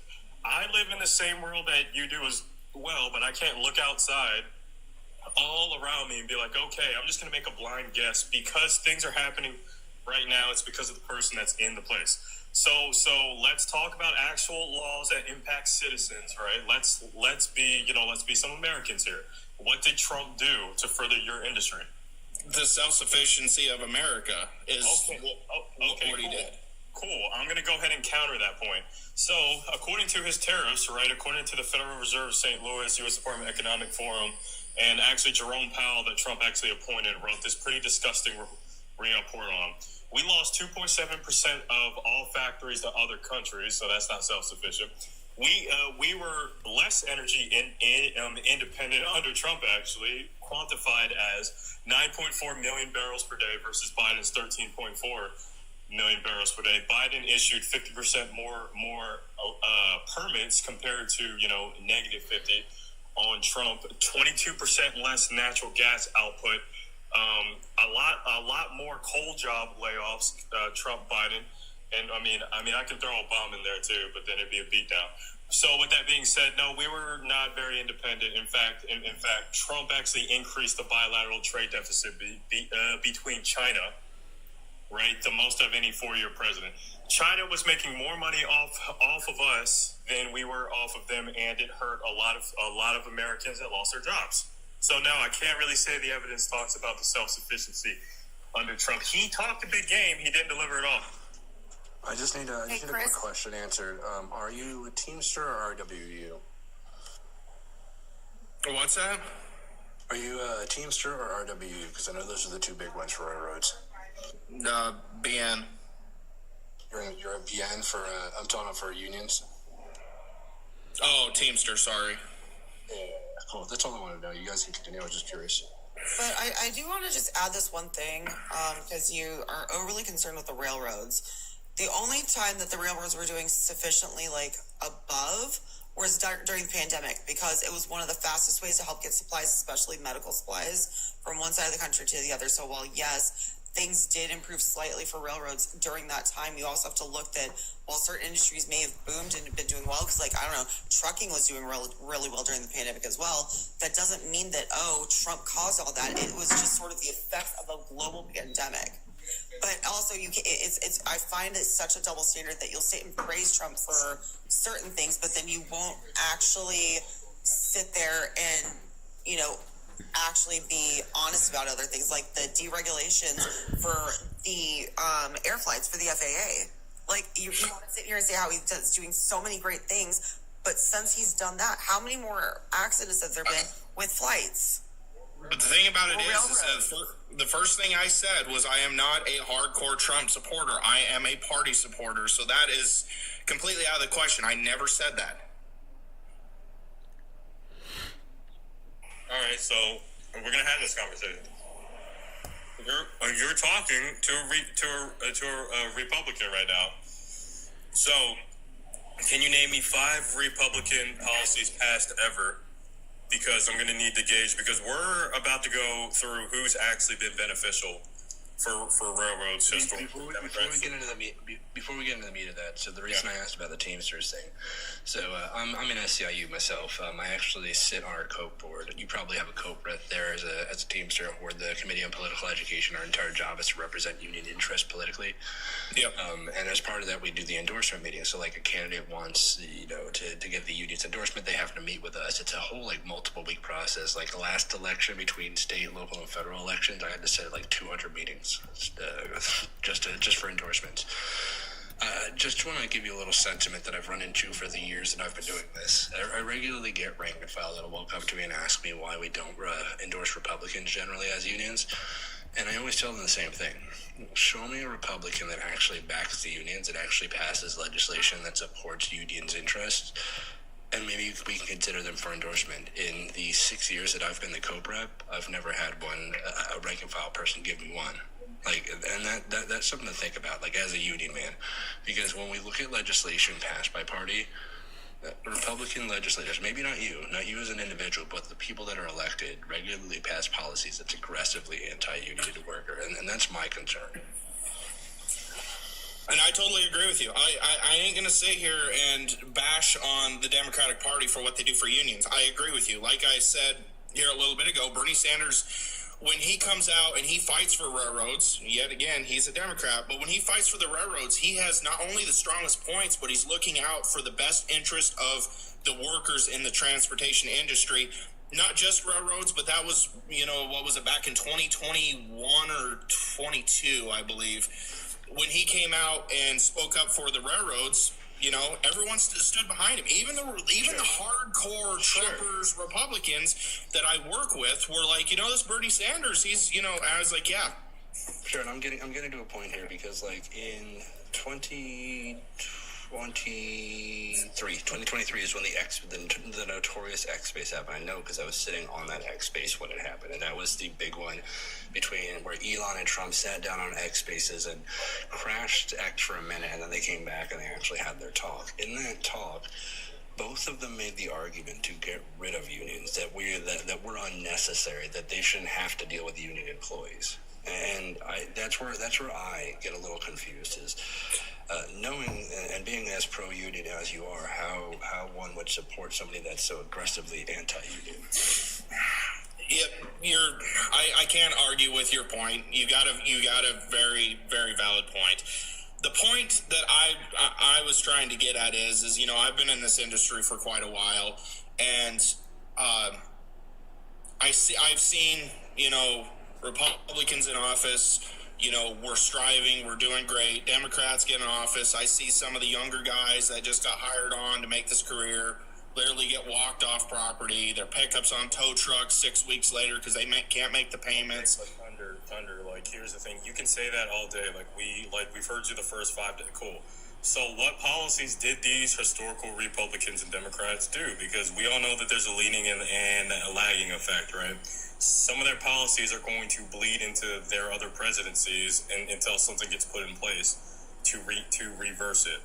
I live in the same world that you do as well, but I can't look outside all around me and be like, okay, I'm just going to make a blind guess because things are happening right now. It's because of the person that's in the place. So let's talk about actual laws that impact citizens, right? Let's be some Americans here. What did Trump do to further your industry? The self-sufficiency of America is what he did. Cool. I'm going to go ahead and counter that point. So, according to his tariffs, right, according to the Federal Reserve St. Louis, U.S. Department of Economic Forum, and actually Jerome Powell that Trump actually appointed wrote this pretty disgusting report on. We lost 2.7% of all factories to other countries, so that's not self-sufficient. We were less energy independent under Trump, actually, quantified as 9.4 million barrels per day versus Biden's 13.4 million barrels per day. Biden issued 50% more permits compared to, negative 50 on Trump. 22% less natural gas output. A lot more coal job layoffs, Trump, Biden. And I mean, I can throw a bomb in there too, but then it'd be a beatdown. So with that being said, no, we were not very independent. In fact, Trump actually increased the bilateral trade deficit between China, right? The most of any four-year president. China was making more money off of us than we were off of them, and it hurt a lot of Americans that lost their jobs. So no, I can't really say the evidence talks about the self-sufficiency under Trump. He talked a big game. He didn't deliver it all. I just need a quick question answered. Are you a Teamster or RWU? What's that? Are you a Teamster or RWU? Because I know those are the two big ones for railroads. BN. You're a BN for, I'm talking for unions. Oh, Teamster, sorry. Yeah, cool. That's all I wanted to know. You guys can continue. I was just curious. But I do want to just add this one thing, because you are overly concerned with the railroads. The only time that the railroads were doing sufficiently, above was during the pandemic, because it was one of the fastest ways to help get supplies, especially medical supplies, from one side of the country to the other. So while, yes, things did improve slightly for railroads during that time, you also have to look that while certain industries may have boomed and been doing well, because, trucking was doing really well during the pandemic as well, that doesn't mean that, Trump caused all that. It was just sort of the effects of a global pandemic. But also, I find it such a double standard that you'll sit and praise Trump for certain things, but then you won't actually sit there and, actually be honest about other things, like the deregulations for the air flights for the FAA. You want to sit here and say how he's doing so many great things, but since he's done that, how many more accidents have there been with flights? But the thing about it is the first thing I said was I am not a hardcore Trump supporter. I am a party supporter. So that is completely out of the question. I never said that. All right, so we're gonna have this conversation. You're talking to a Republican right now. So, can you name me 5 Republican policies passed ever? Because I'm going to need to gauge, because we're about to go through who's actually been beneficial for railroads history. Before we get into the meat of that, so the reason I asked about the Teamsters thing, so I'm in SCIU myself. I actually sit on our COPE board. You probably have a COPE right there as a Teamster, where the Committee on Political Education, our entire job is to represent union interest politically. Yep. And as part of that, we do the endorsement meeting. So a candidate wants, to get the union's endorsement, they have to meet with us. It's a whole multiple week process. The last election between state, local, and federal elections, I had to set 200 meetings. Just for endorsements. Just want to give you a little sentiment that I've run into for the years that I've been doing this. I regularly get rank and file that'll walk up to me and ask me why we don't endorse Republicans generally as unions. And I always tell them the same thing. Show me a Republican that actually backs the unions, that actually passes legislation that supports unions' interests, and maybe we can consider them for endorsement. In the 6 years that I've been the COPE rep, I've never had a rank and file person give me one. And that's something to think about, as a union man, because when we look at legislation passed by party, Republican legislators, maybe not you as an individual, but the people that are elected regularly pass policies that's aggressively anti-union to worker, and that's my concern. And I totally agree with you. I ain't going to sit here and bash on the Democratic Party for what they do for unions. I agree with you. Like I said here a little bit ago, Bernie Sanders, when he comes out and he fights for railroads, yet again, he's a Democrat, but when he fights for the railroads, he has not only the strongest points, but he's looking out for the best interest of the workers in the transportation industry. Not just railroads, but that was, what was it, back in 2021 or 22, I believe, when he came out and spoke up for the railroads. Everyone stood behind him. Even the hardcore Trumpers, Republicans that I work with were like, this Bernie Sanders, he's, I was like, yeah. Sure, and I'm getting to a point here because, in 2023 is when the notorious X Space happened. I know because I was sitting on that X Space when it happened, and that was the big one between where Elon and Trump sat down on X Spaces and crashed X for a minute, and then they came back and they actually had their talk. In that talk, both of them made the argument to get rid of unions, that we're unnecessary, that they shouldn't have to deal with union employees. And that's where I get a little confused is knowing and being as pro-union as you are, how one would support somebody that's so aggressively anti-union. Yeah, I can't argue with your point. You got a very, very valid point. The point that I was trying to get at is I've been in this industry for quite a while, and I've seen Republicans in office. We're striving, we're doing great. Democrats get in office. I see some of the younger guys that just got hired on to make this career literally get walked off property. Their pickups on tow trucks 6 weeks later because they can't make the payments. Thunder, here's the thing. You can say that all day. We've heard you the first 5 days. Cool. So what policies did these historical Republicans and Democrats do? Because we all know that there's a leaning and a lagging effect, right? Some of their policies are going to bleed into their other presidencies until something gets put in place to reverse it,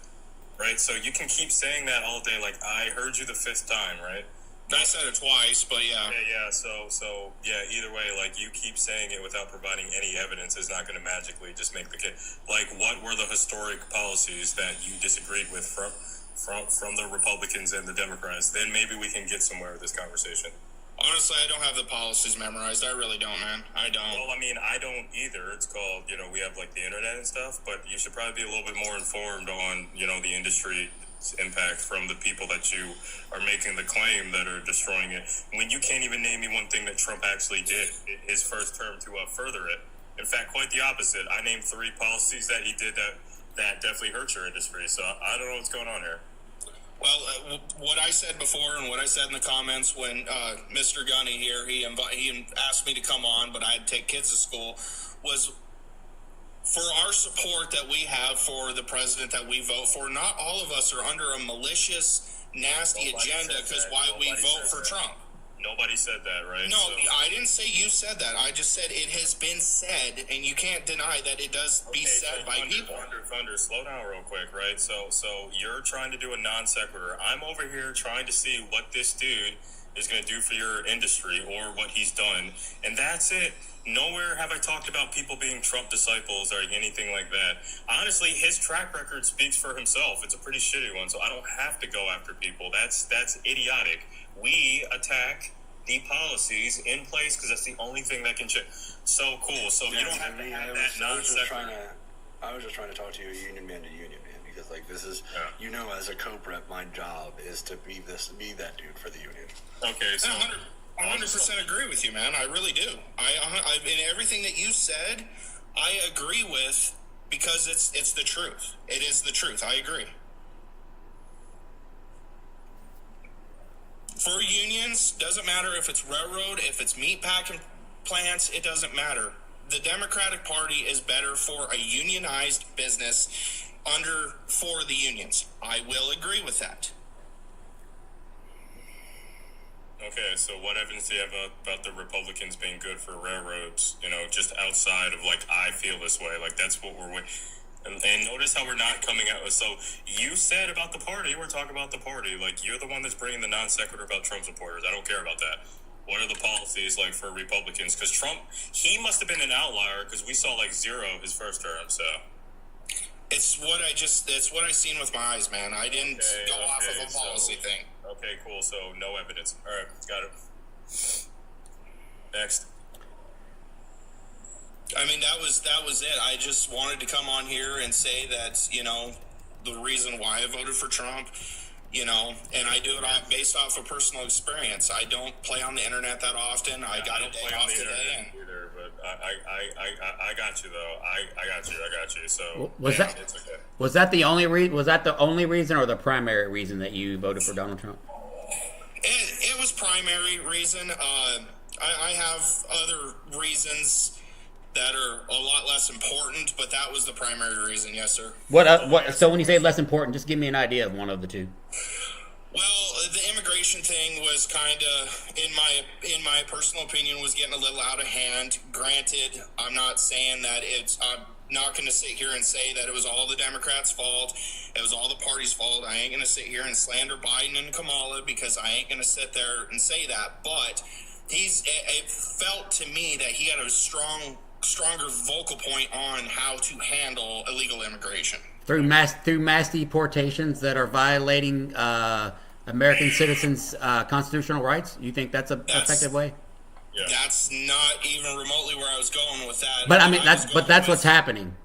right? So you can keep saying that all day. I heard you the 5th time, right? I said it twice, but yeah. Yeah. So either way, you keep saying it without providing any evidence is not going to magically just make the case. What were the historic policies that you disagreed with from the Republicans and the Democrats? Then maybe we can get somewhere with this conversation. Honestly, I don't have the policies memorized. I really don't, man. I don't. Well, I don't either. It's called, we have the internet and stuff, but you should probably be a little bit more informed on, the industry impact from the people that you are making the claim that are destroying it. When you can't even name me one thing that Trump actually did his first term to further it. In fact, quite the opposite. I named 3 policies that he did that definitely hurt your industry. So I don't know what's going on here. Well, what I said before and what I said in the comments when Mr. Gunny here, he asked me to come on, but I had to take kids to school, was for our support that we have for the president that we vote for. Not all of us are under a malicious, nasty agenda because why we vote for Trump. Nobody said that, right? No, I didn't say you said that. I just said it has been said, and you can't deny that it does be said by people. Thunder, slow down real quick, right? So you're trying to do a non sequitur. I'm over here trying to see what this dude is going to do for your industry or what he's done, and that's it. Nowhere have I talked about people being Trump disciples or anything like that. Honestly, his track record speaks for himself. It's a pretty shitty one, so I don't have to go after people. That's idiotic. We attack the policies in place because that's the only thing that can change. So cool. So you don't have to have that non-sequitur. I was just trying to talk to you, union man to union man, because this is, as a co-rep, my job is to be that dude for the union. Okay, so 100% agree with you, man. I really do. I in everything that you said, I agree with because it's the truth. It is the truth. I agree. For unions, doesn't matter if it's railroad, if it's meat packing plants, it doesn't matter. The Democratic Party is better for a unionized business for the unions. I will agree with that. Okay, so what evidence do you have about the Republicans being good for railroads, just outside of I feel this way, that's what we're with. And notice how we're not coming out with, so you said about the party, we're talking about the party, you're the one that's bringing the non sequitur about Trump supporters. I don't care about that. What are the policies for Republicans? Because Trump, he must have been an outlier because we saw 0 his first term, so. It's what I seen with my eyes, man. I didn't go off of a policy thing. Okay, cool. So no evidence. All right, got it. Next. I mean, that was it. I just wanted to come on here and say that, the reason why I voted for Trump, and I do it based off of personal experience. I don't play on the internet that often. I got a day off today. Either, but I got you though. I got you. So was that the only reason or the primary reason that you voted for Donald Trump? It was primary reason. I have other reasons that are a lot less important, but that was the primary reason. Yes, sir. What? So when you say less important, just give me an idea of one of the two. Well, the immigration thing was kind of, in my personal opinion, was getting a little out of hand. Granted, I'm not saying that I'm not going to sit here and say that it was all the Democrats' fault. It was all the party's fault. I ain't going to sit here and slander Biden and Kamala because I ain't going to sit there and say that. But it felt to me that he had a strong stronger vocal point on how to handle illegal immigration. Through mass deportations that are violating American citizens' constitutional rights? You think that's an effective way? Yeah. That's not even remotely where I was going with that. But I mean, that's what's happening.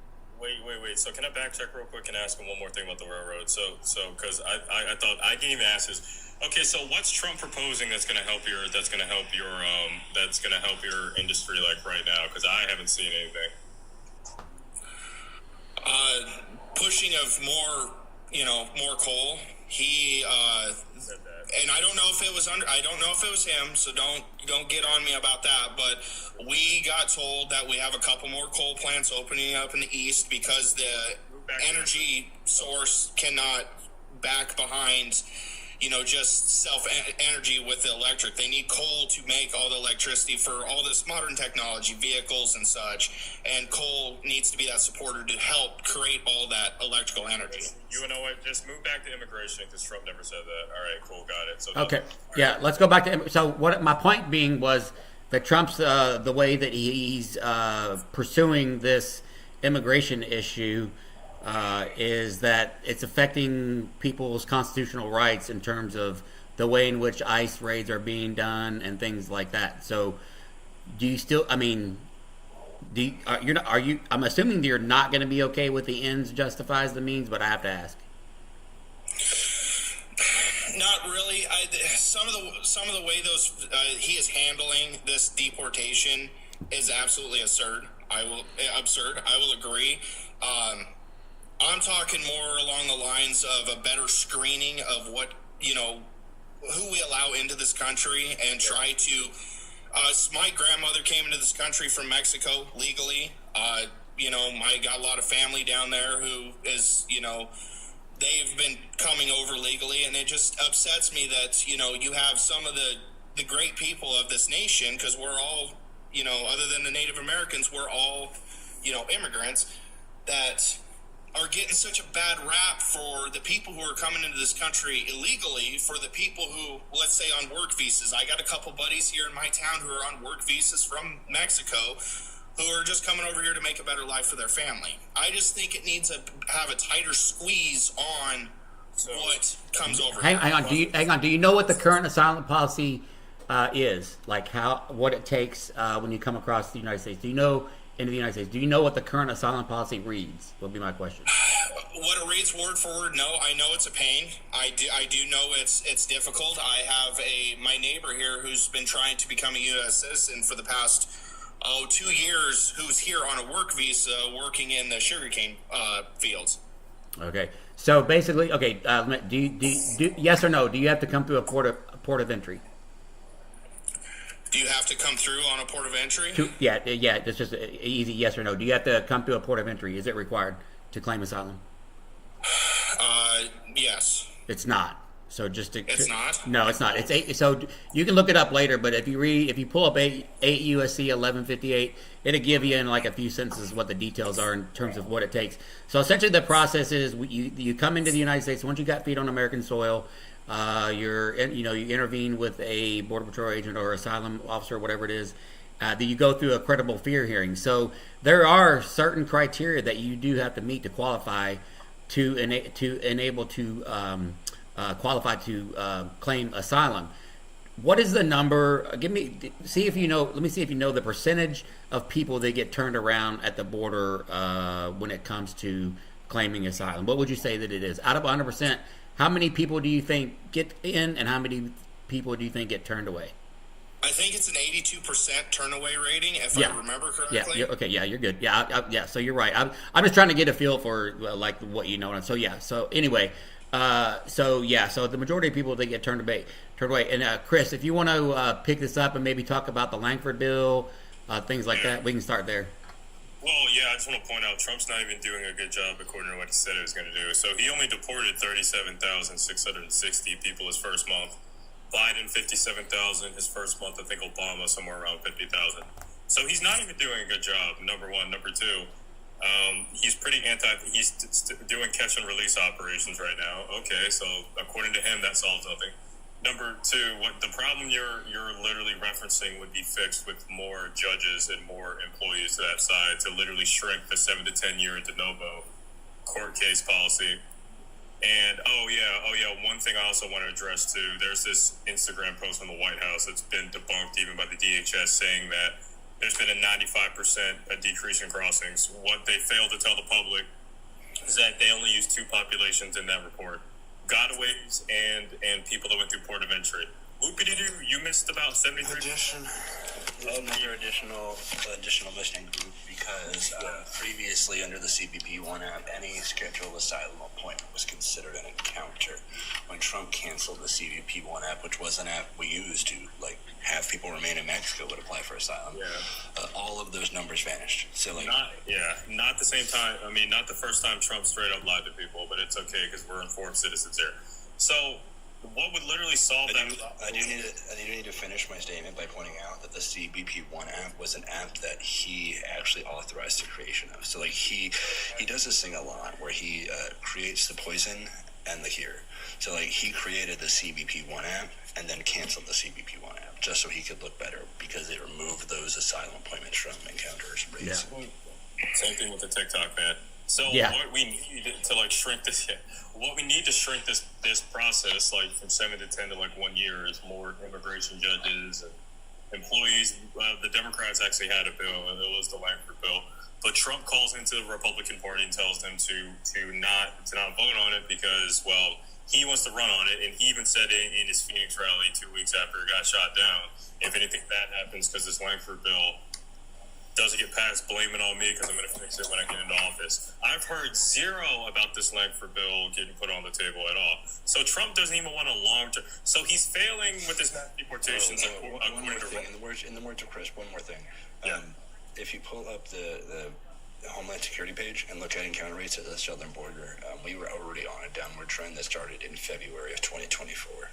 Wait. So can I backtrack real quick and ask him one more thing about the railroad? So because I thought I didn't even ask this. Okay, so what's Trump proposing that's going to help your industry like right now? Because I haven't seen anything. Pushing of more coal. He and I don't know if it was him, so don't get on me about that. But we got told that we have a couple more coal plants opening up in the east because the energy source cannot back behind, just self-energy with the electric. They need coal to make all the electricity for all this modern technology, vehicles and such, and coal needs to be that supporter to help create all that electrical energy. You know what? Just move back to immigration because Trump never said that. All right, cool, got it. So okay, yeah, let's go back to. So what my point being was that Trump's the way that he's pursuing this immigration issue is that it's affecting people's constitutional rights in terms of the way in which ICE raids are being done and things like that. So, do you still? I mean, I'm assuming you're not going to be okay with the ends justifies the means, but I have to ask. Not really. Some of the way he is handling this deportation is absolutely absurd. I will agree. I'm talking more along the lines of a better screening of what who we allow into this country and try to. My grandmother came into this country from Mexico legally. I got a lot of family down there who is they've been coming over legally, and it just upsets me that you have some of the great people of this nation, because we're all other than the Native Americans, we're all immigrants, that are getting such a bad rap for the people who are coming into this country illegally, for the people who, let's say, on work visas. I got a couple buddies here in my town who are on work visas from Mexico who are just coming over here to make a better life for their family. I just think it needs to have a tighter squeeze on what comes over. Hang on. Do you know what the current asylum policy is? Like what it takes when you come across the United States? Do you know into the United States? Do you know what the current asylum policy reads? Will be my question. What it reads word for word, no. I know it's a pain. I do know it's difficult. I have my neighbor here who's been trying to become a U.S. citizen for the past 2 years, who's here on a work visa working in the sugarcane fields. Okay. So basically, do you yes or no? Do you have to come through a port of entry? Do you have to come through on a port of entry? Yeah. It's just an easy yes or no. Do you have to come through a port of entry? Is it required to claim asylum? Yes. It's not. So it's not? No, it's not. It's 8. So you can look it up later. But if you pull up 8 USC 1158, it'll give you in like a few sentences what the details are in terms of what it takes. So essentially, the process is you come into the United States once you got feet on American soil. You intervene with a Border Patrol agent or asylum officer, whatever it is. That you go through a credible fear hearing. So there are certain criteria that you do have to meet to qualify qualify to claim asylum. What is the number? Let me see if you know the percentage of people that get turned around at the border when it comes to claiming asylum. What would you say that it is? Out of 100%, how many people do you think get in, and how many people do you think get turned away? I think it's an 82% turnaway rating, if I remember correctly. Yeah, you're good. Yeah, so you're right. I'm just trying to get a feel for like what you know. So anyway, so the majority of people, they get turned away. And Chris, if you want to pick this up and maybe talk about the Langford bill, things like that, we can start there. Well, yeah, I just want to point out Trump's not even doing a good job according to what he said he was going to do. So he only deported 37,660 people his first month. Biden, 57,000 his first month. I think Obama somewhere around 50,000. So he's not even doing a good job, number one. Number two, he's pretty he's doing catch and release operations right now. Okay, so according to him, that solves nothing. Number two, what the problem you're literally referencing would be fixed with more judges and more employees to that side to literally shrink the 7 to 10 year de novo court case policy. And one thing I also want to address too, there's this Instagram post from the White House that's been debunked even by the DHS saying that there's been a 95% decrease in crossings. What they failed to tell the public is that they only used two populations in that report: gotaways and people that went through port of entry. Whoopity-doo, you missed about 73. There's another additional listing group because previously under the CBP1 app, any scheduled asylum appointment was considered an encounter. When Trump canceled the CBP1 app, which was an app we used to have people remain in Mexico but apply for asylum, all of those numbers vanished. So not the same time. I mean, not the first time Trump straight up lied to people, but it's okay because we're informed citizens here. So what would literally solve that? I do need to finish my statement by pointing out that the CBP1 app was an app that he actually authorized the creation of. So he does this thing a lot where he creates the poison and the cure. So he created the CBP1 app and then canceled the CBP1 app just so he could look better because it removed those asylum appointments from encounters. Same thing with the TikTok ban. So what we need to shrink this, what we need to shrink this process from 7 to 10 to 1 year is more immigration judges and employees. The Democrats actually had a bill, and it was the Langford bill. But Trump calls into the Republican Party and tells them to not vote on it because he wants to run on it, and he even said in his Phoenix rally 2 weeks after it got shot down, if anything bad happens because this Langford bill doesn't get passed, blame it on me because I'm going to fix it when I get into office. I've heard zero about this Langford bill getting put on the table at all. So Trump doesn't even want a long-term. So he's failing with his mass deportations. In the words of Chris, one more thing. If you pull up the Homeland Security page and look at encounter rates at the southern border, we were already on a downward trend that started in February of 2024.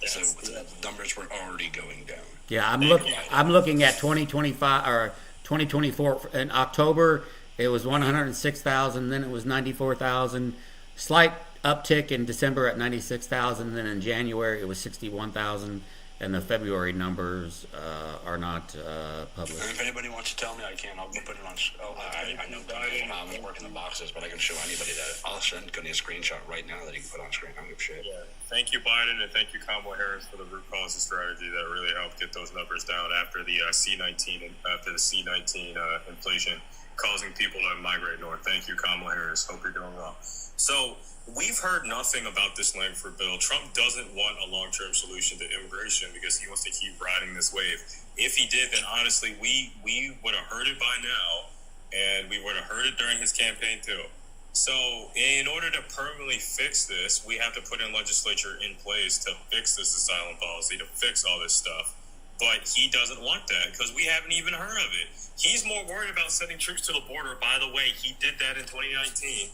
So the numbers were already going down. Yeah, I'm looking at 2025 or 2024 in October. It was 106,000. Then it was 94,000. Slight uptick in December at 96,000. Then in January it was 61,000. And the February numbers are not published. If anybody wants to tell me, I can. I'll put it on. I know I'm working the boxes, but I can show anybody that. I'll send Gunny a screenshot right now that he can put on screen. I don't give a shit. Yeah. Thank you, Biden, and thank you, Kamala Harris, for the root cause strategy that really helped get those numbers down after the C-19 inflation causing people to migrate north. Thank you, Kamala Harris. Hope you're doing well. So we've heard nothing about this Langford bill. Trump doesn't want a long-term solution to immigration because he wants to keep riding this wave. If he did, then honestly, we would have heard it by now, and we would have heard it during his campaign too. So in order to permanently fix this, we have to put in legislature in place to fix this asylum policy, to fix all this stuff. But he doesn't want that because we haven't even heard of it. He's more worried about sending troops to the border. By the way, he did that in 2019.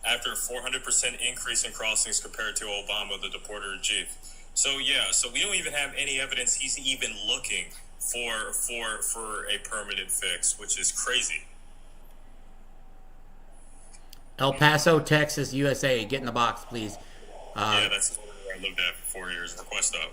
After a 400% increase in crossings compared to Obama, the deporter-in-chief. So we don't even have any evidence he's even looking for a permanent fix, which is crazy. El Paso, Texas, USA. Get in the box, please. That's where I lived at for 4 years. Request up.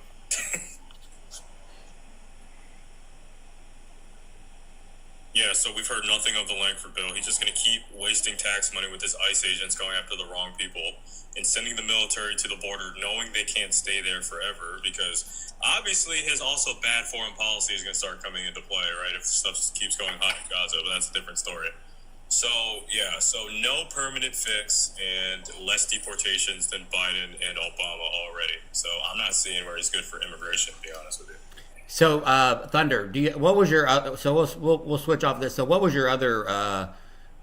Yeah, so we've heard nothing of the Langford bill. He's just going to keep wasting tax money with his ICE agents going after the wrong people and sending the military to the border knowing they can't stay there forever because obviously his also bad foreign policy is going to start coming into play, right? If stuff keeps going hot in Gaza, but that's a different story. So no permanent fix and less deportations than Biden and Obama already. So I'm not seeing where he's good for immigration, to be honest with you. So, Thunder, what was your? So we'll switch off this. So, what was your other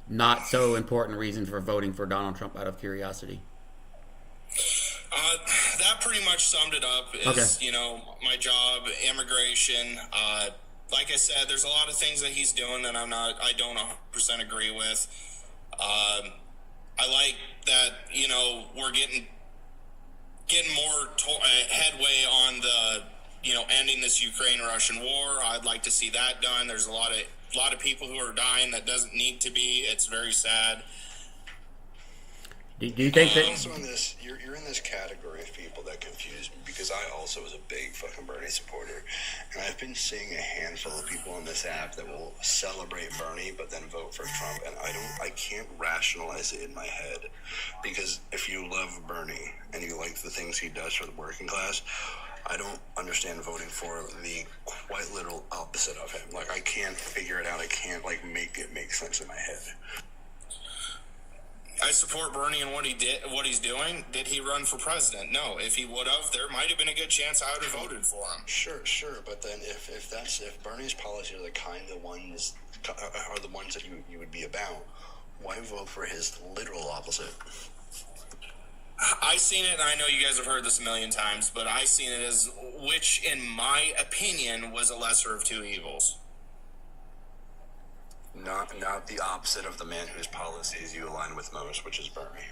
not so important reason for voting for Donald Trump? Out of curiosity. That pretty much summed it up. Is my job, immigration. Like I said, there's a lot of things that he's doing that I don't 100% agree with. I like that we're getting more headway on the. Ending this Ukraine-Russian war. I'd like to see that done. There's a lot of people who are dying that doesn't need to be. It's very sad. Do you think that? Also in this, you're in this category of people that confuse me because I also was a big fucking Bernie supporter, and I've been seeing a handful of people on this app that will celebrate Bernie but then vote for Trump, and I can't rationalize it in my head, because if you love Bernie and you like the things he does for the working class, I don't understand voting for the quite literal opposite of him. Like, I can't figure it out. I can't make it make sense in my head. I support Bernie and what he's doing. Did he run for president? No. If he would have, there might have been a good chance I would have voted for him. Sure. But then if Bernie's policies are the ones that you would be about, why vote for his literal opposite? I seen it, and I know you guys have heard this a million times, but I seen it as which, in my opinion, was a lesser of two evils. Not the opposite of the man whose policies you align with most, which is Bernie.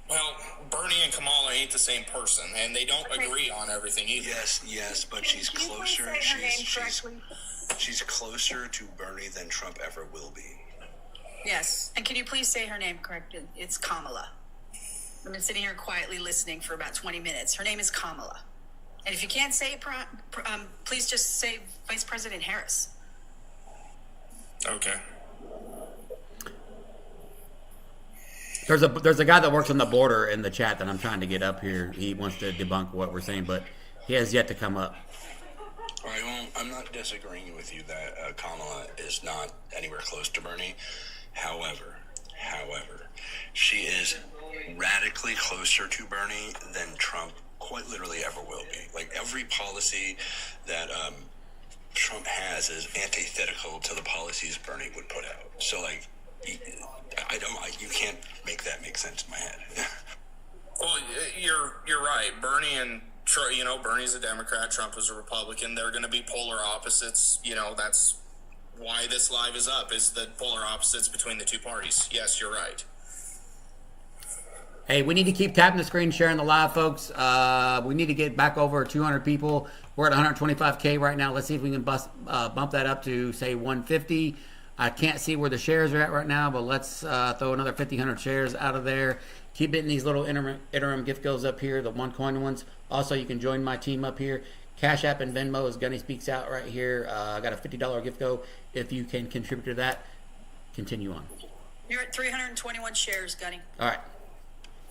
Well, Bernie and Kamala ain't the same person, and they don't agree on everything either. Yes, but she's closer. She's closer to Bernie than Trump ever will be. Yes, and can you please say her name correctly? It's Kamala. I've been sitting here quietly listening for about 20 minutes. Her name is Kamala. And if you can't say it, please just say Vice President Harris. Okay. There's a guy that works on the border in the chat that I'm trying to get up here. He wants to debunk what we're saying, but he has yet to come up. All right, well, I'm not disagreeing with you that Kamala is not anywhere close to Bernie. However, she is radically closer to Bernie than Trump quite literally ever will be. Like, every policy that Trump has is antithetical to the policies Bernie would put out. So, like, you can't make that make sense in my head. Well, you're right. Bernie and Trump, Bernie's a Democrat, Trump is a Republican. They're going to be polar opposites. That's why this live is up, is the polar opposites between the two parties. Yes, you're right. Hey, we need to keep tapping the screen, sharing the live, folks. We need to get back over 200 people. We're at 125K right now. Let's see if we can bump that up to, say, 150. I can't see where the shares are at right now, but let's throw another 1,500 shares out of there. Keep hitting these little interim gift goes up here, the one-coin ones. Also, you can join my team up here. Cash App and Venmo is Gunny Speaks Out right here. I got a $50 gift go. If you can contribute to that, continue on. You're at 321 shares, Gunny. All right.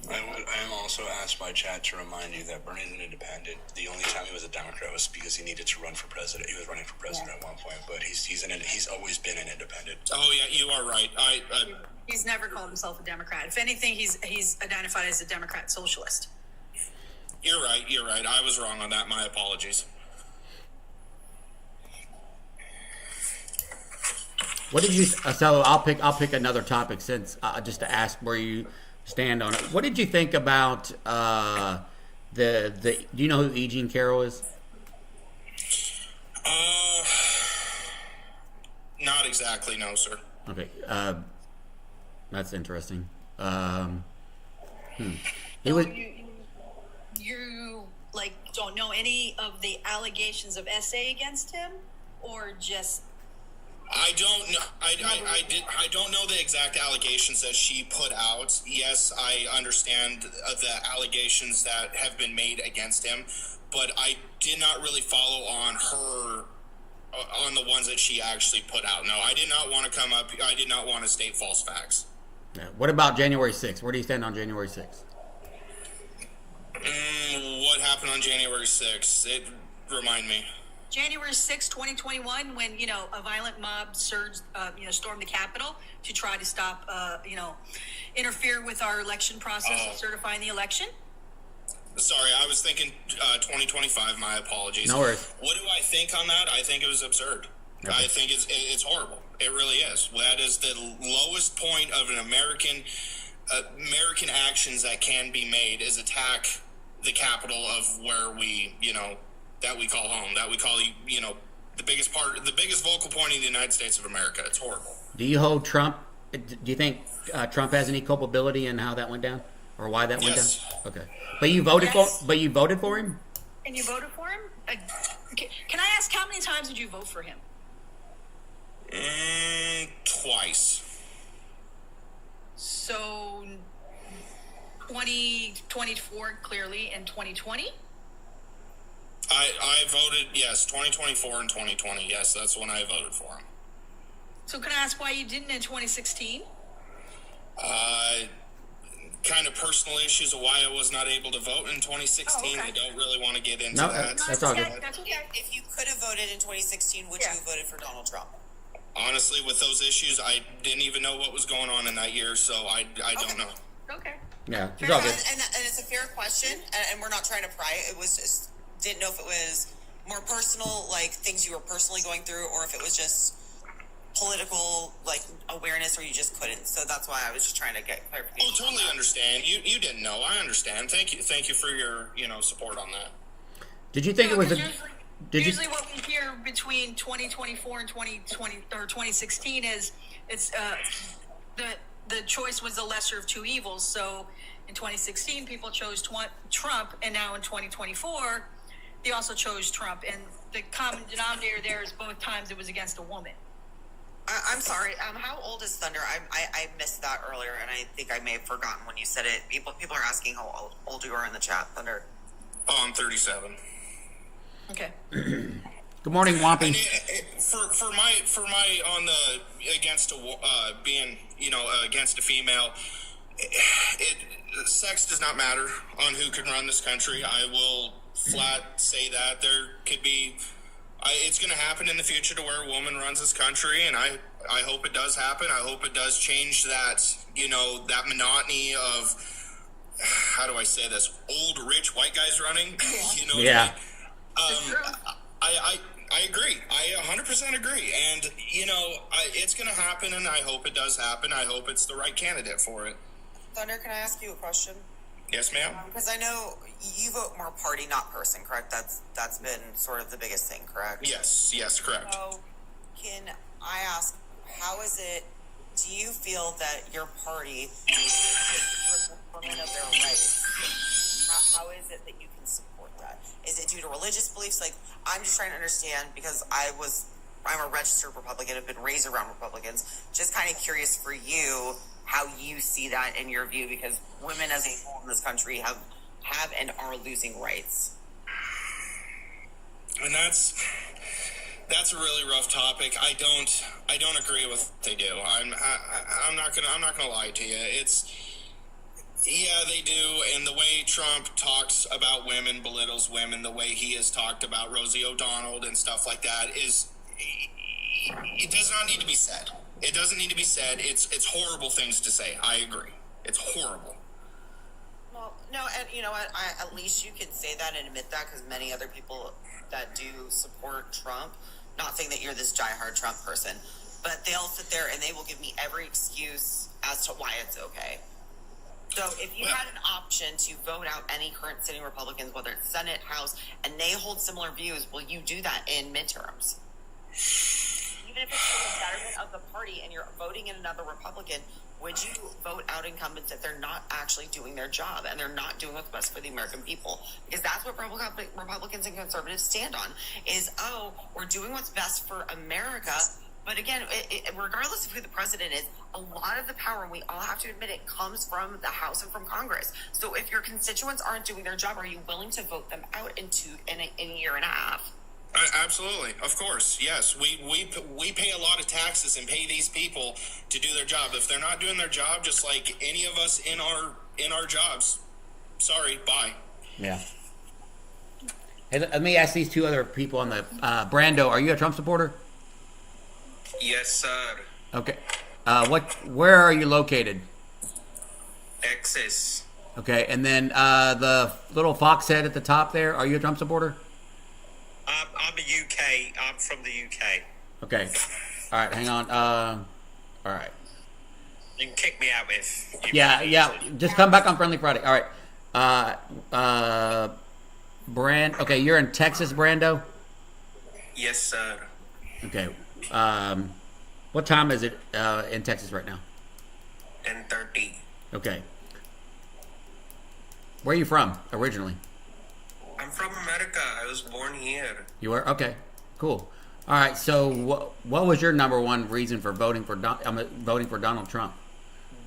I am also asked by chat to remind you that Bernie's an independent. The only time he was a Democrat was because he needed to run for president. He was running for president at one point, but he's always been an independent. Oh yeah, you are right. He's never called himself a Democrat. If anything, he's identified as a Democrat socialist. You're right. I was wrong on that. My apologies. What did you? So I'll pick another topic since just to ask where you stand on it. What did you think about the? Do you know who E. Jean Carroll is? Not exactly, no, sir. Okay, that's interesting. He was. You don't know any of the allegations of SA against him, or just? I don't know. I don't know the exact allegations that she put out. Yes, I understand the allegations that have been made against him, but I did not really follow on her on the ones that she actually put out. No, I did not want to come up. I did not want to state false facts. Yeah. What about January 6th? Where do you stand on January 6th? What happened on January 6th? Remind me. January 6, 2021, when, a violent mob stormed the Capitol to try to stop, interfere with our election process of certifying the election. Sorry, I was thinking 2025. My apologies. No worries. What do I think on that? I think it was absurd. Okay. I think it's horrible. It really is. That is the lowest point of an American actions that can be made is attack the capital of where we, that we call home, that we call, the biggest vocal point in the United States of America. It's horrible. Do you hold Trump? Do you think Trump has any culpability in how that went down, or why that went down? Okay, but you voted for him. And you voted for him? Can I ask how many times did you vote for him? Twice. So 2024 clearly in 2020? I voted, yes, 2024 and 2020. Yes, that's when I voted for him. So can I ask why you didn't in 2016? Kind of personal issues of why I was not able to vote in 2016. I don't really want to get into No, that. that's all good. That's okay. If you could have voted in 2016, would you have voted for Donald Trump? Honestly, with those issues, I didn't even know what was going on in that year, so I don't know. Okay. Yeah, it's all good. And it's a fair question, and we're not trying to pry. It was just, didn't know if it was more personal, like things you were personally going through, or if it was just political, like, awareness, or you just couldn't. So that's why I was just trying to get clarification. Oh, totally understand. You didn't know. I understand. Thank you for your support on that. Did you think it was a? Usually what we hear between 2024 and 2020 or 2016 is it's the choice was the lesser of two evils. So in 2016 people chose Trump, and now in 2024 they also chose Trump, and the common denominator there is both times it was against a woman. I'm sorry. How old is Thunder? I missed that earlier, and I think I may have forgotten when you said it. People are asking how old you are in the chat, Thunder. Oh, I'm 37. Okay. Good morning, Wampy. For my on the against being against a female, sex does not matter on who can run this country. I will flat say that there could be. It's going to happen in the future to where a woman runs this country, and I hope it does happen. I hope it does change that, that monotony of, how do I say this, old rich white guys running. Yeah. I agree. I 100% agree, and it's going to happen, and I hope it does happen. I hope it's the right candidate for it. Thunder, can I ask you a question? Yes, ma'am. Because I know you vote more party, not person, correct? That's been sort of the biggest thing, correct? Yes, correct. So, can I ask, how is it? Do you feel that your party is women of their rights? How is it that you can support that? Is it due to religious beliefs? Like, I'm just trying to understand, because I'm a registered Republican, have been raised around Republicans. Just kind of curious for you how you see that in your view, because women as a whole in this country have and are losing rights. And that's a really rough topic. I don't agree with what they do. I'm not gonna lie to you. Yeah, they do, and the way Trump talks about women, belittles women, the way he has talked about Rosie O'Donnell and stuff like that it does not need to be said. It doesn't need to be said. It's horrible things to say. I agree. It's horrible. Well, no, and you know what? At least you can say that and admit that, because many other people that do support Trump, not saying that you're this diehard Trump person, but they'll sit there and they will give me every excuse as to why it's okay. So if you had an option to vote out any current sitting Republicans, whether it's Senate, House, and they hold similar views, will you do that in midterms? Even if it's for the betterment of the party and you're voting in another Republican, would you vote out incumbents if they're not actually doing their job and they're not doing what's best for the American people? Because that's what Republicans and conservatives stand on, is, we're doing what's best for America. But again, regardless of who the president is, a lot of the power, and we all have to admit it, comes from the House and from Congress. So if your constituents aren't doing their job, are you willing to vote them out in a year and a half? Absolutely, of course, yes. We pay a lot of taxes and pay these people to do their job. If they're not doing their job, just like any of us in our jobs, sorry, bye. Yeah. Hey, let me ask these two other people on the Brando. Are you a Trump supporter? Yes, sir. Okay. Where are you located? Texas. Okay, and then the little fox head at the top there. Are you a Trump supporter? I'm a UK. I'm from the UK. Okay. All right. Hang on. All right. You can kick me out if. Yeah. Just come back on Friendly Friday. All right. Okay, you're in Texas, Brando. Yes, sir. Okay. What time is it in Texas right now? 10:30. Okay. Where are you from originally? I'm from America. I was born here. You were? Okay. Cool. All right. So, what was your number one reason for voting for Donald Trump?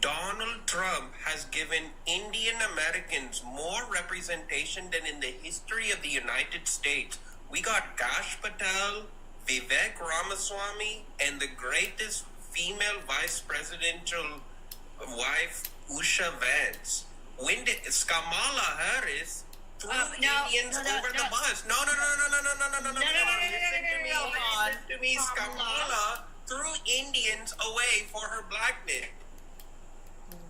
Donald Trump has given Indian Americans more representation than in the history of the United States. We got Gash Patel, Vivek Ramaswamy, and the greatest female vice presidential wife, Usha Vance. When did Kamala Harris threw Indians over the bus? No. Listen to me. Kamala threw Indians away for her blackness.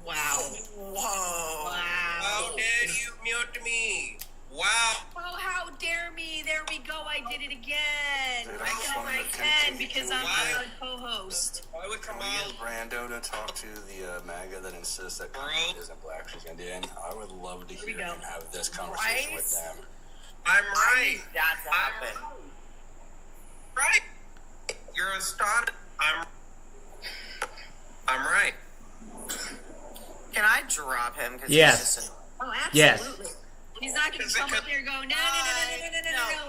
Wow. Whoa. Wow. How dare you mute me? Wow. Oh, how dare me. There we go. I did it again. I got my 10 because I'm a co-host. Why would Can we get Brando to talk to the MAGA that insists that Kamala isn't black, she's Indian? I would love to hear him have this conversation with them. I'm right. That's happened. Right. You're astonished. I'm right. Can I drop him? Yes. Oh, absolutely. Yes. He's not going to come up there and go, no,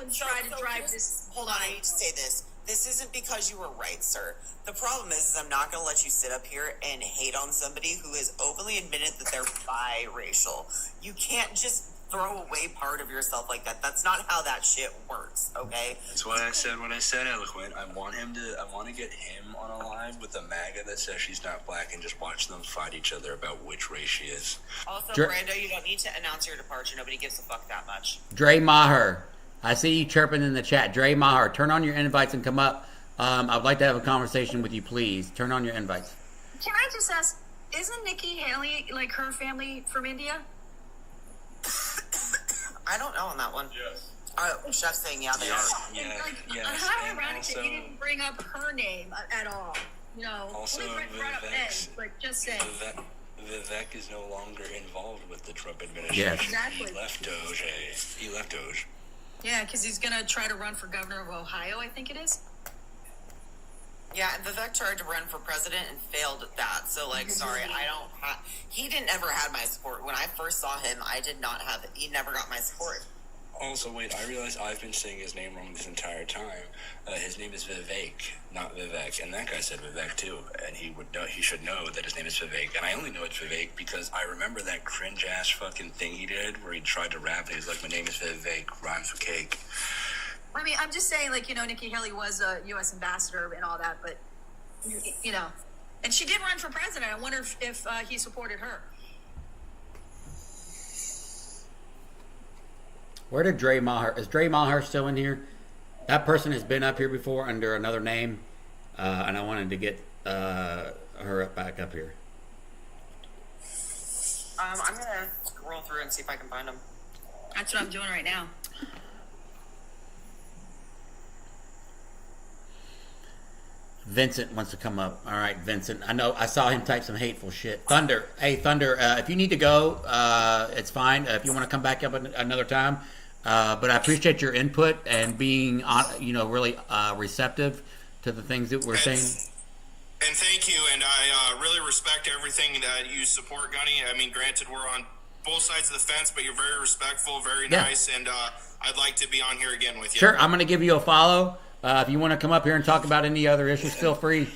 and try to drive this. Hold on, I need to say this. This isn't because you were right, sir. The problem is I'm not going to let you sit up here and hate on somebody who has openly admitted that they're biracial. You can't just throw away part of yourself like that. That's not how that shit works, okay? That's why I said what I said, Eloquent. I want to get him on a live with the MAGA that says she's not black and just watch them fight each other about which race she is. Also, Brando, you don't need to announce your departure. Nobody gives a fuck that much. Dre Maher, I see you chirping in the chat. Dre Maher, turn on your invites and come up. I would like to have a conversation with you, please. Turn on your invites. Can I just ask, isn't Nikki Haley, like her family from India? I don't know on that one. Yes. Chef's saying yeah, they are. Yeah, How ironic that you didn't bring up her name at all. You know, Also, brought up Ed, like just saying. Vivek is no longer involved with the Trump administration. Yes. Exactly. He left Doge. Yeah, because he's going to try to run for governor of Ohio, I think it is. Yeah, and Vivek tried to run for president and failed at that. So, sorry, he didn't ever had my support. When I first saw him, he never got my support. Also, wait, I realize I've been saying his name wrong this entire time. His name is Vivek, not Vivek, and that guy said Vivek too, and he should know that his name is Vivek, and I only know it's Vivek because I remember that cringe-ass fucking thing he did where he tried to rap, and he was like, my name is Vivek, rhymes with cake. I mean, I'm just saying, Nikki Haley was a U.S. ambassador and all that, but, and she did run for president. I wonder if he supported her. Where did Dre Maher? Is Dre Maher still in here? That person has been up here before under another name, and I wanted to get her back up here. I'm gonna scroll through and see if I can find him. That's what I'm doing right now. Vincent wants to come up. All right, Vincent. I saw him type some hateful shit. Thunder. Hey, Thunder, if you need to go, it's fine. If you want to come back up another time. But I appreciate your input and being, really receptive to the things that we're saying. And thank you. And I really respect everything that you support, Gunny. I mean, granted, we're on both sides of the fence, but you're very respectful, very nice. And I'd like to be on here again with you. Sure. I'm going to give you a follow. If you want to come up here and talk about any other issues, feel free.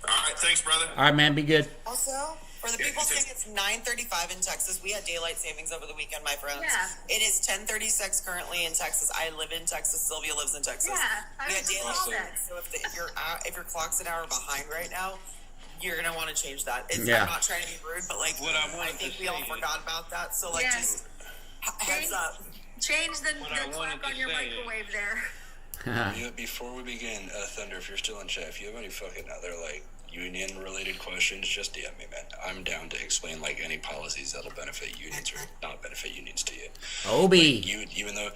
All right. Thanks, brother. All right, man. Be good. Also, for the people saying it's 9:35 in Texas, we had daylight savings over the weekend, my friends. Yeah. It is 10:36 currently in Texas. I live in Texas. Sylvia lives in Texas. Yeah, we had daylight savings. So if your clock's an hour behind right now, you're gonna want to change that. I'm not trying to be rude, but I think we all forgot about that. So just heads up. Change the clock on your microwave there. Before we begin, Thunder, if you're still in chat, if you have any fucking other union-related questions, just DM me, man. I'm down to explain any policies that'll benefit unions or not benefit unions to you. Obi. Even though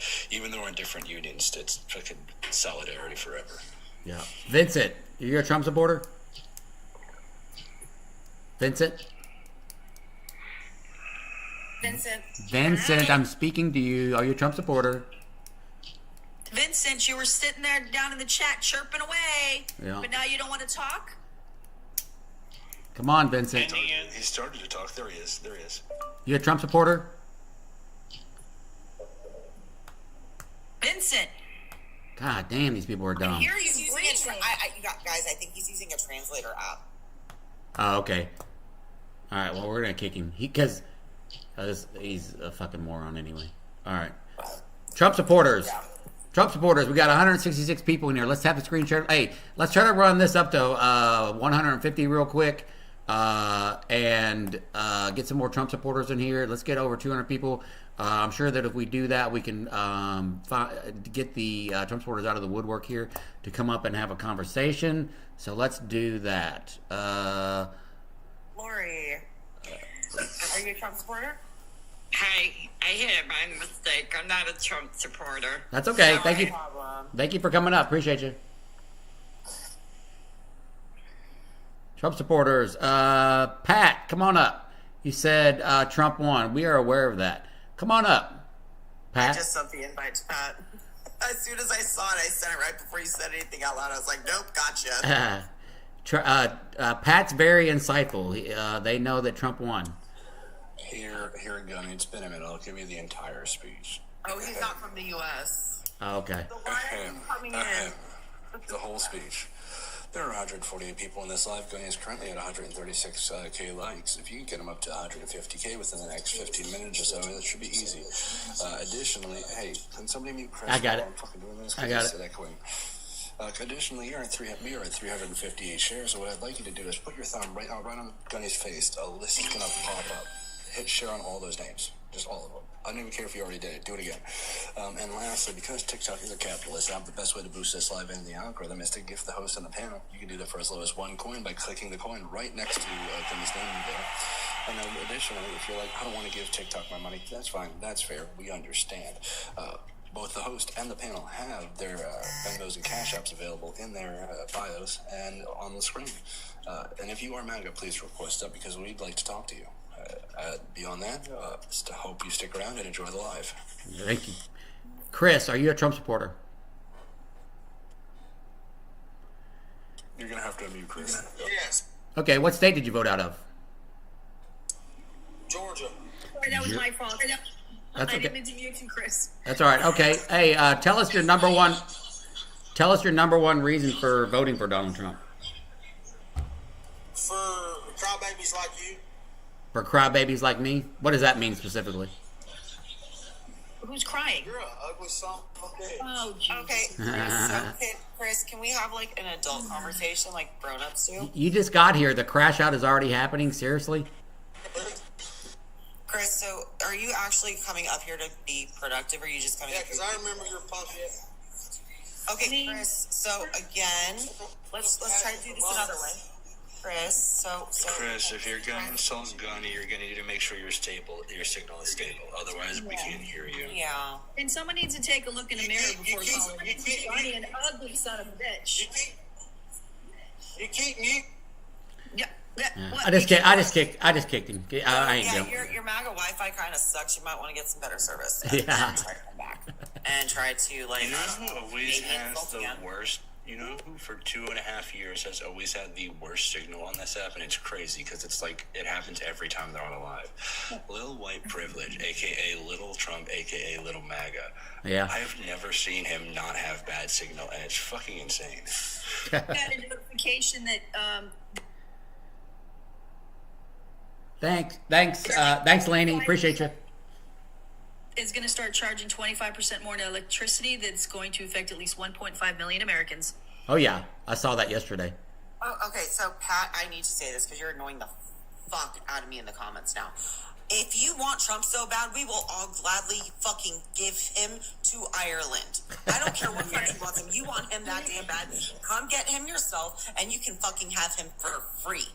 we're in different unions, it's fucking solidarity forever. Yeah. Vincent, you're a Trump supporter? Vincent, I'm speaking to you. Are you a Trump supporter? Vincent, you were sitting there down in the chat chirping away, but now you don't want to talk? Come on, Vincent. He started to talk. There he is. You a Trump supporter? Vincent. God damn, these people are dumb. He's using guys, I think he's using a translator app. Oh, okay. All right, well, we're going to kick him. Because he's a fucking moron anyway. All right. Trump supporters. Trump supporters, we got 166 people in here. Let's have the screen share. Hey, let's try to run this up to 150 real quick and get some more Trump supporters in here. Let's get over 200 people. I'm sure that if we do that, we can get the Trump supporters out of the woodwork here to come up and have a conversation. So let's do that. Lori, are you a Trump supporter? Hey, I hit my mistake. I'm not a Trump supporter. That's okay. No Thank you. problem. Thank you for coming up. Appreciate you. Trump supporters. Pat, come on up. You said Trump won. We are aware of that. Come on up, Pat. I just sent the invite to Pat. As soon as I saw it, I sent it right before you said anything out loud. I was like, nope, gotcha. Pat's very insightful. They know that Trump won. Here, Gunny, it's been a minute. I'll give you the entire speech. Oh, he's not from the U.S. Oh, okay. So why are you coming in? The whole speech. There are 148 people in this live. Gunny is currently at 136K likes. If you can get him up to 150K within the next 15 minutes or so, that should be easy. Additionally, hey, can somebody mute Chris? I got it. I'm fucking doing this I got it. Echoing. Additionally, we are at 358 shares. So what I'd like you to do is put your thumb right on Gunny's face. A list is gonna pop up. Hit share on all those names, just all of them. I don't even care if you already did it. Do it again. And lastly, because TikTok is a capitalist app, the best way to boost this live in the algorithm is to gift the host and the panel. You can do that for as low as $1 by clicking the coin right next to Gunny's name there. And then additionally, if you're like, I don't want to give TikTok my money, that's fine. That's fair. We understand. Both the host and the panel have their Venmos and Cash Apps available in their bios and on the screen. And if you are MAGA, please request up because we'd like to talk to you. Beyond that, just hope you stick around and enjoy the live. Thank you. Chris, are you a Trump supporter? You're going to have to unmute Chris. Yes. Okay, what state did you vote out of? Georgia. Sorry, that was my fault. That's I okay. didn't mean to mute you, Chris. That's all right. Okay. Hey, tell us your number one. Tell us your number one reason for voting for Donald Trump. For crybabies like you. For crybabies like me? What does that mean specifically? Who's crying? You're an ugly son of a bitch. Oh, Jesus. Okay, Chris, can we have like an adult conversation like grown-ups do? You just got here. The crash out is already happening. Seriously? Chris, so are you actually coming up here to be productive, or are you just coming? Yeah, up here? because I remember your punk. Okay, Chris. So again, let's try to do this another way. Chris, Chris, if you're going to insult Gunny, you're going to need to make sure your signal is stable. Otherwise, we can't hear you. Yeah. And someone needs to take a look in the mirror before calling Johnny an ugly son of a bitch. You keep me. Yeah. I just kicked him. I ain't Yeah, going. your MAGA Wi-Fi kind of sucks. You might want to get some better service. Yeah. And try to come back and try to like. You know who always maybe has insult the again? worst? You know who for 2.5 years has always had the worst signal on this app, and it's crazy because it's like it happens every time they're on a live. Little White Privilege, aka Little Trump, aka Little MAGA. Yeah. I've never seen him not have bad signal, and it's fucking insane. Got a notification that Thanks, Lainey. Appreciate you. is going to start charging 25% more in electricity. That's going to affect at least 1.5 million Americans. Oh yeah, I saw that yesterday. Oh, okay, so Pat, I need to say this because you're annoying the fuck out of me in the comments now. If you want Trump so bad, we will all gladly fucking give him to Ireland. I don't care what country wants him. You want him that damn bad. Come get him yourself, and you can fucking have him for free.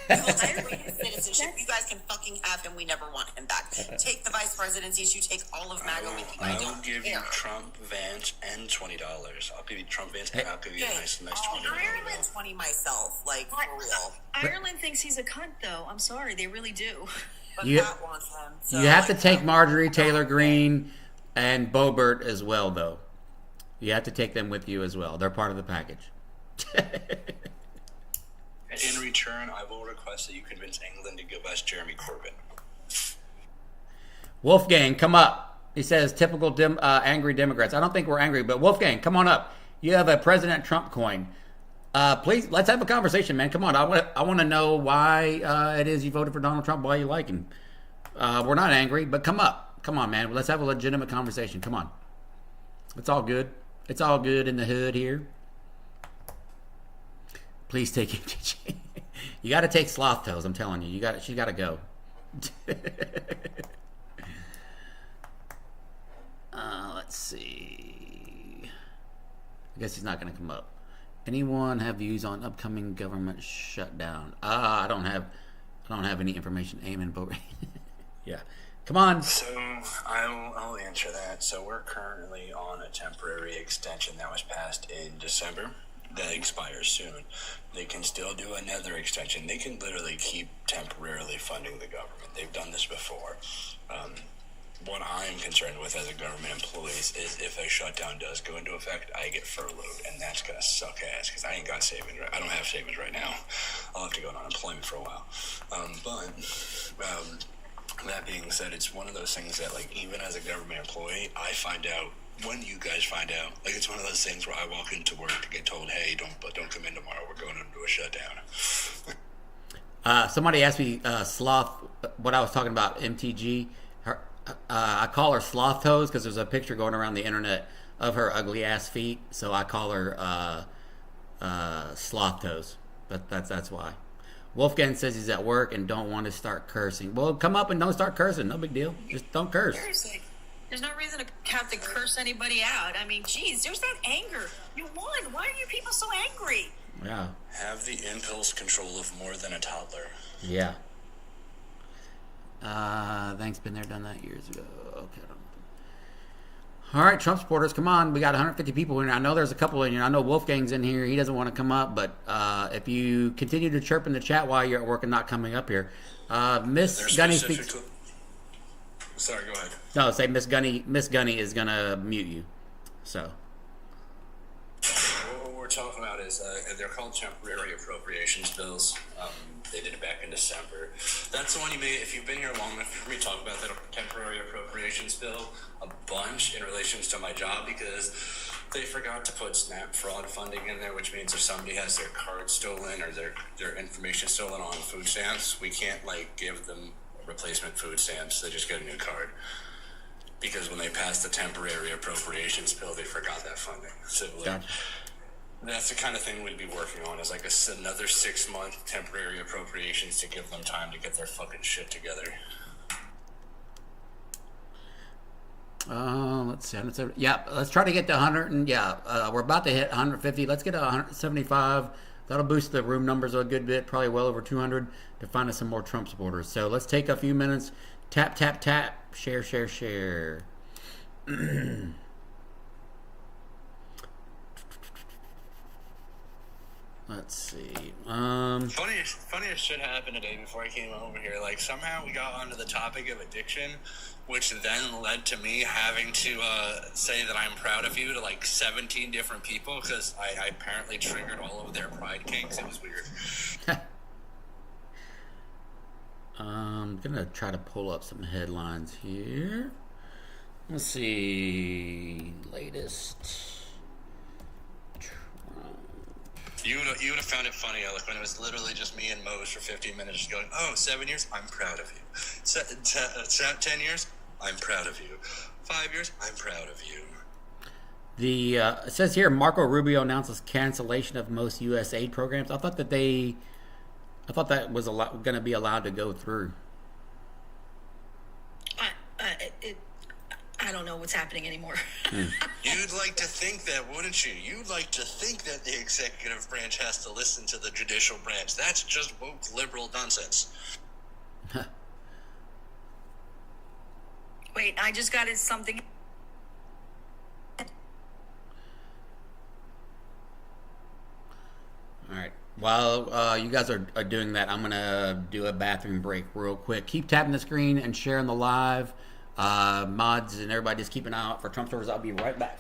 We will take away his citizenship. You guys can fucking have him. We never want him back. Take the vice presidency. You take all of MAGA. I will give you Trump, Vance, and $20. I'll give you Trump, Vance, and I'll give you a nice $20. Ireland 20 myself, like for real. Ireland thinks he's a cunt, though. I'm sorry, they really do. But You- Pat wants him. So You have to take Marjorie Taylor Greene and Boebert as well, though. You have to take them with you as well. They're part of the package. In return, I will request that you convince England to give us Jeremy Corbyn. Wolfgang, come up. He says, typical angry Democrats. I don't think we're angry, but Wolfgang, come on up. You have a President Trump coin. Please, let's have a conversation, man. Come on, I want to know why it is you voted for Donald Trump, why you like him. We're not angry, but come on, man. Let's have a legitimate conversation. Come on. It's all good. It's all good in the hood here. Please take MTG. You got to take Sloth Toes. I'm telling you, she's got to go. Let's see. I guess he's not going to come up. Anyone have views on upcoming government shutdown? I don't have any information. Amen, but yeah. Come on. So I'll answer that. So we're currently on a temporary extension that was passed in December that expires soon. They can still do another extension. They can literally keep temporarily funding the government. They've done this before. What I'm concerned with as a government employee is if a shutdown does go into effect, I get furloughed, and that's gonna suck ass because I ain't got savings. I don't have savings right now. I'll have to go on unemployment for a while. That being said, it's one of those things that, like, even as a government employee, I find out when you guys find out. Like, it's one of those things where I walk into work to get told, "Hey, don't come in tomorrow. We're going into a shutdown." Somebody asked me, Sloth, what I was talking about, MTG. I call her Sloth Toes because there's a picture going around the internet of her ugly ass feet, so I call her Sloth Toes. But that's why. Wolfgang says he's at work and don't want to start cursing. Well, come up and don't start cursing. No big deal. Just don't curse. Seriously. There's no reason to have to curse anybody out. I mean, geez, there's that anger. You won. Why are you people so angry? Yeah. Have the impulse control of more than a toddler. Yeah. Thanks, been there, done that years ago. Okay. All right, Trump supporters, come on. We got 150 people in here. I know there's a couple in here. I know Wolfgang's in here. He doesn't want to come up, but if you continue to chirp in the chat while you're at work and not coming up here, Miss Gunny Speaks... Sorry, go ahead. No, say Miss Gunny is going to mute you. So... What we're talking about is they're called temporary appropriations bills. They did it back in December. That's the one you made. If you've been here long enough for me to talk about that temporary appropriations bill a bunch in relation to my job because they forgot to put SNAP fraud funding in there, which means if somebody has their card stolen or their information stolen on food stamps, we can't give them replacement food stamps. They just get a new card. Because when they passed the temporary appropriations bill, they forgot that funding. So that's the kind of thing we'd be working on is another 6-month temporary appropriations to give them time to get their fucking shit together. Let's see. Yeah, let's try to get to 100. And we're about to hit 150. Let's get to 175. That'll boost the room numbers a good bit, probably well over 200 to find us some more Trump supporters. So let's take a few minutes. Tap, tap, tap. Share, share, share. Let's see. Funniest shit happened today before I came over here. Somehow we got onto the topic of addiction, which then led to me having to say that I'm proud of you to 17 different people because I apparently triggered all of their pride kinks. It was weird. I'm gonna try to pull up some headlines here. Let's see. Latest. You would have found it funny, Alec, when it was literally just me and Mose for 15 minutes just going, 7 years? I'm proud of you. 10 years? I'm proud of you. 5 years? I'm proud of you. It says here Marco Rubio announces cancellation of most U.S. aid programs. I thought that was going to be allowed to go through. I don't know what's happening anymore. You'd like to think that, wouldn't you? You'd like to think that the executive branch has to listen to the judicial branch. That's just woke liberal nonsense. Wait, I just got something. All right. While you guys are doing that, I'm going to do a bathroom break real quick. Keep tapping the screen and sharing the live. Mods and everybody just keep an eye out for Trump stories. I'll be right back.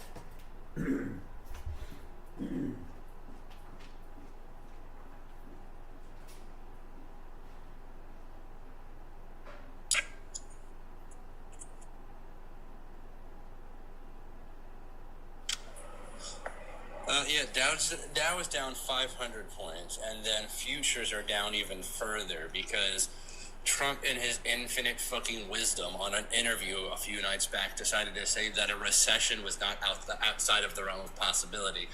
Yeah, Dow is down 500 points, and then futures are down even further because Trump, in his infinite fucking wisdom, on an interview a few nights back, decided to say that a recession was not outside of the realm of possibility,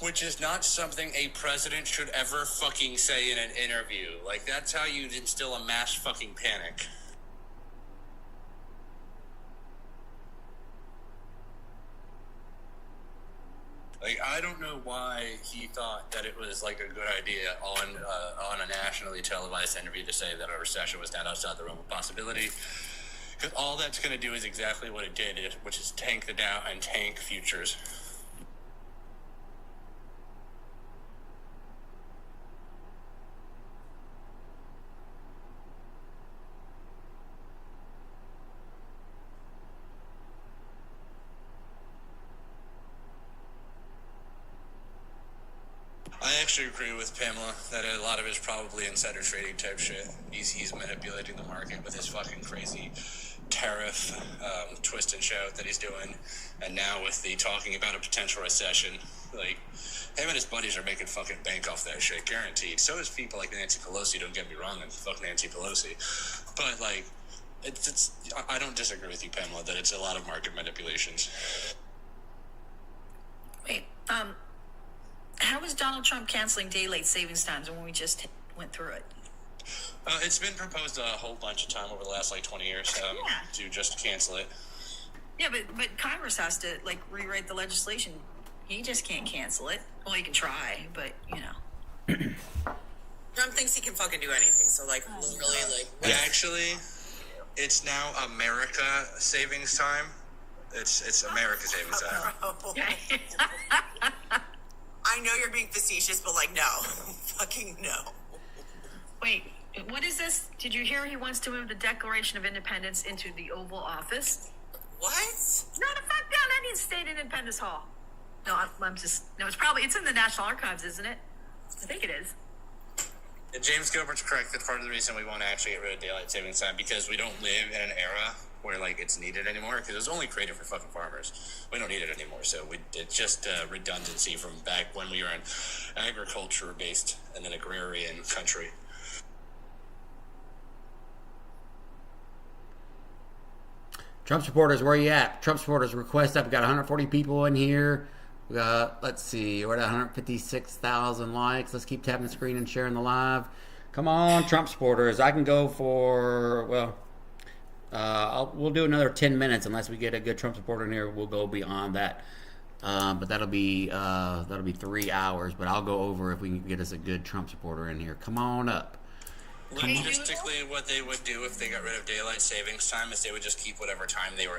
which is not something a president should ever fucking say in an interview. Like, that's how you instill a mass fucking panic. Like, I don't know why he thought that it was like a good idea on a nationally televised interview to say that a recession was not outside the realm of possibility. Because all that's going to do is exactly what it did, which is tank the Dow and tank futures. I actually agree with Pamela that a lot of it is probably insider trading type shit. He's manipulating the market with his fucking crazy tariff twist and shout that he's doing, and now with the talking about a potential recession, like, him and his buddies are making fucking bank off that shit, guaranteed. So is people like Nancy Pelosi, don't get me wrong, and fuck Nancy Pelosi. But, like, I don't disagree with you, Pamela, that it's a lot of market manipulations. Wait, how is Donald Trump canceling daylight savings times when we just went through it? It's been proposed a whole bunch of time over the last, 20 years to just cancel it. Yeah, but Congress has to, rewrite the legislation. He just can't cancel it. Well, he can try, but, Trump thinks he can fucking do anything, so, literally, Actually, it's now America savings time. It's America savings time. I know you're being facetious, but, no. Fucking no. Wait, what is this? Did you hear he wants to move the Declaration of Independence into the Oval Office? What? No, the fuck down. That needs to stay in Independence Hall. No, it's in the National Archives, isn't it? I think it is. James Gilbert's correct that part of the reason we want to actually get rid of daylight savings time because we don't live in an era where it's needed anymore, because it was only created for fucking farmers. We don't need it anymore, so it's just redundancy from back when we were an agriculture-based and an agrarian country. Trump supporters, where are you at? Trump supporters request up. We got 140 people in here. We got, let's see, we're at 156,000 likes. Let's keep tapping the screen and sharing the live. Come on, Trump supporters. I can go for, we'll do another 10 minutes unless we get a good Trump supporter in here. We'll go beyond that. But that'll be 3 hours. But I'll go over if we can get us a good Trump supporter in here. Come on up. Logistically, what they would do if they got rid of daylight savings time is they would just keep whatever time they were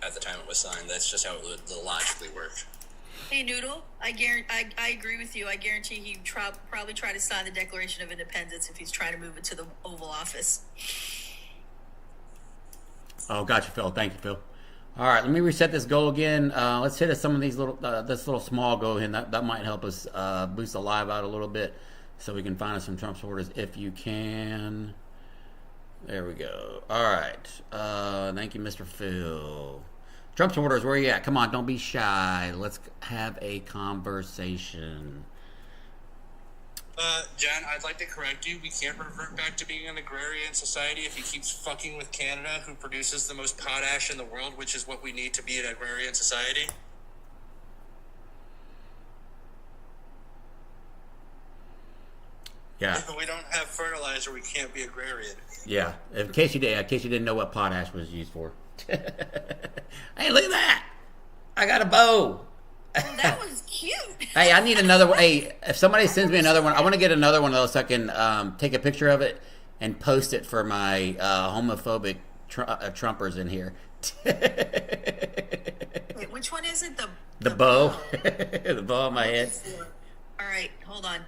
at the time it was signed. That's just how it would logically work. Hey, Noodle, I agree with you. I guarantee he'd probably try to sign the Declaration of Independence if he's trying to move it to the Oval Office. Oh, gotcha, Phil. Thank you, Phil. All right, let me reset this goal again. Let's hit some of these this little small goal here. That might help us boost the live out a little bit so we can find us some Trump supporters if you can. There we go. All right. Thank you, Mr. Phil. Trump supporters, where are you at? Come on, don't be shy. Let's have a conversation. John, I'd like to correct you. We can't revert back to being an agrarian society if he keeps fucking with Canada, who produces the most potash in the world, which is what we need to be an agrarian society. Yeah. If we don't have fertilizer, we can't be agrarian. Yeah. In case you didn't know what potash was used for. Hey, look at that! I got a bow. Oh, that was cute. Hey, I need another one. Hey, if somebody sends me another one, I want to get another one of those so I can take a picture of it and post it for my homophobic Trumpers in here. Wait, which one is it? The bow. The bow on my head. All right, hold on.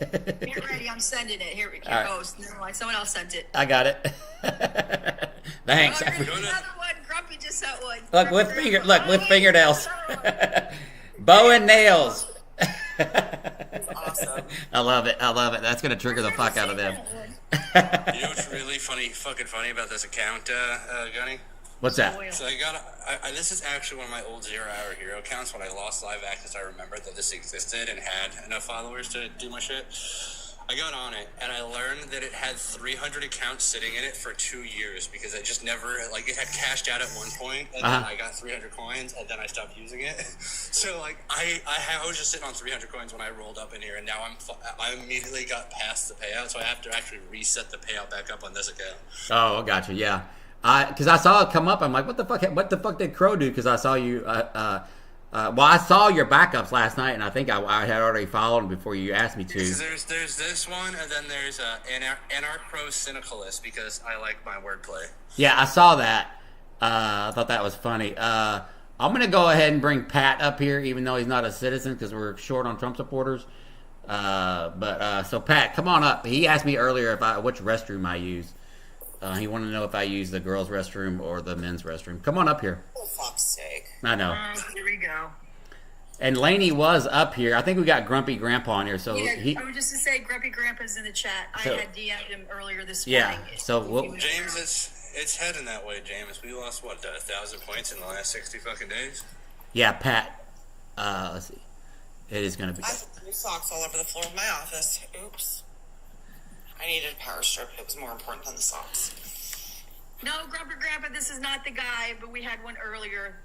Get ready, I'm sending it. Here right. goes. Never mind, someone else sent it. I got it. Thanks. Oh, another one. Grumpy just sent one. Look, with fingernails. Bow and nails. That's awesome. I love it. That's gonna trigger the fuck out of them. You know what's really fucking funny about this account, Gunny? What's that? So this is actually one of my old 0 Hour Hero accounts when I lost live access. I remembered that this existed and had enough followers to do my shit. I got on it and I learned that it had 300 accounts sitting in it for 2 years because I just never, like, it had cashed out at one point and then I got 300 coins and then I stopped using it. So like I was just sitting on 300 coins when I rolled up in here, and now I immediately got past the payout, so I have to actually reset the payout back up on this account. Oh, I gotcha. Yeah. Because I saw it come up. I'm like, what the fuck? What the fuck did Crow do? Because I saw you. Well, I saw your backups last night, and I think I had already followed them before you asked me to. There's this one, and then there's Anarchro Syndicalist, because I like my wordplay. Yeah, I saw that. I thought that was funny. I'm gonna go ahead and bring Pat up here, even though he's not a citizen, because we're short on Trump supporters. So Pat, come on up. He asked me earlier which restroom I use. He wanted to know if I use the girls' restroom or the men's restroom. Come on up here. Oh, fuck's sake. I know. Here we go. And Laney was up here. I think we got Grumpy Grandpa in here. So yeah, I was just to say, Grumpy Grandpa's in the chat. I had DM'd him earlier this morning. Yeah, so James, it's heading that way, James. We lost, 1,000 points in the last 60 fucking days? Yeah, Pat. Let's see. It is going to be. I threw socks all over the floor of my office. Oops. I needed a power strip. It was more important than the socks. No, Grumpy Grandpa, this is not the guy, but we had one earlier,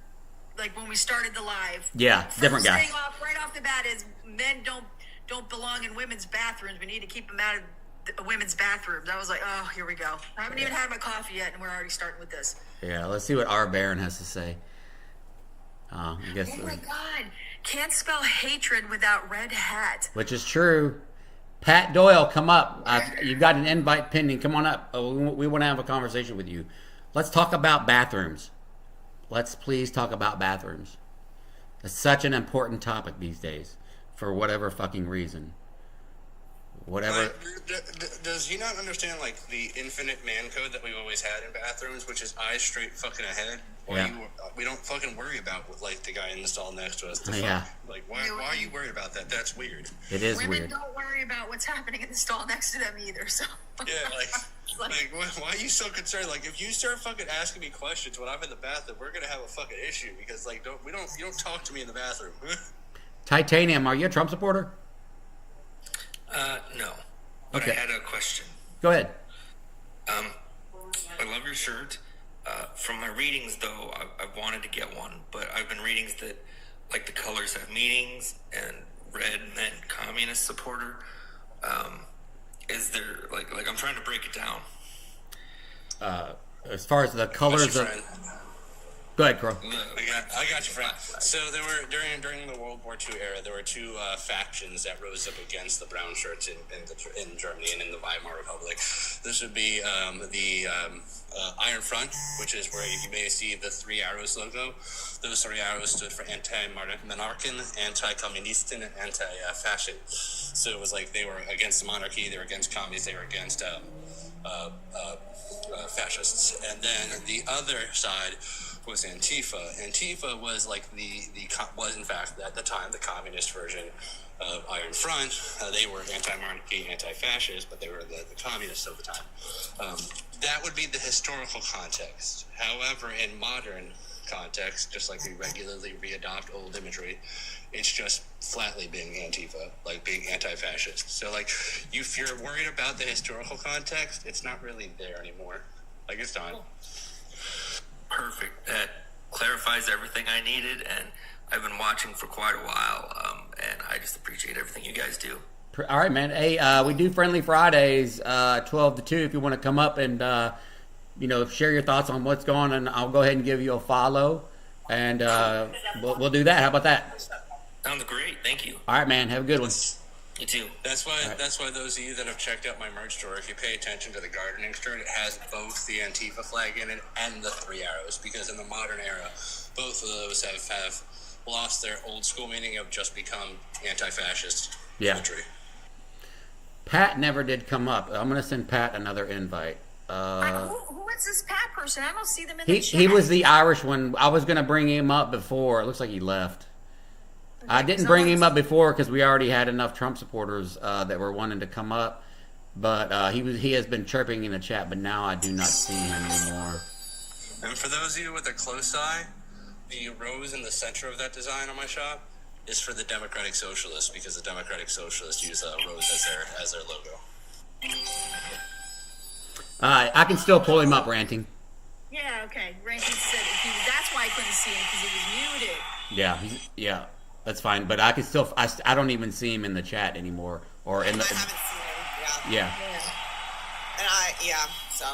like when we started the live. Yeah, different guy. First thing right off the bat is men don't belong in women's bathrooms. We need to keep them out of the women's bathrooms. I was like, oh, here we go. I haven't even had my coffee yet, and we're already starting with this. Yeah, let's see what R. Baron has to say. I guess. Oh my God! Can't spell hatred without red hat. Which is true. Pat Doyle, come up. You've got an invite pending. Come on up. We want to have a conversation with you. Let's talk about bathrooms. Let's please talk about bathrooms. It's such an important topic these days, for whatever fucking reason. Whatever. Does he not understand, like, the infinite man code that we've always had in bathrooms, which is eyes straight fucking ahead? Yeah. We don't fucking worry about with, like, the guy in the stall next to us. Yeah. Like, why are you worried about that? That's weird. It is Women weird. Women don't worry about what's happening in the stall next to them either, so. Yeah, like why are you so concerned? Like, if you start fucking asking me questions when I'm in the bathroom, we're gonna have a fucking issue, because, like, you don't talk to me in the bathroom. Titanium, are you a Trump supporter? No. But Okay. I had a question. Go ahead. I love your shirt. From my readings, though, I wanted to get one, but I've been readings that, like, the colors have meanings, and red meant communist supporter. Is there, like I'm trying to break it down. As far as the colors of... Go ahead, Crow. I got you, friend. So there were during the World War II era, there were two factions that rose up against the brown shirts in Germany and in the Weimar Republic. This would be the Iron Front, which is where you may see the 3 arrows logo. Those 3 arrows stood for anti-monarchian, anti-communist, and anti-fascist. So it was like they were against the monarchy, they were against communists, they were against fascists. And then the other side was Antifa. Antifa was like was in fact at the time the communist version of Iron Front. They were anti-monarchy, anti-fascist, but they were the communists of the time. That would be the historical context. However, in modern context, just like we regularly readopt old imagery, it's just flatly being Antifa, like being anti-fascist. So, like, if you're worried about the historical context, it's not really there anymore. Like, it's done. Perfect. That clarifies everything I needed, and I've been watching for quite a while, and I just appreciate everything you guys do. All right, man. Hey, we do Friendly Fridays, 12 to 2, if you want to come up and, share your thoughts on what's going on, and I'll go ahead and give you a follow, and we'll do that. How about that? Sounds great. Thank you. All right, man. Have a good one. You too. That's why those of you that have checked out my merch store, if you pay attention to the gardening shirt, it has both the Antifa flag in it and the 3 arrows, because in the modern era, both of those have lost their old school meaning of just become anti-fascist imagery. Pat never did come up. I'm going to send Pat another invite. Who is this Pat person? I don't see them in the chat. He was the Irish one. I was going to bring him up before. It looks like he left. I didn't bring him up before because we already had enough Trump supporters that were wanting to come up. But he has been chirping in the chat, but now I do not see him anymore. And for those of you with a close eye, the rose in the center of that design on my shop is for the Democratic Socialists, because the Democratic Socialists use a rose as their logo. I can still pull him up, Ranting. Yeah, okay. Ranking said that's why I couldn't see him, because he was muted. Yeah, yeah, that's fine. But I can still, I don't even see him in the chat anymore, or in the. I haven't seen him. Yeah. And so.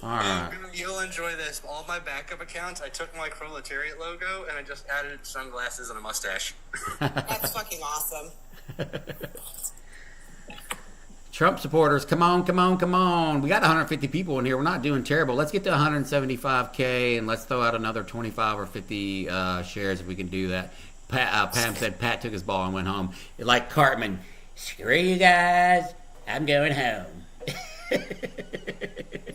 All right. You'll enjoy this. All my backup accounts, I took my proletariat logo and I just added sunglasses and a mustache. That's fucking awesome. Trump supporters, come on, come on, come on. We got 150 people in here. We're not doing terrible. Let's get to 175K and let's throw out another 25 or 50 shares if we can do that. Pam said Pat took his ball and went home. Like Cartman, screw you guys. I'm going home.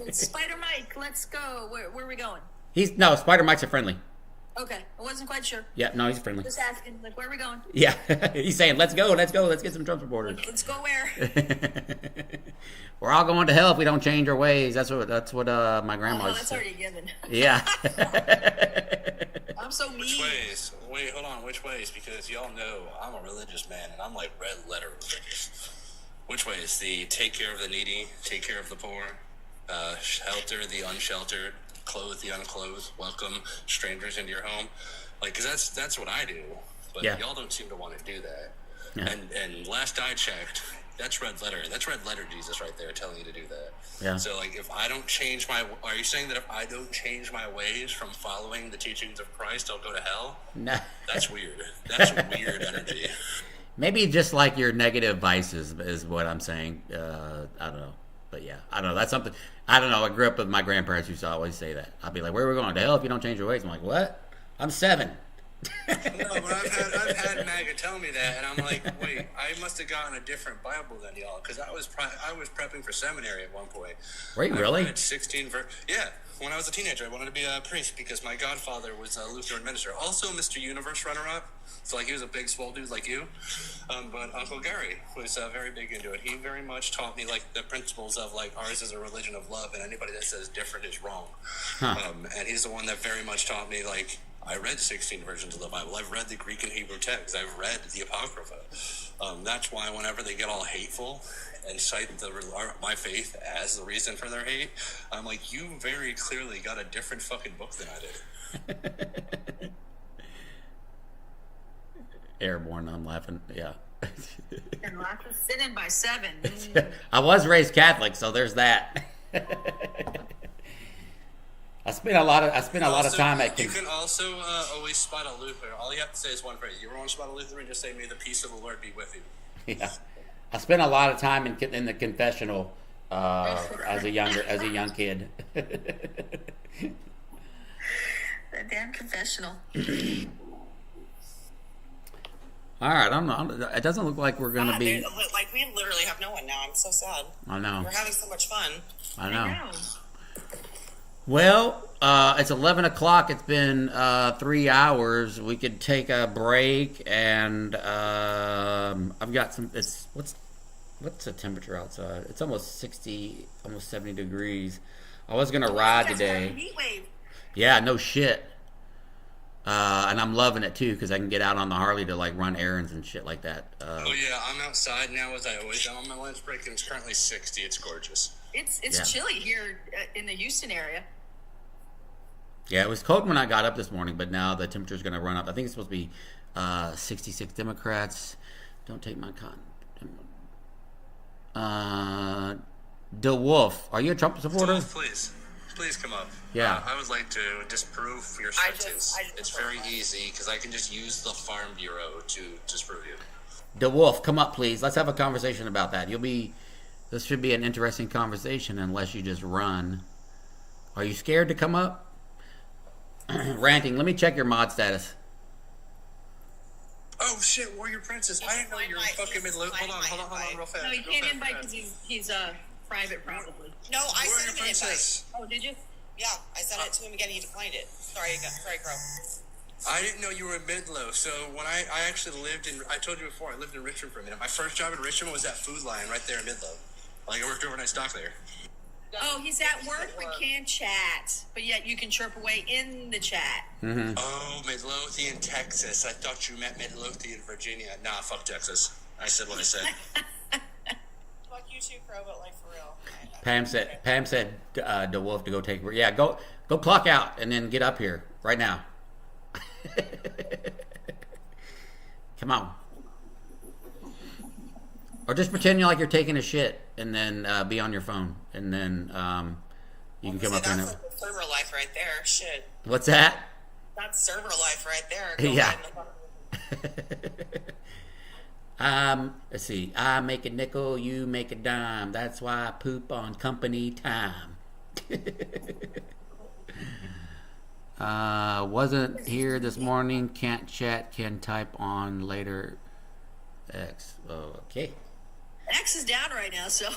Spider Mike, let's go. Where are we going? No, Spider Mike's a friendly. Okay, I wasn't quite sure. Yeah, no, he's friendly. Just asking, like, where are we going? Yeah, he's saying, let's go, let's get some Trump supporters. Let's go where? We're all going to hell if we don't change our ways. That's what my grandma that's already given. Yeah. I'm so mean. Which ways? Wait, hold on. Which ways? Because y'all know I'm a religious man and I'm like red letter religious. Which ways? The take care of the needy, take care of the poor, shelter the unsheltered, clothe the unclothed, welcome strangers into your home. Like, cause that's what I do. But y'all don't seem to want to do that. Yeah. And last I checked, that's red letter. That's red letter Jesus right there telling you to do that. Yeah. So like, if I don't change are you saying that if I don't change my ways from following the teachings of Christ, I'll go to hell? No. That's weird. That's weird energy. Maybe just like your negative vices is what I'm saying. I don't know. But yeah, I don't know. That's something. I don't know. I grew up with my grandparents used to always say that. I'd be like, where are we going? To hell if you don't change your ways. I'm like, what? I'm 7. No, but I've had MAGA tell me that, and I'm like, wait, I must have gotten a different Bible than y'all, because I was prepping for seminary at one point. Were you really? At 16, yeah. When I was a teenager, I wanted to be a priest because my godfather was a Lutheran minister, also Mr. Universe runner-up. So like he was a big swole dude like you, but Uncle Gary was very big into it. He very much taught me like the principles of like ours is a religion of love, and anybody that says different is wrong. Huh. And he's the one that very much taught me like. I read 16 versions of the Bible. I've read the Greek and Hebrew text. I've read the Apocrypha. That's why whenever they get all hateful and cite my faith as the reason for their hate, I'm like, you very clearly got a different fucking book than I did. Airborne, I'm laughing. Yeah. And lots of sinning by 7. I was raised Catholic, so there's that. I spent a lot of time at. You can also always spot a Lutheran. All you have to say is one phrase. You ever want to spot a Lutheran? Just say, "May the peace of the Lord be with you." Yeah, I spent a lot of time in the confessional as a young kid. The damn confessional. All right, I'm not. It doesn't look like we're gonna be. Dude, like we literally have no one now. I'm so sad. I know. We're having so much fun. I know. Well, it's 11 o'clock. It's been 3 hours. We could take a break, and I've got some. What's the temperature outside? It's almost 60, almost 70 degrees. I was gonna ride today. Heat wave. Yeah, no shit. And I'm loving it too because I can get out on the Harley to like run errands and shit like that. Oh yeah, I'm outside now as I always am on my lunch break, and it's currently 60. It's gorgeous. It's chilly here in the Houston area. Yeah, it was cold when I got up this morning, but now the temperature's going to run up. I think it's supposed to be 66 Democrats. Don't take my DeWolf, are you a Trump supporter? DeWolf, please come up. Yeah. I would like to disprove your sentence. It's very easy because I can just use the Farm Bureau to disprove you. DeWolf, come up, please. Let's have a conversation about that. This should be an interesting conversation unless you just run. Are you scared to come up? Ranting, let me check your mod status. Oh shit, Warrior Princess! I didn't know you were fucking mid-loop. Hold on, real fast. No, you can't invite because he's private probably. No, I sent him an invite. Oh, did you? Yeah, I sent it to him again. He declined it. Sorry, Crow. I didn't know you were in Midlow. So when I actually I told you before, I lived in Richmond for a minute. My first job in Richmond was at Food Lion right there in Midlow. Like I worked overnight stock there. Oh, he's at work but can't chat. But yet you can chirp away in the chat. Mm-hmm. Oh, Midlothian, Texas. I thought you meant Midlothian, Virginia. Nah, fuck Texas. I said what I said. Fuck you too, Crow, but like for real. Pam said the wolf to go take. Yeah, go clock out and then get up here right now. Come on. Or just pretend like you're taking a shit and then be on your phone and then you can come up here. That's like server life right there. Shit. What's that? That's server life right there. Yeah. Let's see. I make a nickel, you make a dime. That's why I poop on company time. Wasn't here this morning. Can't chat. Can type on later. X. Oh, okay. X is down right now, so.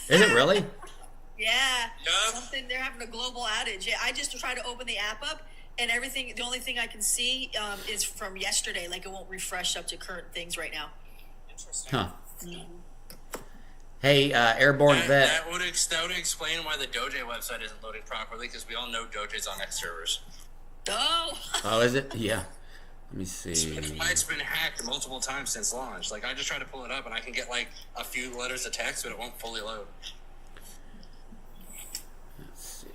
Is it really? Yeah. Something. They're having a global outage. Yeah, I just try to open the app up, and everything. The only thing I can see is from yesterday. Like it won't refresh up to current things right now. Interesting. Huh. Hey, Airborne Vet. That would explain why the Doge website isn't loading properly, because we all know Doge's on X servers. Oh. Oh, is it? Yeah. Let me see. It's been hacked multiple times since launch. Like, I just try to pull it up, and I can get, like, a few letters of text, but it won't fully load.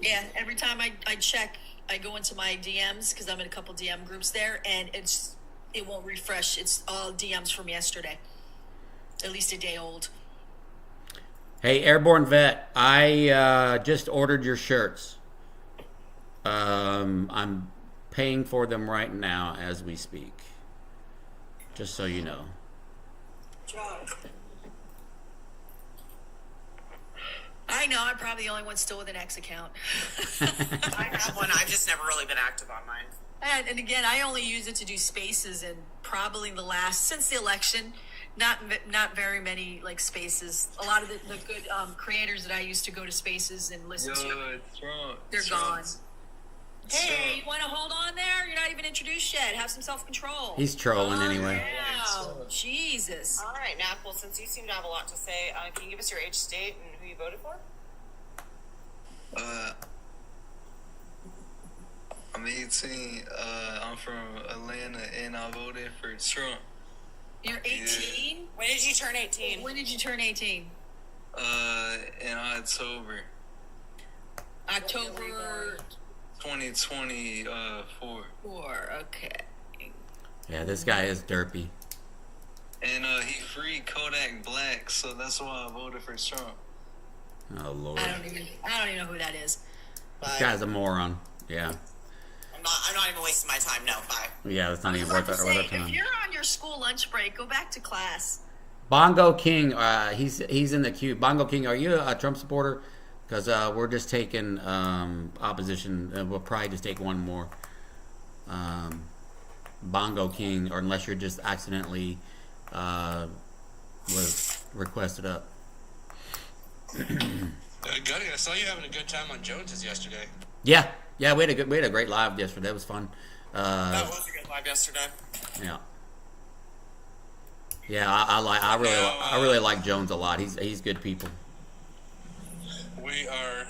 Yeah, every time I check, I go into my DMs, because I'm in a couple DM groups there, and it won't refresh. It's all DMs from yesterday. At least a day old. Hey, Airborne Vet, I just ordered your shirts. I'm paying for them right now as we speak. Just so you know. I know, I'm probably the only one still with an X account. I have one. I've just never really been active on mine. And again, I only use it to do spaces, and probably since the election, not very many like spaces. A lot of the good creators that I used to go to spaces and listen to, they're gone. Hey, you want to hold on there? You're not even introduced yet. Have some self-control. He's trolling anyway. Wow, Jesus. All right, Nap. Well, since you seem to have a lot to say, can you give us your age, state, and who you voted for? I'm 18. I'm from Atlanta, and I voted for Trump. You're 18? Yeah. When did you turn 18? When did you turn 18? In October. October 2024. Okay. Yeah, this guy is derpy. And he freed Kodak Black, so that's why I voted for Trump. Oh Lord. I don't even know who that is. This guy's a moron. Yeah. I'm not even wasting my time. No, bye. Yeah, that's not even worth our time. If you're on your school lunch break, go back to class. Bongo King, he's in the queue. Bongo King, are you a Trump supporter? Because we're just taking opposition. We'll probably just take one more. Bongo King, or unless you're just accidentally was requested up. Gunny, I saw you having a good time on Jones's yesterday. Yeah, we had a great live yesterday. It was fun. That was a good live yesterday. Yeah. Yeah, I really like Jones a lot. He's good people. We are.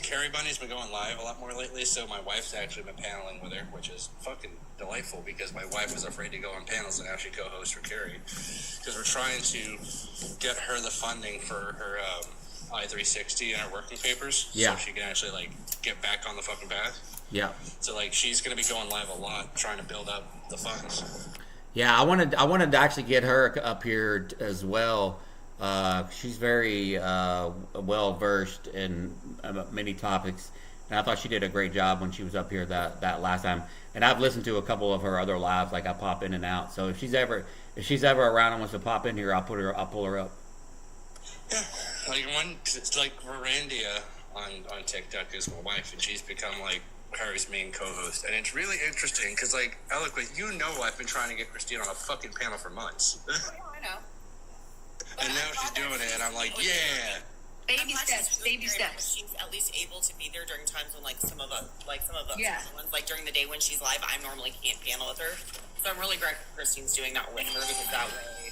Carrie Bunny's been going live a lot more lately, so my wife's actually been paneling with her, which is fucking delightful because my wife was afraid to go on panels and now she co-hosts for Carrie. Because we're trying to get her the funding for her I-360 and her working papers, yeah, so she can actually like get back on the fucking path. Yeah. So like she's gonna be going live a lot, trying to build up the funds. Yeah, I wanted to actually get her up here as well. She's very well versed in many topics, and I thought she did a great job when she was up here that last time. And I've listened to a couple of her other lives, like I pop in and out. So if she's ever around and wants to pop in here, I'll pull her up. Yeah, like it's like Verandia on TikTok is my wife, and she's become like Harry's main co-host, and it's really interesting because like Eloquent, I've been trying to get Christine on a fucking panel for months. I know. And now she's doing it, and I'm like, yeah. Baby steps. She's at least able to be there during times when some of us, yeah, ones, like during the day when she's live, I normally can't panel with her. So I'm really glad Christine's doing that with her because that way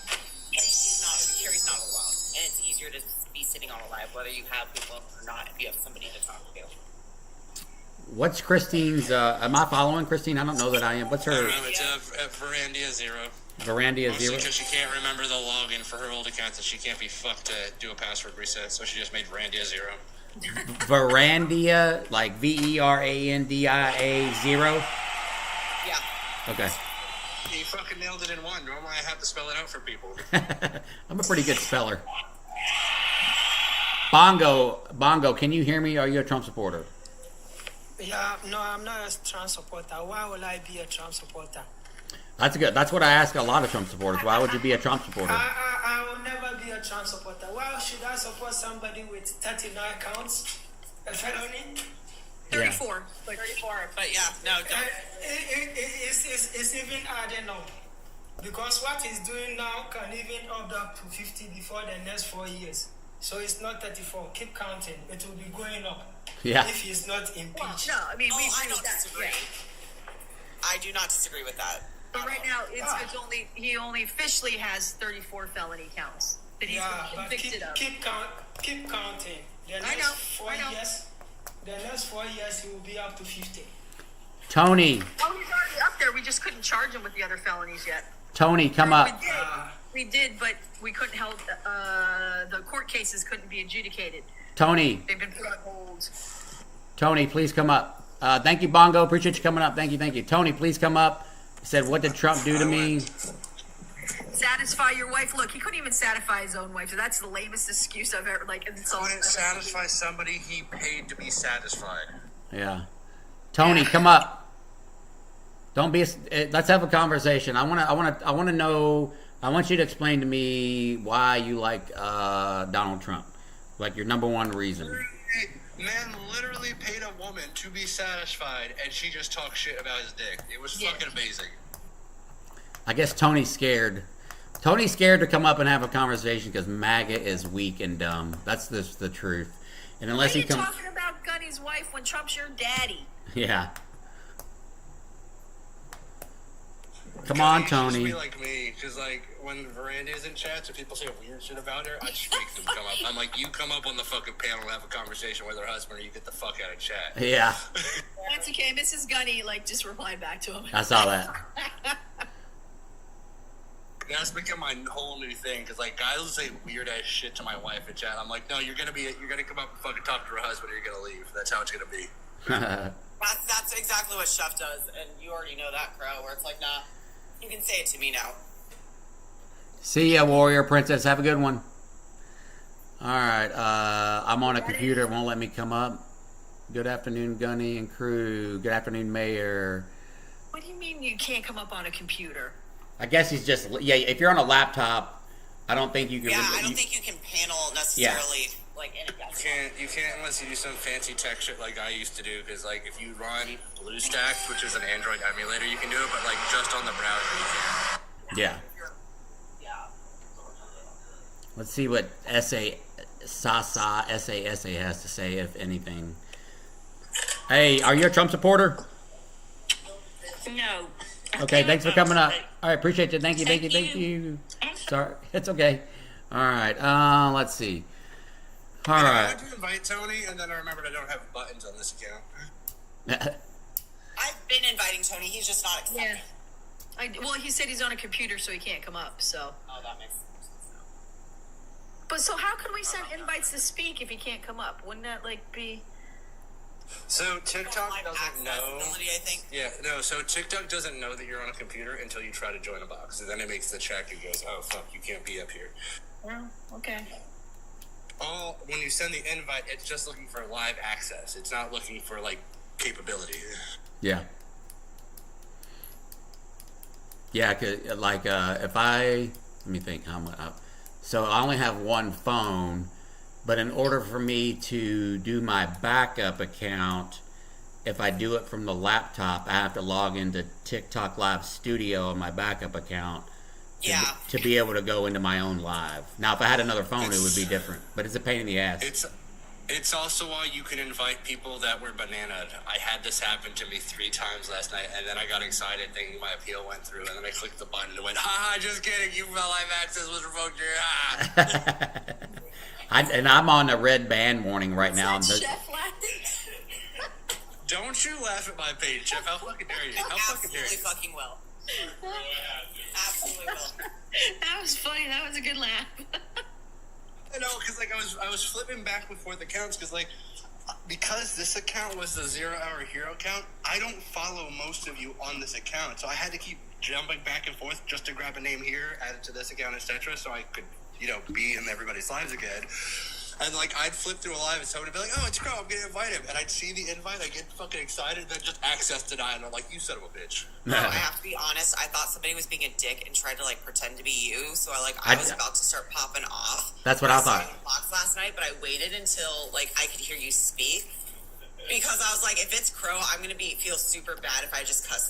Carrie's not alone, and it's easier to be sitting on a live, whether you have people or not, if you have somebody to talk to. What's Christine's? Am I following Christine? I don't know that I am. What's her? No, it's Verandia Zero. Verandia Mostly Zero. because she can't remember the login for her old account, and she can't be fucked to do a password reset, so she just made Verandia Zero. Verandia, like VERANDIA 0. Yeah. Okay. You fucking nailed it in one. Normally I have to spell it out for people. I'm a pretty good speller. Bongo, can you hear me? Are you a Trump supporter? Yeah, no, I'm not a Trump supporter. Why would I be a Trump supporter? That's good. That's what I ask a lot of Trump supporters. Why would you be a Trump supporter? I will never be a Trump supporter. Why should I support somebody with 39 counts? A felony? 34. Like 34, but yeah, no, don't. It's even adding up. Because what he's doing now can even up to 50 before the next 4 years. So it's not 34. Keep counting. It will be going up. Yeah. If he's not impeached. No, I mean, I don't disagree. I do not disagree with that. But right now, it's only he only officially has 34 felony counts that he's been convicted of. Keep counting. The next 4 years, the next 4 years he will be up to 50. Tony. Oh, he's already up there. We just couldn't charge him with the other felonies yet. Tony, come up. We did, but we couldn't help. The court cases couldn't be adjudicated. Tony. They've been put on hold. Tony, please come up. Thank you, Bongo. Appreciate you coming up. Thank you. Tony, please come up. He said, what did Trump do to me? Satisfy your wife. Look, he couldn't even satisfy his own wife. So that's the lamest excuse I've ever, Couldn't satisfy somebody he paid to be satisfied. Yeah. Tony, come up. Don't be. Let's have a conversation. I want to know. I want you to explain to me why you like Donald Trump, like your number one reason. Man literally paid a woman to be satisfied, and she just talked shit about his dick. It was fucking amazing. I guess Tony's scared. Tony's scared to come up and have a conversation because MAGA is weak and dumb. That's the truth. And unless Why are he you comes, talking about Gunny's wife when Trump's your daddy? yeah. Come on, Gunny should Tony. just be like me, because like when Veranda's in chats and people say weird shit about her, I just make them come up. I'm like, you come up on the fucking panel and have a conversation with her husband, or you get the fuck out of chat. Yeah. That's okay. Mrs. Gunny just replied back to him. I saw that. That's become my whole new thing, because like guys will say weird ass shit to my wife in chat. I'm like, no, you're gonna come up and fucking talk to her husband, or you're gonna leave. That's how it's gonna be. That's exactly what Chef does, and you already know that, Crow, where it's like, nah, you can say it to me now. See ya, Warrior Princess. Have a good one. All right. I'm on a computer. It won't let me come up. Good afternoon, Gunny and crew. Good afternoon, Mayor. What do you mean you can't come up on a computer? I guess he's just, yeah, if you're on a laptop, I don't think you can. Yeah, I don't think you can panel necessarily, like, in a You can't unless you do some fancy tech shit like I used to do, because, like, if you run BlueStacks, which is an Android emulator, you can do it, but, like, just on the browser, you can't. Yeah. Let's see what Sasa has to say, if anything. Hey, are you a Trump supporter? No. Okay, thanks for coming up. All right, appreciate you. Thank you. Sorry, it's okay. All right, let's see. All I right. went to invite Tony, and then I remembered I don't have buttons on this account. I've been inviting Tony. He's just not accepting. Yeah. Well, he said he's on a computer, so he can't come up. So. Oh, that makes sense. But so how can we send invites to speak if he can't come up? Wouldn't that be? So TikTok doesn't know. I think. Yeah, no. So TikTok doesn't know that you're on a computer until you try to join a box, and then it makes the check and goes, "Oh fuck, you can't be up here." Well, okay. When you send the invite, it's just looking for live access. It's not looking for like capability. Yeah. Yeah, 'cause, like if let me think how much. So I only have one phone. But in order for me to do my backup account, if I do it from the laptop, I have to log into TikTok Live Studio on my backup account to be able to go into my own live. Now, if I had another phone, it would be different. But it's a pain in the ass. It's also why you can invite people that were bananaed. I had this happen to me 3 times last night, and then I got excited thinking my appeal went through, and then I clicked the button and it went, "Ha, just kidding, you live access was revoked." I'm on a red band warning right now. Chef laughing. Don't you laugh at my page, Jeff. How fucking dare you? How fucking dare you? Fucking will. Absolutely will. That was funny. That was a good laugh. I know, because like I was flipping back and forth accounts because this account was the 0 Hour Hero account. I don't follow most of you on this account, so I had to keep jumping back and forth just to grab a name here, add it to this account, etc., so I could be in everybody's lives again. And like I'd flip through a live and someone would be like, "Oh, it's Crow, I'm gonna invite him," and I'd see the invite, I get fucking excited, and then just access denied, and I'm like, "You son of a bitch." No, I have to be honest. I thought somebody was being a dick and tried to like pretend to be you. So I was about to start popping off. That's what I thought. I box last night, but I waited until like I could hear you speak because I was like, if it's Crow, I'm gonna feel super bad if I just cuss.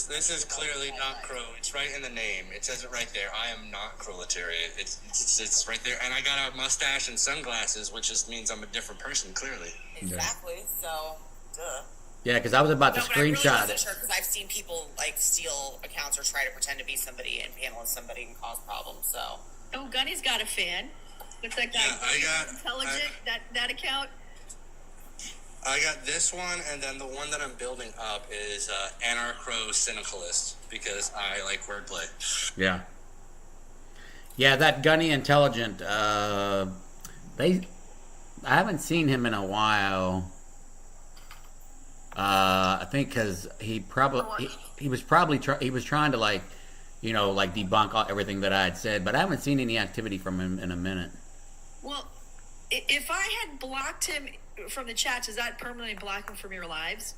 This is clearly not Crow. It's right in the name. It says it right there. I am not Crowletarian. It's right there. And I got a mustache and sunglasses, which just means I'm a different person. Clearly. Exactly. So, duh. Yeah, because I was about to But I really screenshot wasn't it. sure because I've seen people like steal accounts or try to pretend to be somebody and panel as somebody and cause problems. So. Oh, Gunny's got a fan. Looks like that. Intelligent. That account. I got this one, and then the one that I'm building up is Anarchro Syndicalist because I like wordplay. Yeah. Yeah, that Gunny Intelligent. I haven't seen him in a while. I think because he was trying to like debunk everything that I had said, but I haven't seen any activity from him in a minute. Well, if I had blocked him from the chats, does that permanently block him from your lives?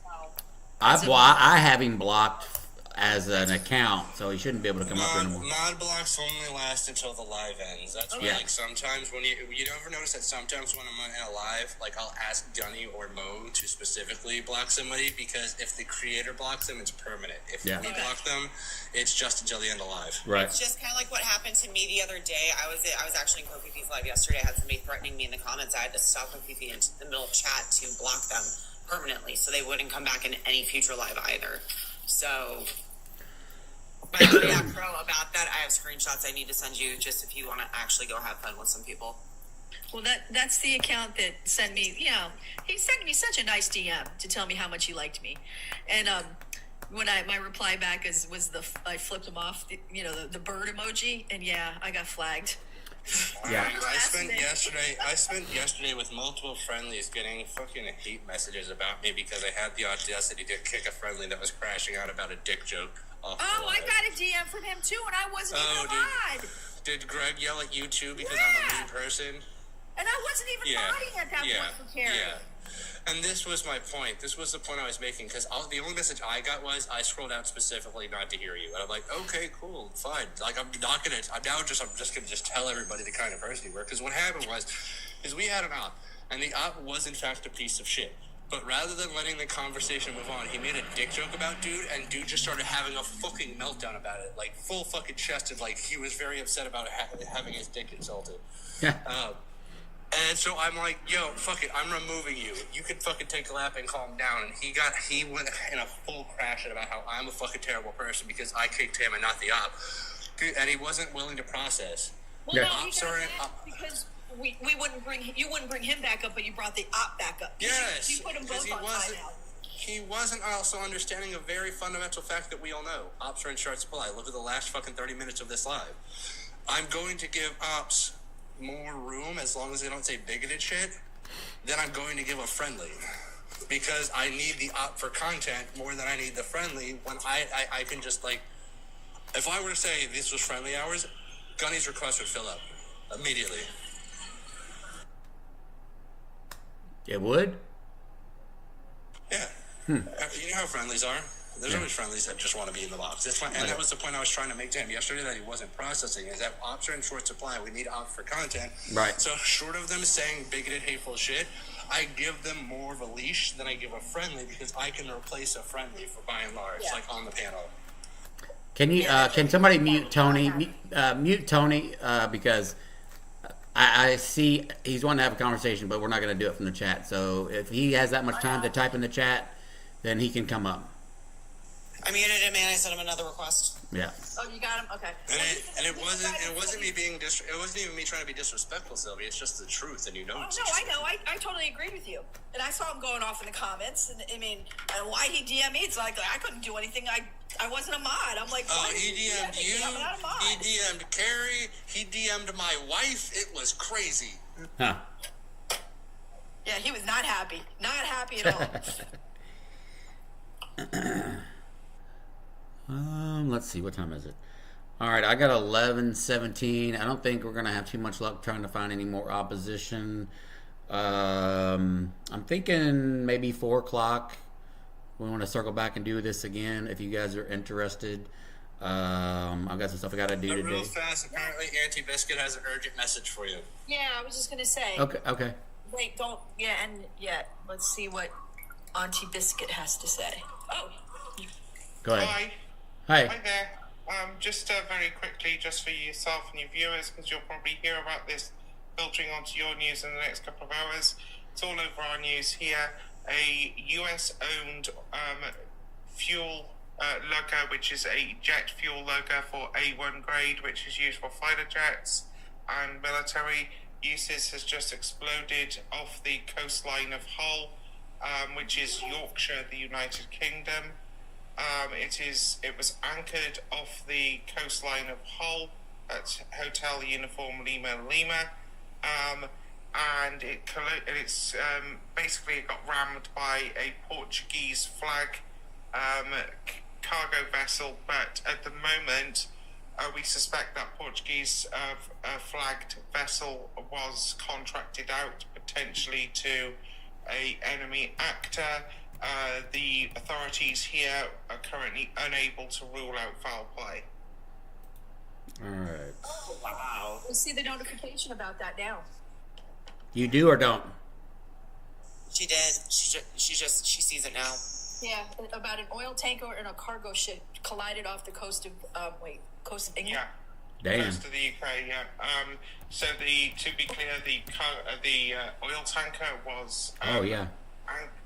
I have him blocked as an account, so he shouldn't be able to come up anymore. Mod blocks only last until the live ends. That's why, like, sometimes when you ever notice that sometimes when I'm in a live, like, I'll ask Gunny or Mo to specifically block somebody because if the creator blocks them, it's permanent. If we block them, it's just until the end of live. Right. It's just kind of like what happened to me the other day. I was actually in Kofifi's live yesterday. I had somebody threatening me in the comments. I had to stop Kofifi in the middle of chat to block them permanently so they wouldn't come back in any future live either. So, but yeah, Pro, about that, I have screenshots I need to send you just if you want to actually go have fun with some people. Well, that's the account that sent me, he sent me such a nice DM to tell me how much he liked me. And when my reply back I flipped him off, the bird emoji, and I got flagged. Yeah. I spent yesterday with multiple friendlies getting fucking hate messages about me because I had the audacity to kick a friendly that was crashing out about a dick joke. I got a DM from him too, and I wasn't even alive. Did Greg yell at you too because I'm a mean person? And I wasn't even fighting at that point for Carrie. Yeah. And this was my point. This was the point I was making because the only message I got was I scrolled out specifically not to hear you, and I'm like, okay, cool, fine. Like I'm just gonna tell everybody the kind of person you were because what happened is we had an op, and the op was in fact a piece of shit. But rather than letting the conversation move on, he made a dick joke about dude, and dude just started having a fucking meltdown about it, like full fucking chested, like he was very upset about having his dick insulted. Yeah. And so I'm like, yo, fuck it, I'm removing you. You can fucking take a lap and calm down. And he went in a full crash about how I'm a fucking terrible person because I kicked him and not the op. And he wasn't willing to process. Well, no, he got mad because you wouldn't bring him back up, but you brought the op back up. Yes. You put them both on timeout. He wasn't also understanding a very fundamental fact that we all know. Ops are in short supply. Look at the last fucking 30 minutes of this live. I'm going to give ops more room as long as they don't say bigoted shit, then I'm going to give a friendly because I need the op for content more than I need the friendly when I can just like if I were to say this was friendly hours, Gunny's request would fill up immediately. It would? Yeah. You know how friendlies are. There's always friendlies that just want to be in the box. That's fine. And that was the point I was trying to make to him yesterday that he wasn't processing, is that ops are in short supply. We need ops for content. Right. So short of them saying bigoted, hateful shit, I give them more of a leash than I give a friendly because I can replace a friendly for by and large, like on the panel. Can you can somebody mute Tony? Mute Tony because I see he's wanting to have a conversation, but we're not going to do it from the chat. So if he has that much time to type in the chat, then he can come up. I muted him and I sent him another request. Yeah. Oh, you got him? Okay. And it wasn't me being it wasn't even me trying to be disrespectful, Sylvia. It's just the truth, and you know. Oh, no, I know. I totally agree with you. And I saw him going off in the comments, and I mean, and why he DM'd me? It's like I couldn't do anything. I wasn't a mod. I'm like, oh, he DM'd you. I'm not a mod. He DM'd Carrie. He DM'd my wife. It was crazy. Huh. Yeah, he was not happy. Not happy at all. Let's see, what time is it? All right, I got 11:17. I don't think we're gonna have too much luck trying to find any more opposition. I'm thinking maybe 4 o'clock. We want to circle back and do this again if you guys are interested. I've got some stuff I got to do today. Real fast, apparently Auntie Biscuit has an urgent message for you. Yeah, I was just gonna say. Okay. Wait, don't. Yeah, and yeah. Let's see what Auntie Biscuit has to say. Oh. Go ahead. Hi there. Just very quickly, just for yourself and your viewers, because you'll probably hear about this filtering onto your news in the next couple of hours. It's all over our news here. A US-owned fuel logo, which is a jet fuel logo for A1 grade, which is used for fighter jets and military uses, has just exploded off the coastline of Hull, which is Yorkshire, the United Kingdom. It was anchored off the coastline of Hull at Hotel Uniform Lima Lima, and it's basically it got rammed by a Portuguese flag cargo vessel, but at the moment we suspect that Portuguese flagged vessel was contracted out potentially to a enemy actor. The authorities here are currently unable to rule out foul play. All right. Oh, wow. We'll see the notification about that now. You do or don't? She did. She sees it now. Yeah, about an oil tanker and a cargo ship collided off the coast of England. Yeah. Damn. Close to the UK, yeah. So to be clear, the oil tanker was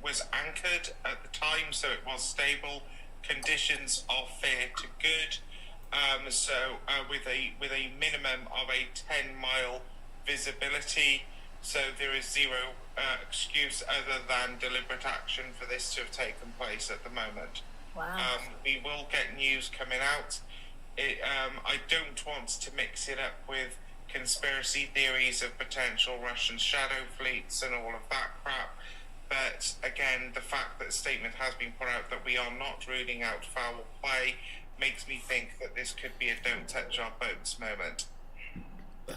was anchored at the time, so it was stable. Conditions are fair to good. With a minimum of a 10-mile visibility, so there is zero excuse other than deliberate action for this to have taken place at the moment. Wow. We will get news coming out. I don't want to mix it up with conspiracy theories of potential Russian shadow fleets and all of that crap. But again, the fact that a statement has been put out that we are not ruling out foul play makes me think that this could be a don't touch our boats moment.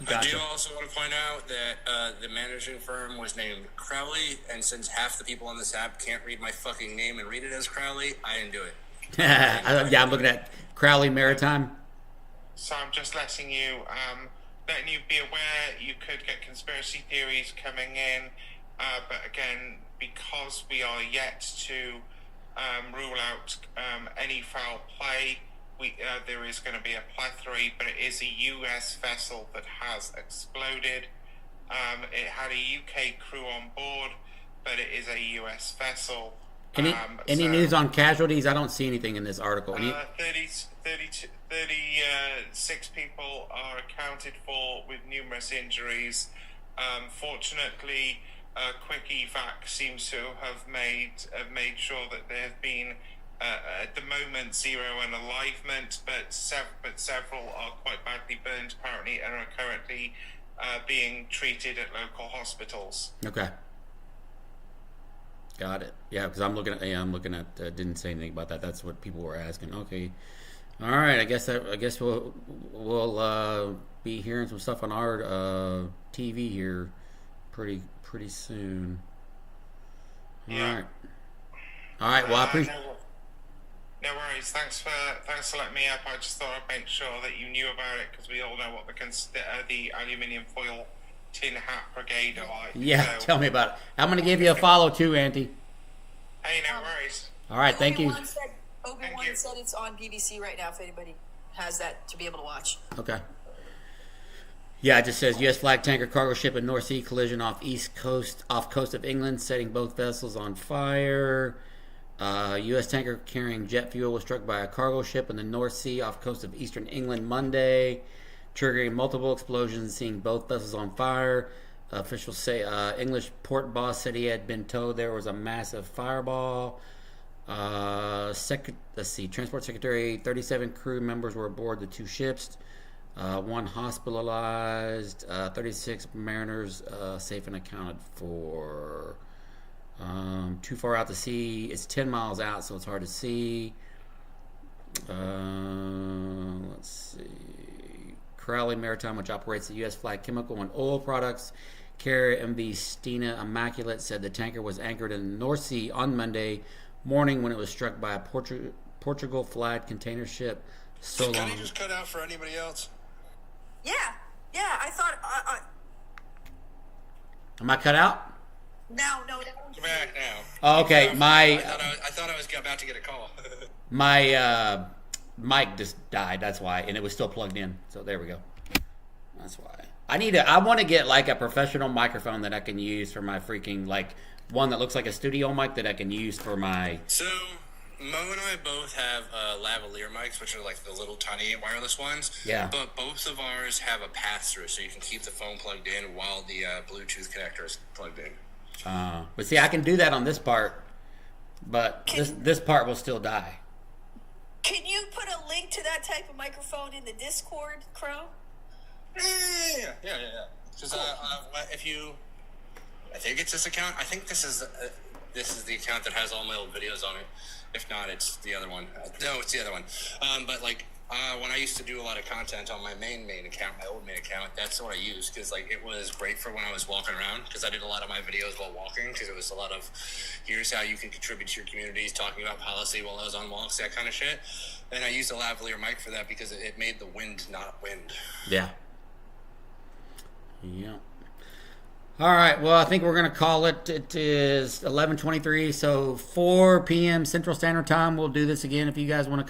Gotcha. I do also want to point out that the managing firm was named Crowley, and since half the people on this app can't read my fucking name and read it as Crowley, I didn't do it. Yeah, I'm looking at Crowley Maritime. So I'm just letting you be aware you could get conspiracy theories coming in, but again, because we are yet to rule out any foul play, there is going to be a plethora, but it is a US vessel that has exploded. It had a UK crew on board, but it is a US vessel. Any news on casualties? I don't see anything in this article. 36 people are accounted for with numerous injuries. Fortunately, Quick Evac seems to have made sure that there have been at the moment 0 unalivement, but several are quite badly burned apparently and are currently being treated at local hospitals. Okay. Got it. Yeah, because I'm looking at. Didn't say anything about that. That's what people were asking. Okay. All right. I guess we'll be hearing some stuff on our TV here pretty soon. All right. All right. Well, I appreciate. No worries. Thanks for letting me up. I just thought I'd make sure that you knew about it because we all know what the aluminium foil tin hat brigade are like. Yeah, so. Tell me about it. I'm going to give you a follow too, Auntie. Hey, no worries. All right, thank you. Obi-Wan said it's on BBC right now if anybody has that to be able to watch. Okay. Yeah, it just says U.S. flag tanker cargo ship in North Sea collision off coast of England, setting both vessels on fire. U.S. tanker carrying jet fuel was struck by a cargo ship in the North Sea off the coast of eastern England Monday, triggering multiple explosions, seeing both vessels on fire. Officials say English port boss said he had been told there was a massive fireball. Let's see. Transport Secretary, 37 crew members were aboard the two ships. One hospitalized. 36 mariners safe and accounted for. Too far out to sea. It's 10 miles out, so it's hard to see. Let's see. Crowley Maritime, which operates the U.S. flag chemical and oil products carrier MV Stina Immaculate, said the tanker was anchored in the North Sea on Monday morning when it was struck by a Portugal flagged container ship. So Did long. Gunny just cut out for anybody else? Yeah, I thought. Am I cut out? No. Come back now. Oh, okay, I thought I was about to get a call. My mic just died. That's why, and it was still plugged in. So there we go. That's why. I want to get like a professional microphone that I can use for my freaking like one that looks like a studio mic that I can use for my. So Mo and I both have lavalier mics, which are like the little tiny wireless ones. Yeah. But both of ours have a pass-through, so you can keep the phone plugged in while the Bluetooth connector is plugged in. But see, I can do that on this part, but this part will still die. Can you put a link to that type of microphone in the Discord, Crow? Yeah. Just if you, I think it's this account. I think this is the account that has all my old videos on it. If not, it's the other one. No, it's the other one. But like when I used to do a lot of content on my main account, my old main account, that's what I used because like it was great for when I was walking around because I did a lot of my videos while walking because it was a lot of here's how you can contribute to your communities, talking about policy while I was on walks, that kind of shit. And I used a lavalier mic for that because it made the wind not wind. Yeah. Yeah. All right. Well, I think we're gonna call it. It is 11:23, so 4 p.m. Central Standard Time. We'll do this again if you guys want to.